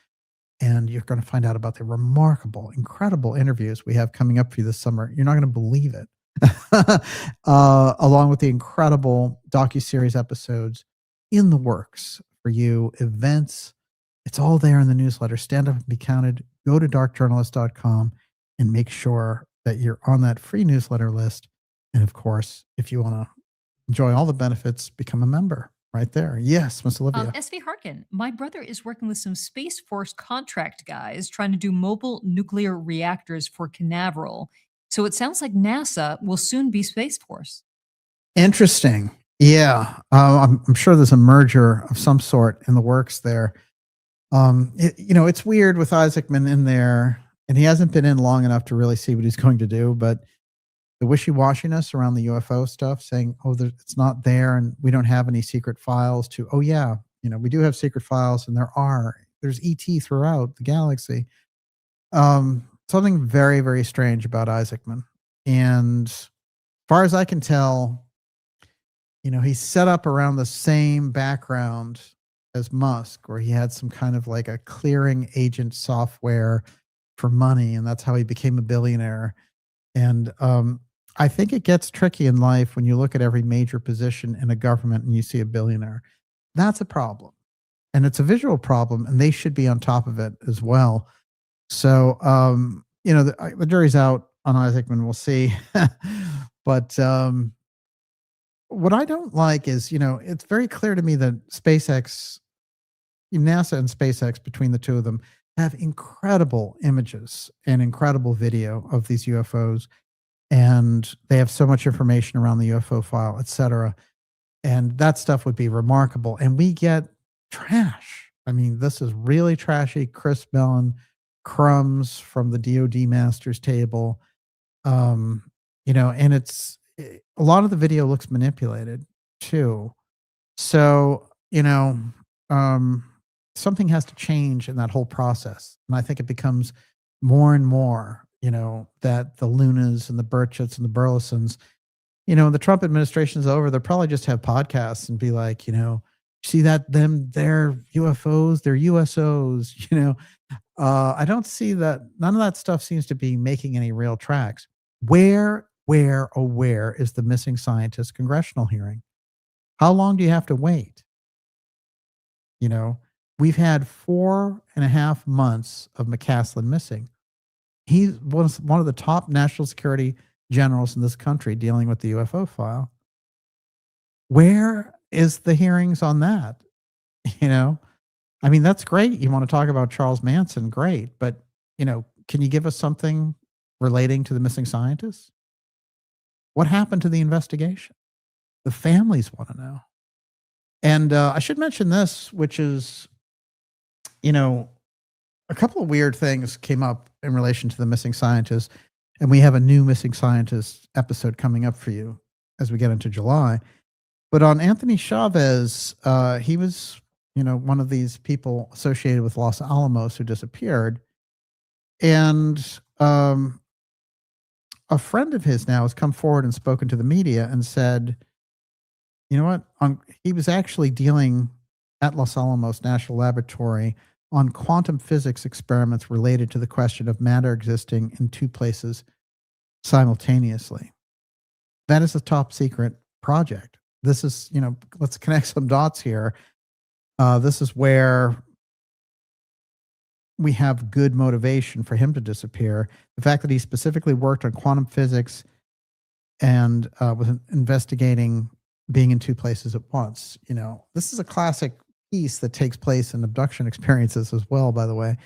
and you're going to find out about the remarkable, incredible interviews we have coming up for you this summer. You're not going to believe it. Along with the incredible docuseries episodes in the works for you, events. It's all there in the newsletter. Stand up and be counted. Go to darkjournalist.com and make sure that you're on that free newsletter list. And of course, if you want to enjoy all the benefits, become a member right there. Yes, Miss Olivia.
SV Harkin, my brother is working with some Space Force contract guys trying to do mobile nuclear reactors for Canaveral. So it sounds like NASA will soon be Space Force.
Interesting. Yeah. I'm sure there's a merger of some sort in the works there. It's weird with Isaacman in there, and he hasn't been in long enough to really see what he's going to do, but the wishy-washiness around the UFO stuff, saying, it's not there and we don't have any secret files, to, we do have secret files and there are there's ET throughout the galaxy. Something very, very strange about Isaacman. And as far as I can tell, he's set up around the same background as Musk, where he had some kind of like a clearing agent software for money, and that's how he became a billionaire. And I think it gets tricky in life when you look at every major position in a government and you see a billionaire. That's a problem. And it's a visual problem, and they should be on top of it as well. So, the jury's out on Isaacman. We'll see. But what I don't like is, it's very clear to me that NASA and SpaceX, between the two of them, have incredible images and incredible video of these UFOs. And they have so much information around the UFO file, et cetera. And that stuff would be remarkable. And we get trash. I mean, this is really trashy, crisp melon, crumbs from the DoD master's table. And a lot of the video looks manipulated too. So, something has to change in that whole process. And I think it becomes more and more, that the Lunas and the Burchetts and the Burlesons, when the Trump administration is over, they'll probably just have podcasts and be like, see that they're UFOs, they're USOs, I don't see that. None of that stuff seems to be making any real tracks. Where is the missing scientist congressional hearing? How long do you have to wait? We've had 4.5 months of McCaslin missing. He was one of the top national security generals in this country dealing with the UFO file. Where is the hearings on that? I mean, that's great. You want to talk about Charles Manson, great. But, can you give us something relating to the missing scientists? What happened to the investigation? The families want to know. And I should mention this, which is, a couple of weird things came up in relation to the missing scientists. And we have a new missing scientist episode coming up for you as we get into July. But on Anthony Chavez, he was, one of these people associated with Los Alamos who disappeared. And a friend of his now has come forward and spoken to the media and said, you know what? He was actually dealing at Los Alamos National Laboratory on quantum physics experiments related to the question of matter existing in two places simultaneously. That is a top secret project. This is, let's connect some dots here. This is where we have good motivation for him to disappear. The fact that he specifically worked on quantum physics and was investigating being in two places at once. This is a classic piece that takes place in abduction experiences as well, by the way.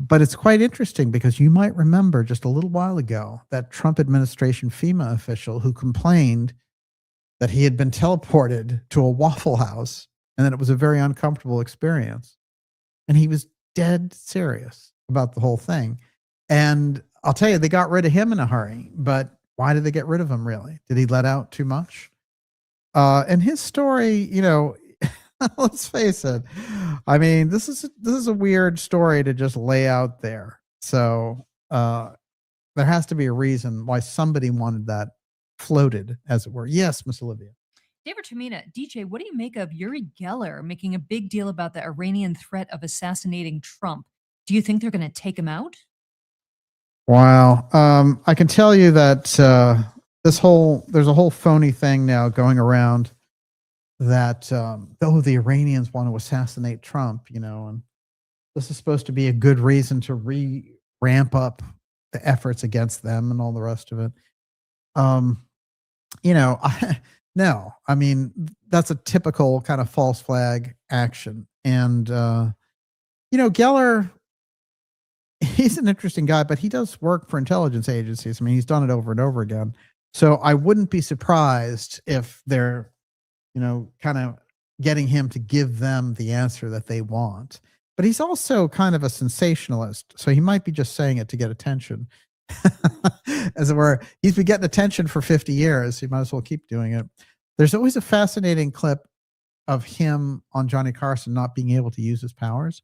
But it's quite interesting because you might remember just a little while ago that Trump administration FEMA official who complained that he had been teleported to a Waffle House and that it was a very uncomfortable experience. And he was dead serious about the whole thing. And I'll tell you, they got rid of him in a hurry. But why did they get rid of him, really? Did he let out too much? And his story, let's face it. I mean, this is a weird story to just lay out there. So there has to be a reason why somebody wanted that floated, as it were. Yes, Miss Olivia.
David Termina, DJ, what do you make of Uri Geller making a big deal about the Iranian threat of assassinating Trump? Do you think they're going to take him out?
Wow. I can tell you that there's a whole phony thing now going around that, the Iranians want to assassinate Trump, and this is supposed to be a good reason to ramp up the efforts against them and all the rest of it. No, I mean, that's a typical kind of false flag action. And, Geller, he's an interesting guy, but he does work for intelligence agencies. I mean, he's done it over and over again. So I wouldn't be surprised if they're, kind of getting him to give them the answer that they want. But he's also kind of a sensationalist. So he might be just saying it to get attention. As it were, he's been getting attention for 50 years. He might as well keep doing it. There's always a fascinating clip of him on Johnny Carson not being able to use his powers.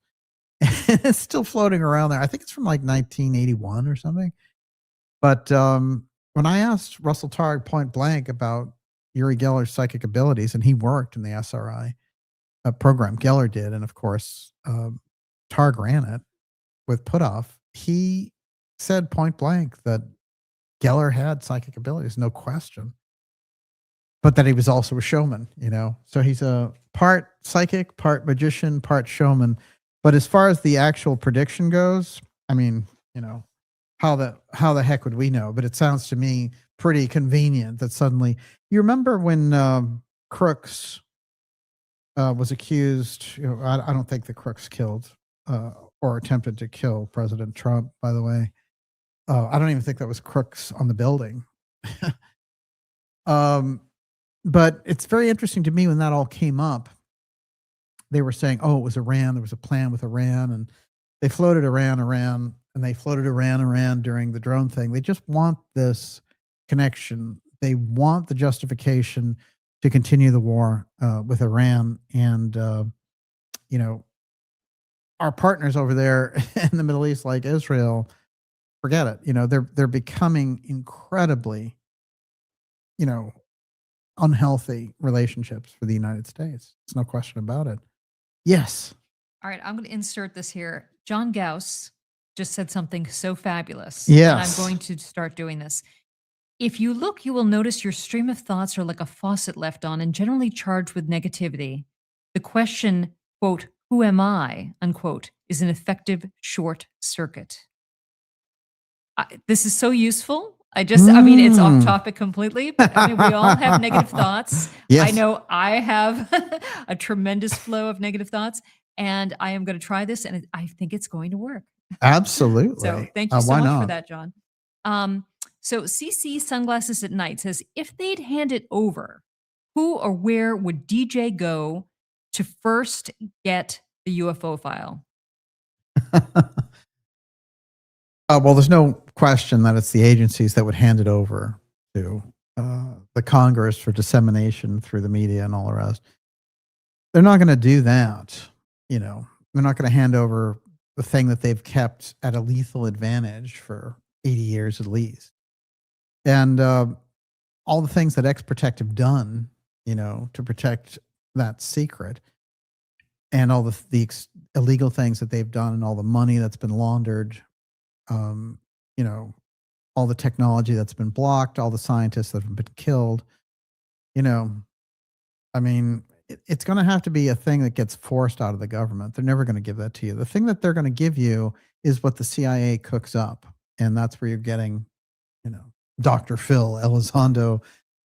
It's still floating around there. I think it's from like 1981 or something. But when I asked Russell Targ point blank about Uri Geller's psychic abilities, and he worked in the SRI program, Geller did, and of course Targ ran it with Puthoff, he said point blank that Geller had psychic abilities, no question, but that he was also a showman, So he's a part psychic, part magician, part showman. But as far as the actual prediction goes, I mean, how the heck would we know? But it sounds to me pretty convenient that suddenly, you remember when Crooks was accused, I don't think the Crooks killed or attempted to kill President Trump, by the way. I don't even think that was Crooks on the building. But it's very interesting to me when that all came up. They were saying, oh, it was Iran. There was a plan with Iran, and they floated Iran, and they floated Iran during the drone thing. They just want this connection. They want the justification to continue the war with Iran. And, our partners over there in the Middle East, like Israel, forget it. They're becoming incredibly, unhealthy relationships for the United States. There's no question about it. Yes.
All right, I'm going to insert this here. John Gauss just said something so fabulous.
Yes.
And I'm going to start doing this. If you look, you will notice your stream of thoughts are like a faucet left on and generally charged with negativity. The question, quote, who am I, unquote, is an effective short circuit. This is so useful. I mean, it's off topic completely, but I mean, we all have negative thoughts.
Yes.
I know I have a tremendous flow of negative thoughts, and I am going to try this, and I think it's going to work.
Absolutely.
So thank you so
why
much
not?
for that, John. So CC Sunglasses at Night says, if they'd hand it over, who or where would DJ go to first get the UFO file?
Well, there's no question that it's the agencies that would hand it over to the Congress for dissemination through the media and all the rest. They're not going to do that. They're not going to hand over the thing that they've kept at a lethal advantage for 80 years at least. And all the things that X-Protect have done, to protect that secret, and all the illegal things that they've done, and all the money that's been laundered, all the technology that's been blocked, all the scientists that have been killed, I mean, it's going to have to be a thing that gets forced out of the government. They're never going to give that to you. The thing that they're going to give you is what the CIA cooks up. And that's where you're getting, Dr. Phil Elizondo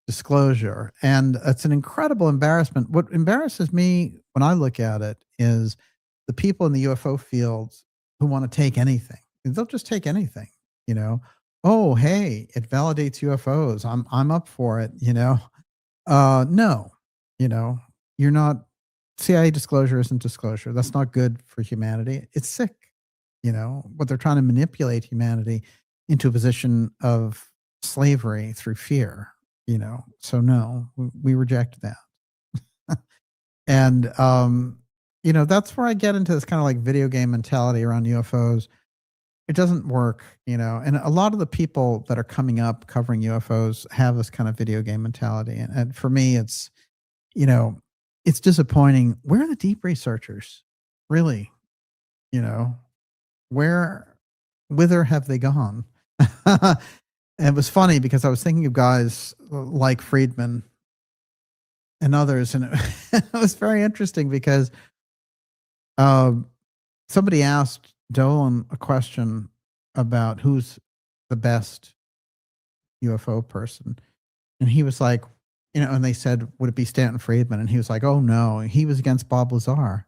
disclosure. And it's an incredible embarrassment. What embarrasses me when I look at it is the people in the UFO fields who want to take anything. They'll just take anything, Oh, hey, it validates UFOs. I'm up for it, No, you're not. CIA disclosure isn't disclosure. That's not good for humanity. It's sick, but they're trying to manipulate humanity into a position of slavery through fear, So no, we reject that. And, that's where I get into this kind of like video game mentality around UFOs. It doesn't work, and a lot of the people that are coming up covering UFOs have this kind of video game mentality. And for me, it's, it's disappointing. Where are the deep researchers? Really? Whither have they gone? And it was funny because I was thinking of guys like Friedman and others, and it was very interesting because somebody asked Dolan a question about who's the best UFO person. And he was like, and they said, would it be Stanton Friedman? And he was like, oh no, he was against Bob Lazar.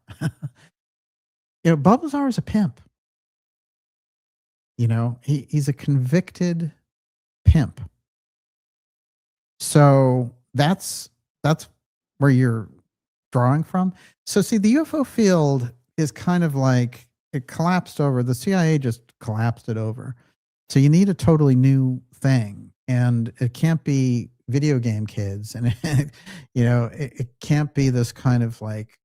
Bob Lazar is a pimp. He's a convicted pimp. So that's where you're drawing from. So see, the UFO field is kind of like, it collapsed over. The CIA just collapsed it over. So you need a totally new thing, and it can't be video game kids, and it can't be this kind of like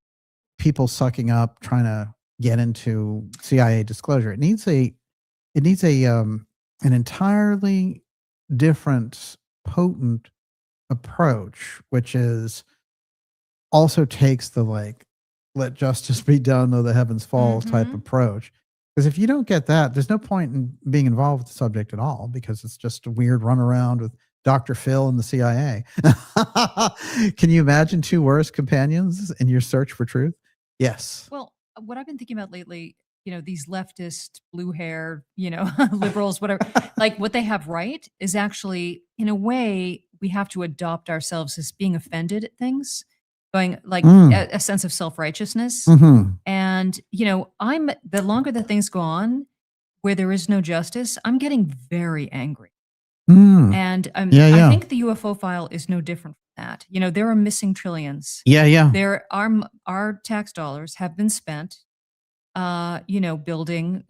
people sucking up, trying to get into CIA disclosure. It needs an entirely different, potent approach, which is also takes the like, let justice be done though the heavens fall type approach. Because if you don't get that, there's no point in being involved with the subject at all, because it's just a weird runaround with Dr. Phil and the CIA. Can you imagine two worse companions in your search for truth? Yes.
Well, what I've been thinking about lately, these leftist, blue hair, liberals, whatever, like what they have right is actually, in a way, we have to adopt ourselves as being offended at things, going like a sense of self-righteousness. And, the longer that things go on where there is no justice, I'm getting very angry. And I think the UFO file is no different from that. There are missing trillions. There are our tax dollars have been spent, building,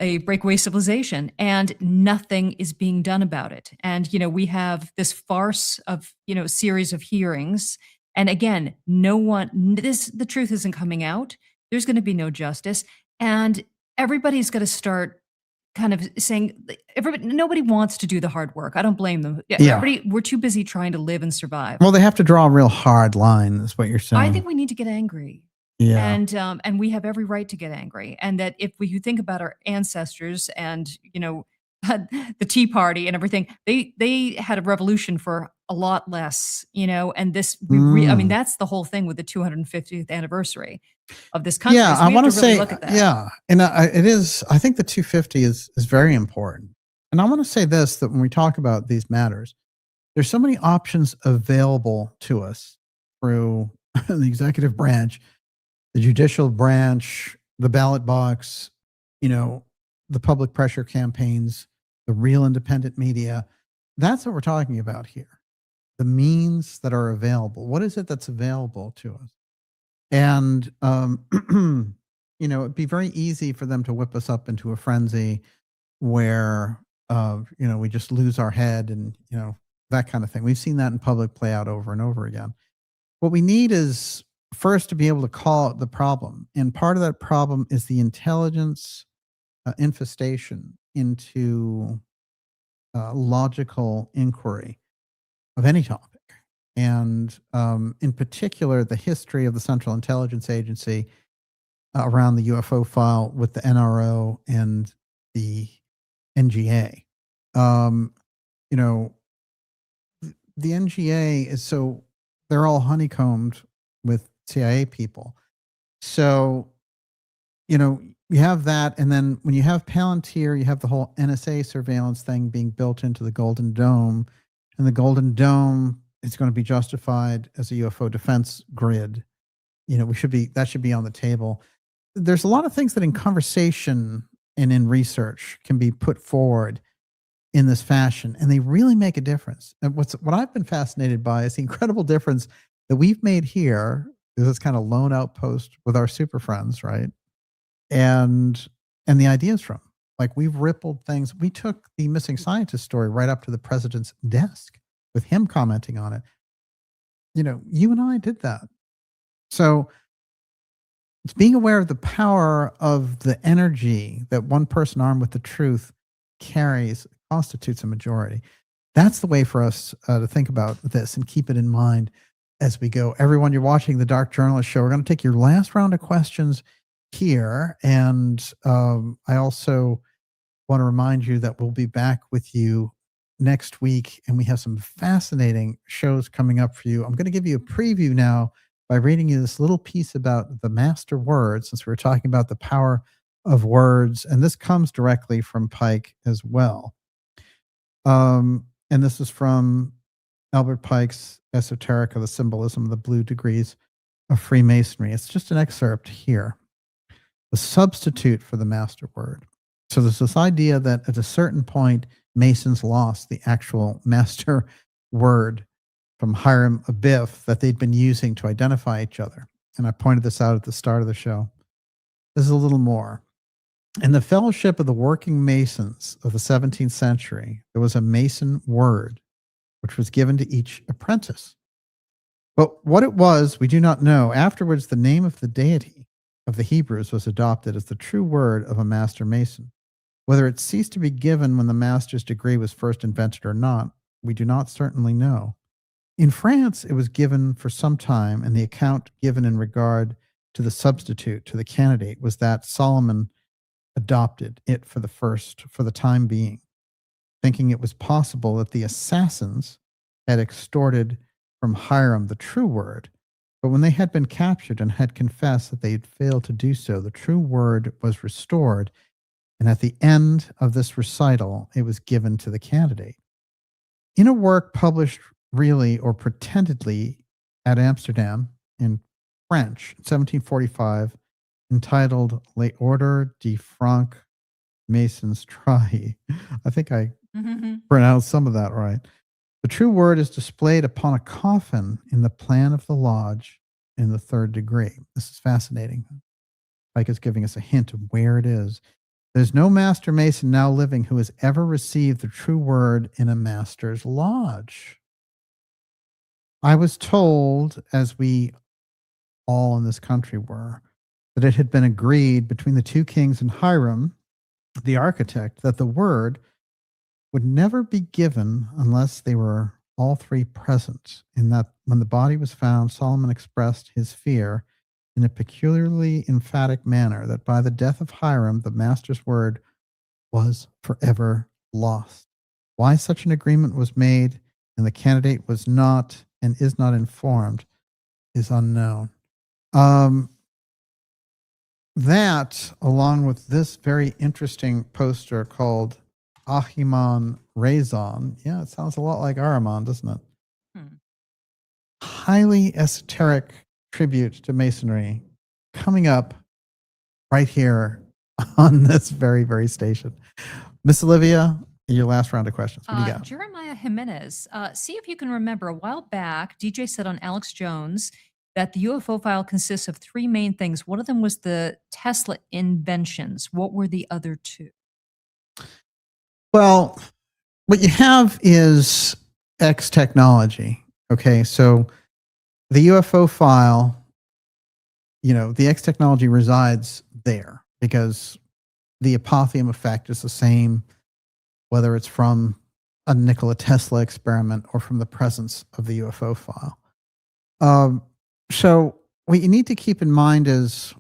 a breakaway civilization, and nothing is being done about it. And we have this farce of series of hearings, and again, the truth isn't coming out. There's going to be no justice, and everybody's going to start kind of saying, nobody wants to do the hard work. I don't blame them. We're too busy trying to live and survive.
Well, they have to draw a real hard line, is what you're saying.
I think we need to get angry. And we have every right to get angry. And that if we think about our ancestors and, the Tea Party and everything, they had a revolution for a lot less, and this, that's the whole thing with the 250th anniversary of this country.
Yeah,
so
I want to say,
look at that.
And it is, I think the 250 is very important. And I want to say this, that when we talk about these matters, there's so many options available to us through the executive branch, the judicial branch, the ballot box, the public pressure campaigns, the real independent media. That's what we're talking about here. The means that are available. What is it that's available to us? And, it'd be very easy for them to whip us up into a frenzy where, we just lose our head and, that kind of thing. We've seen that in public play out over and over again. What we need is first to be able to call out the problem. And part of that problem is the intelligence infestation into logical inquiry of any topic. And in particular, the history of the Central Intelligence Agency around the UFO file with the NRO and the NGA. The NGA is they're all honeycombed with CIA people. So, you have that. And then when you have Palantir, you have the whole NSA surveillance thing being built into the Golden Dome. And the Golden Dome is going to be justified as a UFO defense grid. That should be on the table. There's a lot of things that in conversation and in research can be put forward in this fashion, and they really make a difference. And what I've been fascinated by is the incredible difference that we've made here, this kind of lone outpost with our super friends, right? And the ideas from, like, we've rippled things. We took the missing scientist story right up to the president's desk with him commenting on it. You and I did that. So it's being aware of the power of the energy that one person armed with the truth carries, constitutes a majority. That's the way for us to think about this and keep it in mind as we go. Everyone, you're watching the Dark Journalist Show. We're going to take your last round of questions here. And I also want to remind you that we'll be back with you next week, and we have some fascinating shows coming up for you. I'm going to give you a preview now by reading you this little piece about the master word, since we were talking about the power of words, and this comes directly from Pike as well. And this is from Albert Pike's Esoterica, the Symbolism of the Blue Degrees of Freemasonry. It's just an excerpt here. The substitute for the master word. So there's this idea that at a certain point, Masons lost the actual master word from Hiram Abiff that they'd been using to identify each other. And I pointed this out at the start of the show. This is a little more. In the fellowship of the working Masons of the 17th century, there was a Mason word which was given to each apprentice. But what it was, we do not know. Afterwards, the name of the deity of the Hebrews was adopted as the true word of a master mason. Whether it ceased to be given when the master's degree was first invented or not, we do not certainly know. In France, it was given for some time, and the account given in regard to the substitute to the candidate was that Solomon adopted it for the time being, thinking it was possible that the assassins had extorted from Hiram the true word. But when they had been captured and had confessed that they had failed to do so, the true word was restored, and at the end of this recital, it was given to the candidate. In a work published really or pretendedly at Amsterdam in French, 1745, entitled L'Ordre des Francs Masons Trahi. I think I pronounced some of that right. The true word is displayed upon a coffin in the plan of the lodge in the 3rd degree. This is fascinating. Like it's giving us a hint of where it is. There's no master mason now living who has ever received the true word in a master's lodge. I was told, as we all in this country were, that it had been agreed between the two kings and Hiram, the architect, that the word would never be given unless they were all three present, and that when the body was found, Solomon expressed his fear in a peculiarly emphatic manner that by the death of Hiram, the master's word was forever lost. Why such an agreement was made and the candidate was not and is not informed is unknown. That, along with this very interesting poster called Ahiman Rezon. Yeah, it sounds a lot like Ahriman, doesn't it? Highly esoteric tribute to Masonry coming up right here on this very, very station. Miss Olivia, your last round of questions. What do you got?
Jeremiah Jimenez, see if you can remember a while back, DJ said on Alex Jones that the UFO file consists of 3 main things. One of them was the Tesla inventions. What were the other 2?
Well, what you have is X technology. Okay, so the UFO file, the X technology resides there because the apotheum effect is the same, whether it's from a Nikola Tesla experiment or from the presence of the UFO file. So what you need to keep in mind is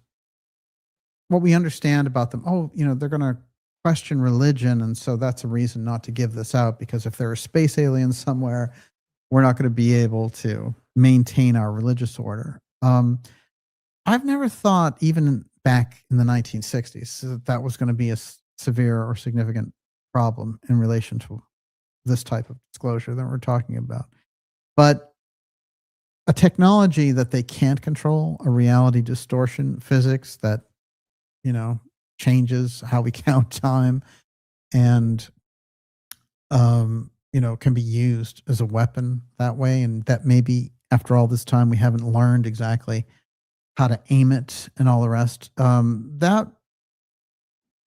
what we understand about them. They're going to question religion, and so that's a reason not to give this out, because if there are space aliens somewhere, we're not going to be able to maintain our religious order. I've never thought, even back in the 1960s, that was going to be a severe or significant problem in relation to this type of disclosure that we're talking about. But a technology that they can't control, a reality distortion physics that, changes how we count time and, can be used as a weapon that way. And that maybe after all this time, we haven't learned exactly how to aim it and all the rest.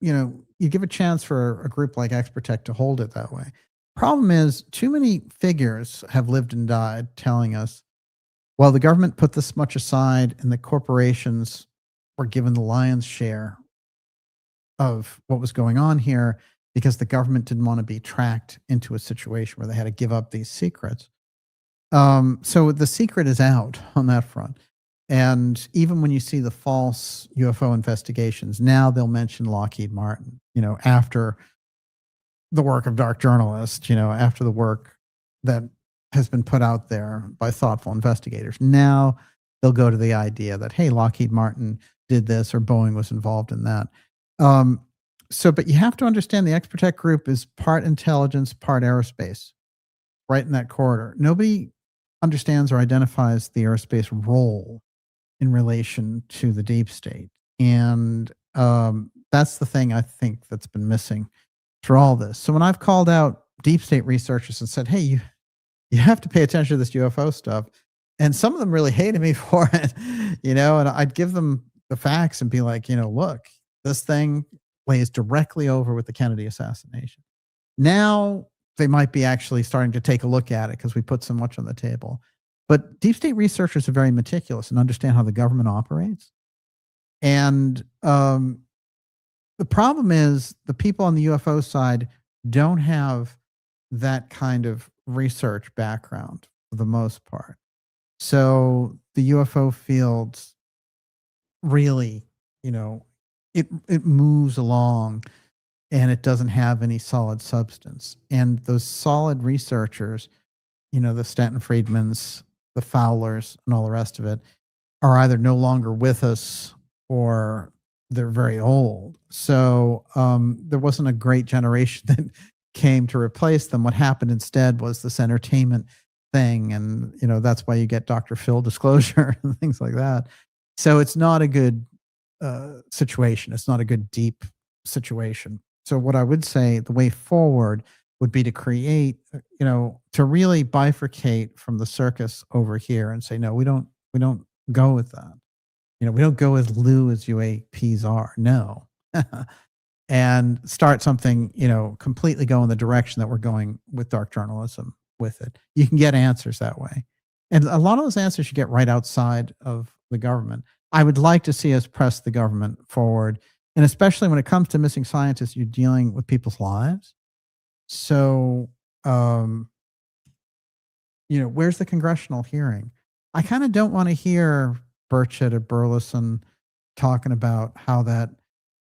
You give a chance for a group like X-Protect to hold it that way. Problem is, too many figures have lived and died telling us, well, the government put this much aside and the corporations were given the lion's share of what was going on here because the government didn't want to be tracked into a situation where they had to give up these secrets. So the secret is out on that front. And even when you see the false UFO investigations, now they'll mention Lockheed Martin, after the work of dark journalists, after the work that has been put out there by thoughtful investigators. Now they'll go to the idea that, hey, Lockheed Martin did this or Boeing was involved in that. But you have to understand the X-Protect group is part intelligence, part aerospace, right in that corridor. Nobody understands or identifies the aerospace role in relation to the deep state. And that's the thing I think that's been missing through all this. So when I've called out deep state researchers and said, hey, you have to pay attention to this UFO stuff, and some of them really hated me for it, and I'd give them the facts and be like, look, this thing lays directly over with the Kennedy assassination. Now they might be actually starting to take a look at it because we put so much on the table. But deep state researchers are very meticulous and understand how the government operates. And the problem is the people on the UFO side don't have that kind of research background for the most part. So the UFO field really, it moves along and it doesn't have any solid substance. And those solid researchers, the Stanton Friedmans, the Fowlers, and all the rest of it, are either no longer with us or they're very old. So there wasn't a great generation that came to replace them. What happened instead was this entertainment thing. And, that's why you get Dr. Phil disclosure and things like that. So it's not a good situation. It's not a good, deep situation. So what I would say the way forward would be to create, to really bifurcate from the circus over here and say, no, we don't go with that. We don't go as Lou as UAPs are. No. And start something, completely go in the direction that we're going with dark journalism with it. You can get answers that way. And a lot of those answers you get right outside of the government. I would like to see us press the government forward. And especially when it comes to missing scientists, you're dealing with people's lives. So, where's the congressional hearing? I kind of don't want to hear Burchett or Burleson talking about how that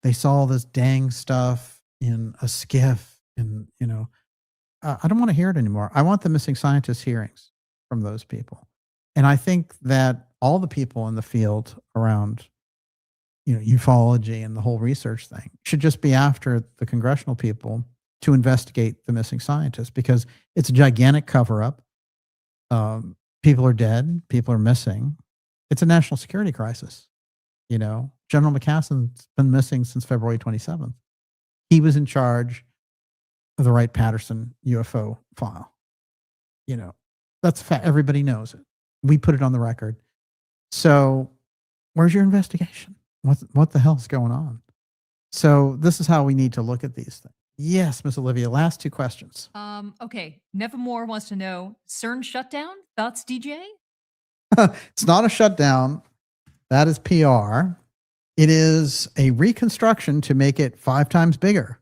they saw all this dang stuff in a skiff. And, I don't want to hear it anymore. I want the missing scientists hearings from those people. And I think that all the people in the field around, ufology and the whole research thing should just be after the congressional people to investigate the missing scientists, because it's a gigantic cover-up. People are dead. People are missing. It's a national security crisis. General McCassin's been missing since February 27th. He was in charge of the Wright-Patterson UFO file. That's a fact. Everybody knows it. We put it on the record. So where's your investigation? What the hell's going on? So this is how we need to look at these things. Yes, Miss Olivia, last two questions.
Okay. Nevermore wants to know, CERN shutdown? Thoughts, DJ?
It's not a shutdown. That is PR. It is a reconstruction to make it 5 times bigger.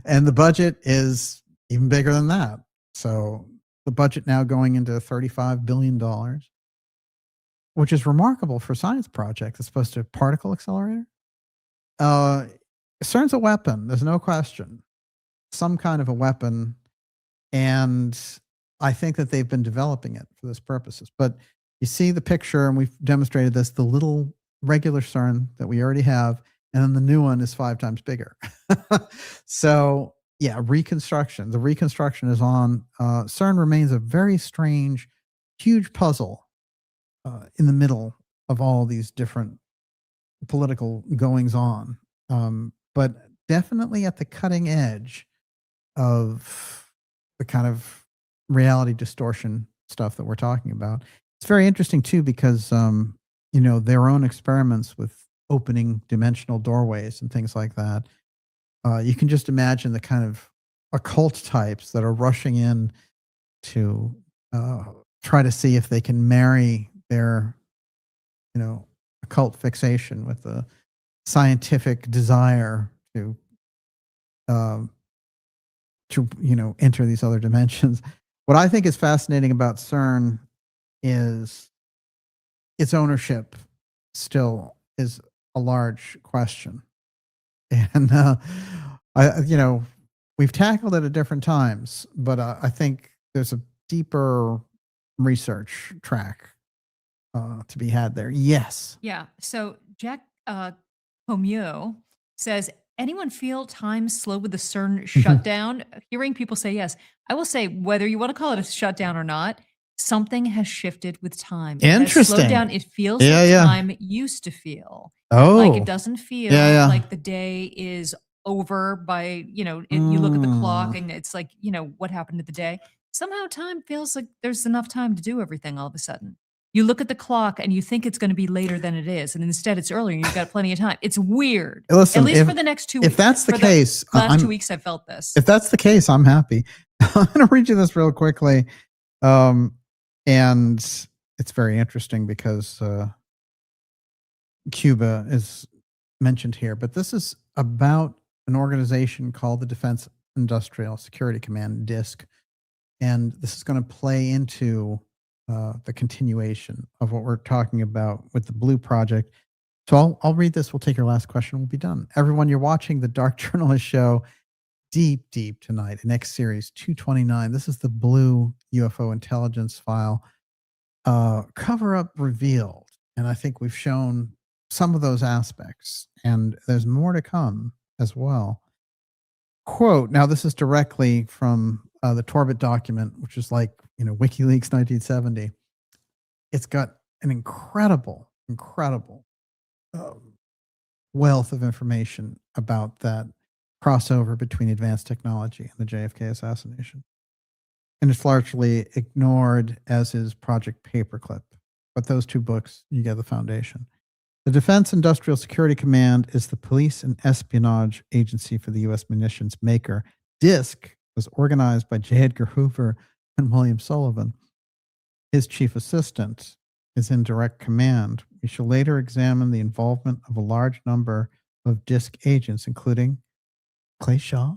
And the budget is even bigger than that. So the budget now going into $35 billion, which is remarkable for a science project as opposed to a particle accelerator. CERN's a weapon. There's no question. Some kind of a weapon. And I think that they've been developing it for those purposes. But you see the picture, and we've demonstrated this, the little regular CERN that we already have, and then the new one is 5 times bigger. So, yeah, reconstruction. The reconstruction is on. CERN remains a very strange, huge puzzle in the middle of all these different political goings on. But definitely at the cutting edge of the kind of reality distortion stuff that we're talking about. It's very interesting too, because, their own experiments with opening dimensional doorways and things like that. You can just imagine the kind of occult types that are rushing in to try to see if they can marry their, occult fixation with the scientific desire to enter these other dimensions. What I think is fascinating about CERN is its ownership still is a large question. And, we've tackled it at different times, but I think there's a deeper research track to be had there. Yes.
Yeah. So Jack Comeau says, anyone feel time slow with the CERN shutdown? Hearing people say yes. I will say, whether you want to call it a shutdown or not, something has shifted with time.
Interesting.
Slowed down. It feels like time used to feel.
Oh.
Like it doesn't feel like the day is over by, you look at the clock and it's like, what happened to the day? Somehow time feels like there's enough time to do everything all of a sudden. You look at the clock and you think it's going to be later than it is. And instead it's earlier and you've got plenty of time. It's weird.
Listen,
at least for the next 2 weeks.
If that's the case,
last 2 weeks I've felt this.
If that's the case, I'm happy. I'm going to read you this real quickly. And it's very interesting because Cuba is mentioned here, but this is about an organization called the Defense Industrial Security Command, DISC. And this is going to play into the continuation of what we're talking about with the Blue Project. So I'll read this. We'll take your last question. We'll be done. Everyone, you're watching the Dark Journalist Show deep tonight in X Series 229. This is the Blue UFO intelligence file. Coverup revealed. And I think we've shown some of those aspects. And there's more to come as well. Quote, now this is directly from the Torbit document, which is like, WikiLeaks 1970. It's got an incredible wealth of information about that crossover between advanced technology and the JFK assassination. And it's largely ignored, as is Project Paperclip. But those two books, you get the foundation. The Defense Industrial Security Command is the police and espionage agency for the U.S. munitions maker. DISC was organized by J. Edgar Hoover and William Sullivan. His chief assistant is in direct command. We shall later examine the involvement of a large number of DISC agents, including Clay Shaw,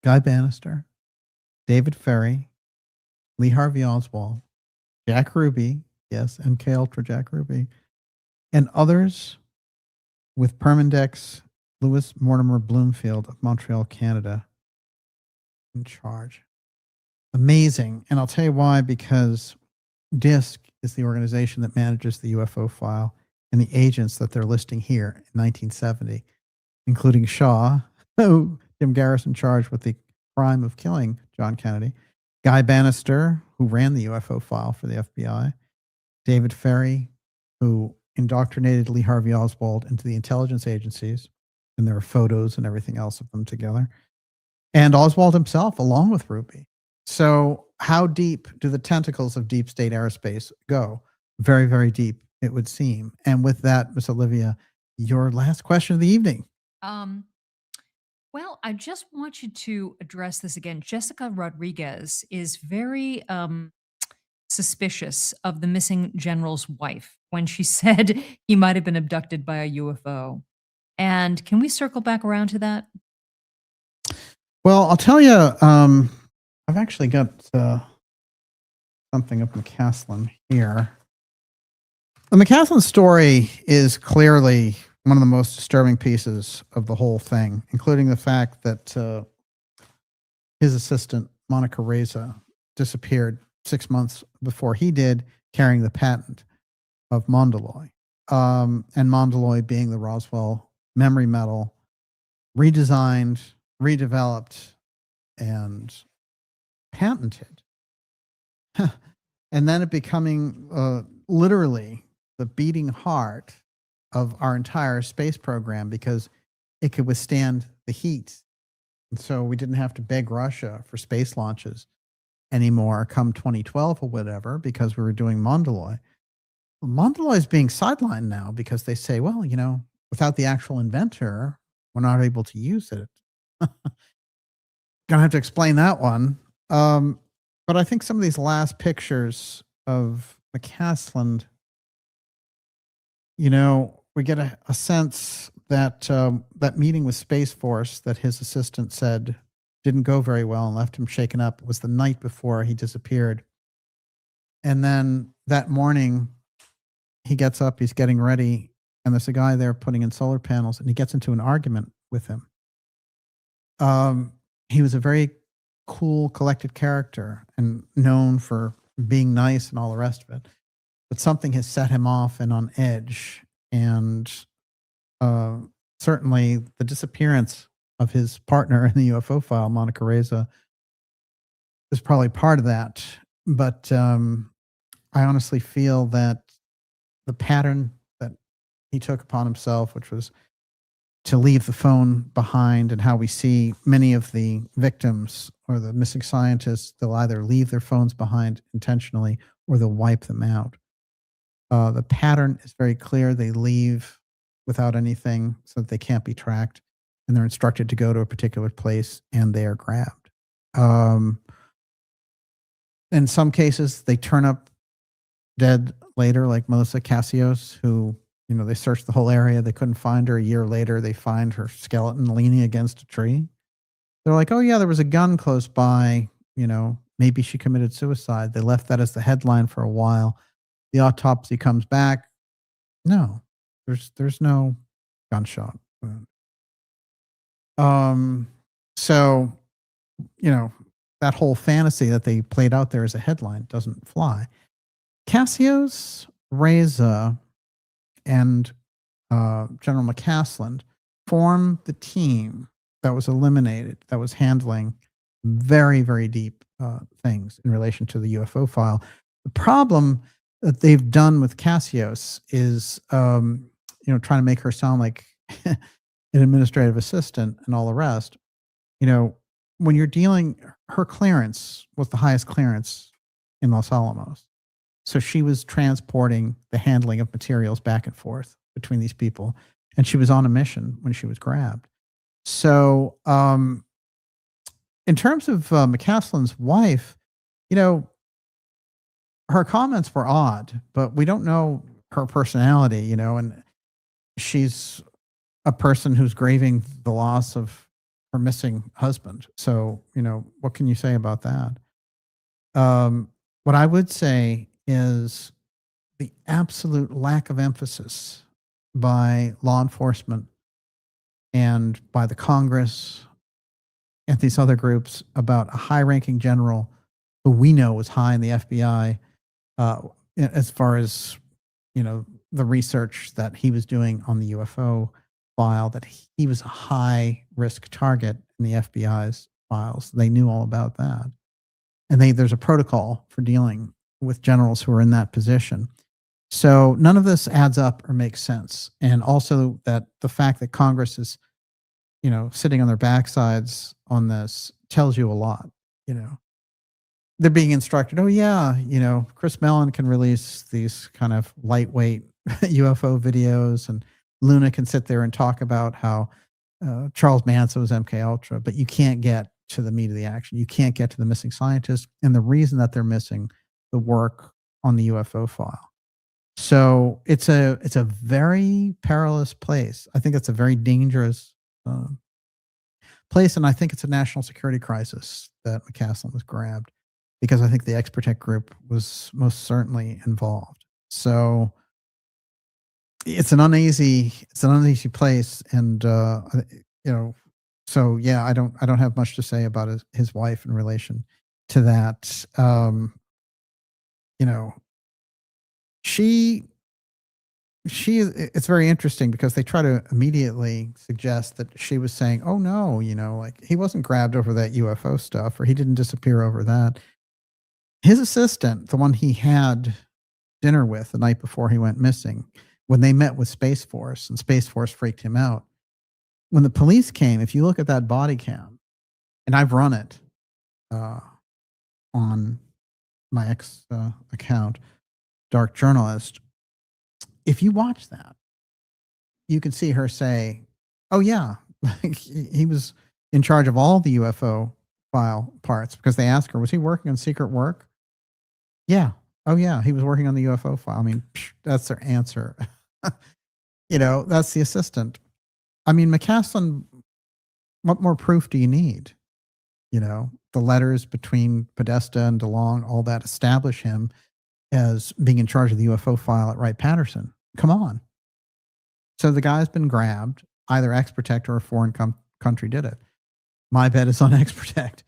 Guy Bannister, David Ferry, Lee Harvey Oswald, Jack Ruby, yes, MK Ultra Jack Ruby, and others, with Permindex Louis Mortimer Bloomfield of Montreal, Canada, in charge. Amazing. And I'll tell you why, because DISC is the organization that manages the UFO file and the agents that they're listing here in 1970, including Shaw, who Jim Garrison charged with the crime of killing John Kennedy, Guy Bannister, who ran the UFO file for the FBI, David Ferry, who indoctrinated Lee Harvey Oswald into the intelligence agencies, and there are photos and everything else of them together, and Oswald himself, along with Ruby. So how deep do the tentacles of deep state aerospace go? Very, very deep, it would seem. And with that, Miss Olivia, your last question of the evening.
Well, I just want you to address this again. Jessica Rodriguez is very suspicious of the missing general's wife when she said he might have been abducted by a UFO. And can we circle back around to that?
Well, I'll tell you, I've actually got something of McCaslin here. The McCaslin story is clearly one of the most disturbing pieces of the whole thing, including the fact that his assistant, Monica Reza, disappeared 6 months before he did, carrying the patent of Mondaloy. And Mondaloy being the Roswell memory metal, redesigned, redeveloped, and patented. And then it becoming literally the beating heart of our entire space program, because it could withstand the heat. And so we didn't have to beg Russia for space launches anymore come 2012 or whatever, because we were doing Mondaloy. Mondaloy is being sidelined now because they say, well, without the actual inventor, we're not able to use it. Gonna have to explain that one. But I think some of these last pictures of McCaslin, we get a sense that that meeting with Space Force that his assistant said didn't go very well and left him shaken up. It was the night before he disappeared. And then that morning, he gets up, he's getting ready, and there's a guy there putting in solar panels, and he gets into an argument with him. He was a very cool, collected character and known for being nice and all the rest of it. But something has set him off and on edge. And certainly the disappearance of his partner in the UFO file, Monica Reza, is probably part of that. But I honestly feel that the pattern that he took upon himself, which was to leave the phone behind, and how we see many of the victims or the missing scientists, they'll either leave their phones behind intentionally or they'll wipe them out. The pattern is very clear. They leave without anything so that they can't be tracked, and they're instructed to go to a particular place and they are grabbed. in some cases, they turn up dead later, like Melissa Cassios, who, they searched the whole area. They couldn't find her. A year later, they find her skeleton leaning against a tree. They're like, oh, yeah, there was a gun close by. Maybe she committed suicide. They left that as the headline for a while. The autopsy comes back. No, there's no gunshot wound. So, that whole fantasy that they played out there as a headline doesn't fly. Cassios, Reza, and General McCaslin formed the team that was eliminated, that was handling very, very deep things in relation to the UFO file. The problem that they've done with Cassios is, trying to make her sound like an administrative assistant and all the rest. When you're dealing, her clearance was the highest clearance in Los Alamos. So she was transporting the handling of materials back and forth between these people. And she was on a mission when she was grabbed. So in terms of McCaslin's wife, her comments were odd, but we don't know her personality, and she's a person who's grieving the loss of her missing husband. So, what can you say about that? What I would say is the absolute lack of emphasis by law enforcement and by the Congress and these other groups about a high-ranking general who we know was high in the FBI, as far as, the research that he was doing on the UFO file, that he was a high-risk target in the FBI's files. They knew all about that. And there's a protocol for dealing with generals who are in that position. So none of this adds up or makes sense. And also that the fact that Congress is, sitting on their backsides on this tells you a lot. They're being instructed, oh yeah, Chris Mellon can release these kind of lightweight UFO videos, and Luna can sit there and talk about how Charles Manson was MK Ultra, but you can't get to the meat of the action. You can't get to the missing scientists and the reason that they're missing the work on the UFO file. So it's a very perilous place. I think it's a very dangerous place, and I think it's a national security crisis that McCaslin was grabbed, because I think the X-Protect group was most certainly involved. So it's an uneasy place, and so yeah, I don't have much to say about his wife in relation to that. It's very interesting because they try to immediately suggest that she was saying, oh no, like he wasn't grabbed over that UFO stuff, or he didn't disappear over that. His assistant, the one he had dinner with the night before he went missing, when they met with Space Force, and Space Force freaked him out. When the police came, if you look at that body cam, and I've run it on my X account, Dark Journalist, if you watch that, you can see her say, oh yeah, he was in charge of all the UFO file parts, because they asked her, was he working on secret work? Yeah. Oh yeah, he was working on the UFO file. I mean, that's their answer. That's the assistant. I mean, McCaslin, what more proof do you need? The letters between Podesta and DeLong, all that establish him as being in charge of the UFO file at Wright-Patterson. Come on. So the guy's been grabbed. Either X-Protect or a foreign country did it. My bet is on X-Protect.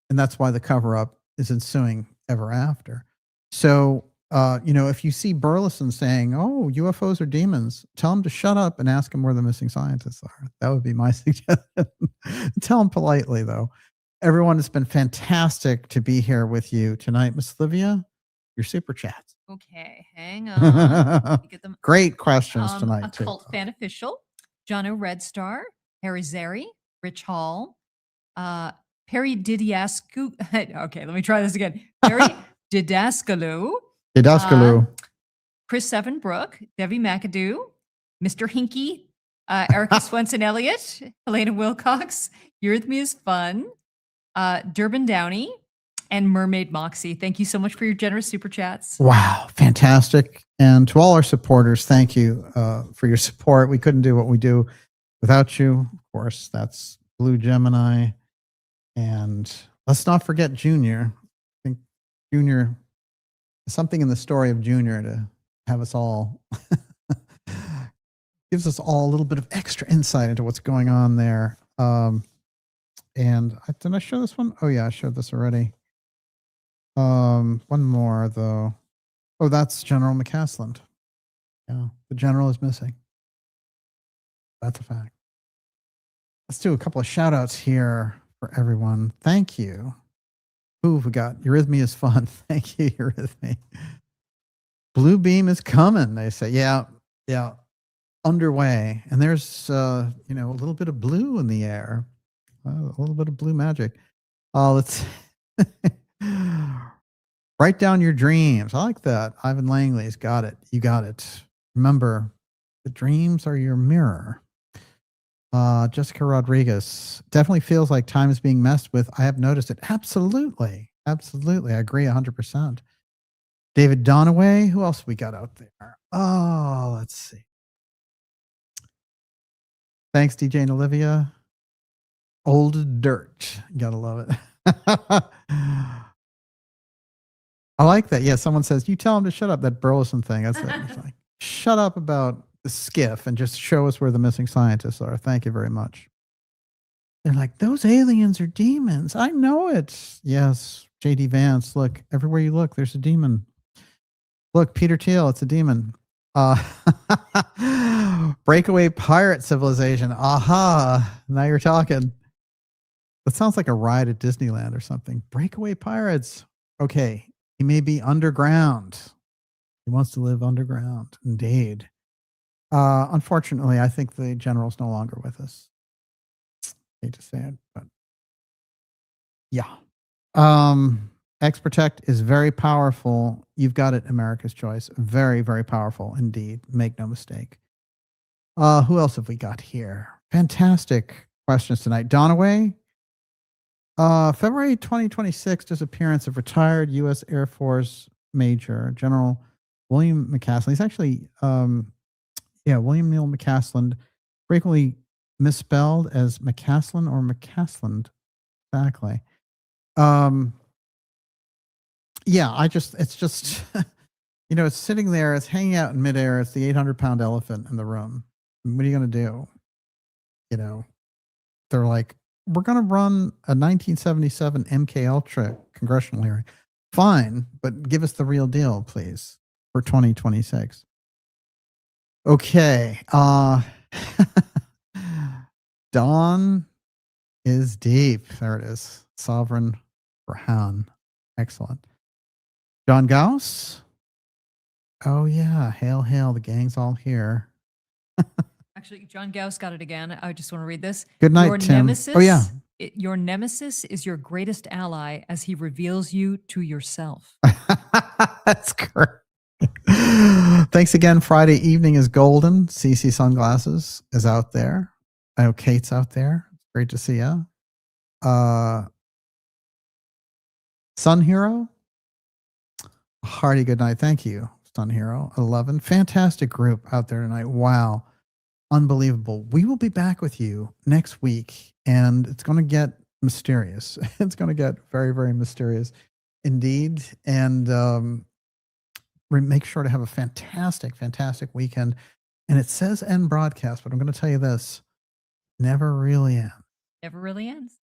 And that's why the cover-up is ensuing ever after. So, if you see Burleson saying, oh, UFOs are demons, tell him to shut up and ask him where the missing scientists are. That would be my suggestion. Tell him politely, though. Everyone, it's been fantastic to be here with you tonight. Miss Livia, your super chats.
Okay, hang on. Let me get them.
Great questions tonight,
a cult fan official, Jono Red Star, Harry Zeri, Rich Hall, Perry Didiascu. Okay, let me try this again. Perry Didascalou. Chris Sevenbrook, Debbie McAdoo, Mr. Hinky, Erica Swenson Elliott, Helena Wilcox, Eurythmy is Fun, Durbin Downey, And Mermaid Moxie, thank you so much for your generous super chats.
Wow, fantastic. And to all our supporters, thank you for your support. We couldn't do what we do without you. Of course, that's Blue Gemini. And let's not forget Junior. I think Junior, something in the story of Junior to have us all, gives us all a little bit of extra insight into what's going on there. And did I show this one? Oh yeah, I showed this already. One more though. Oh, that's General McCasland. Yeah, the general is missing. That's a fact. Let's do a couple of shout outs here for everyone. Thank you. Who we got? Eurythmy is fun. Thank you, Eurythmy. Blue beam is coming, they say. Yeah. Underway. And there's a little bit of blue in the air. A little bit of blue magic. Let's write down your dreams. I like that. Ivan Langley's got it. You got it. Remember, the dreams are your mirror. Jessica Rodriguez, definitely feels like time is being messed with. I have noticed it. Absolutely. I agree 100%. David Donaway. Who else we got out there? Oh, let's see. Thanks, DJ and Olivia. Old dirt. Gotta love it. I like that. Yeah, someone says, you tell him to shut up, that Burleson thing. That's it. It's like, shut up about the skiff and just show us where the missing scientists are. Thank you very much. They're like, those aliens are demons. I know it. Yes, JD Vance. Look, everywhere you look, there's a demon. Look, Peter Thiel, it's a demon. Breakaway pirate civilization. Aha. Now you're talking. That sounds like a ride at Disneyland or something. Breakaway pirates. Okay. He may be underground. He wants to live underground. Indeed. Unfortunately, I think the general's no longer with us. Hate to say it, but yeah. X-Protect is very powerful. You've got it, America's Choice. Very, very powerful indeed. Make no mistake. Who else have we got here? Fantastic questions tonight. Donaway. February 2026 disappearance of retired U.S. Air Force Major General William McCasland. He's actually, William Neal McCasland, frequently misspelled as McCasland or McCasland. Exactly. It's just, it's sitting there, it's hanging out in midair. It's the 800-pound elephant in the room. What are you going to do? They're like, we're going to run a 1977 MK Ultra congressional hearing. Fine, but give us the real deal, please, for 2026. Okay. Dawn is deep. There it is. Sovereign Rahan. Excellent. John Gauss. Oh, yeah. Hail, hail. The gang's all here.
Actually, John Gauss got it again. I just want to read this.
Good night,
your
Tim.
Nemesis,
oh, yeah.
Your nemesis is your greatest ally as he reveals you to yourself.
That's great. Thanks again. Friday evening is golden. CC Sunglasses is out there. I know Kate's out there. Great to see you. Sun Hero. Hearty good night. Thank you, Sun Hero. 11. Fantastic group out there tonight. Wow. Unbelievable. We will be back with you next week, and it's going to get mysterious. It's going to get very, very mysterious indeed. And make sure to have a fantastic, fantastic weekend. And it says end broadcast, but I'm going to tell you this. Never really ends.
Never really ends.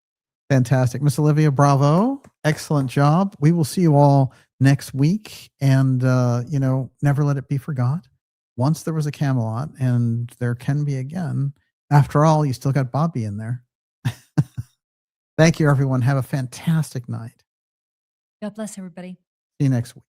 Fantastic. Miss Olivia, bravo. Excellent job. We will see you all next week. And, never let it be forgot. Once there was a Camelot, and there can be again. After all, you still got Bobby in there. Thank you, everyone. Have a fantastic night.
God bless everybody.
See you next week.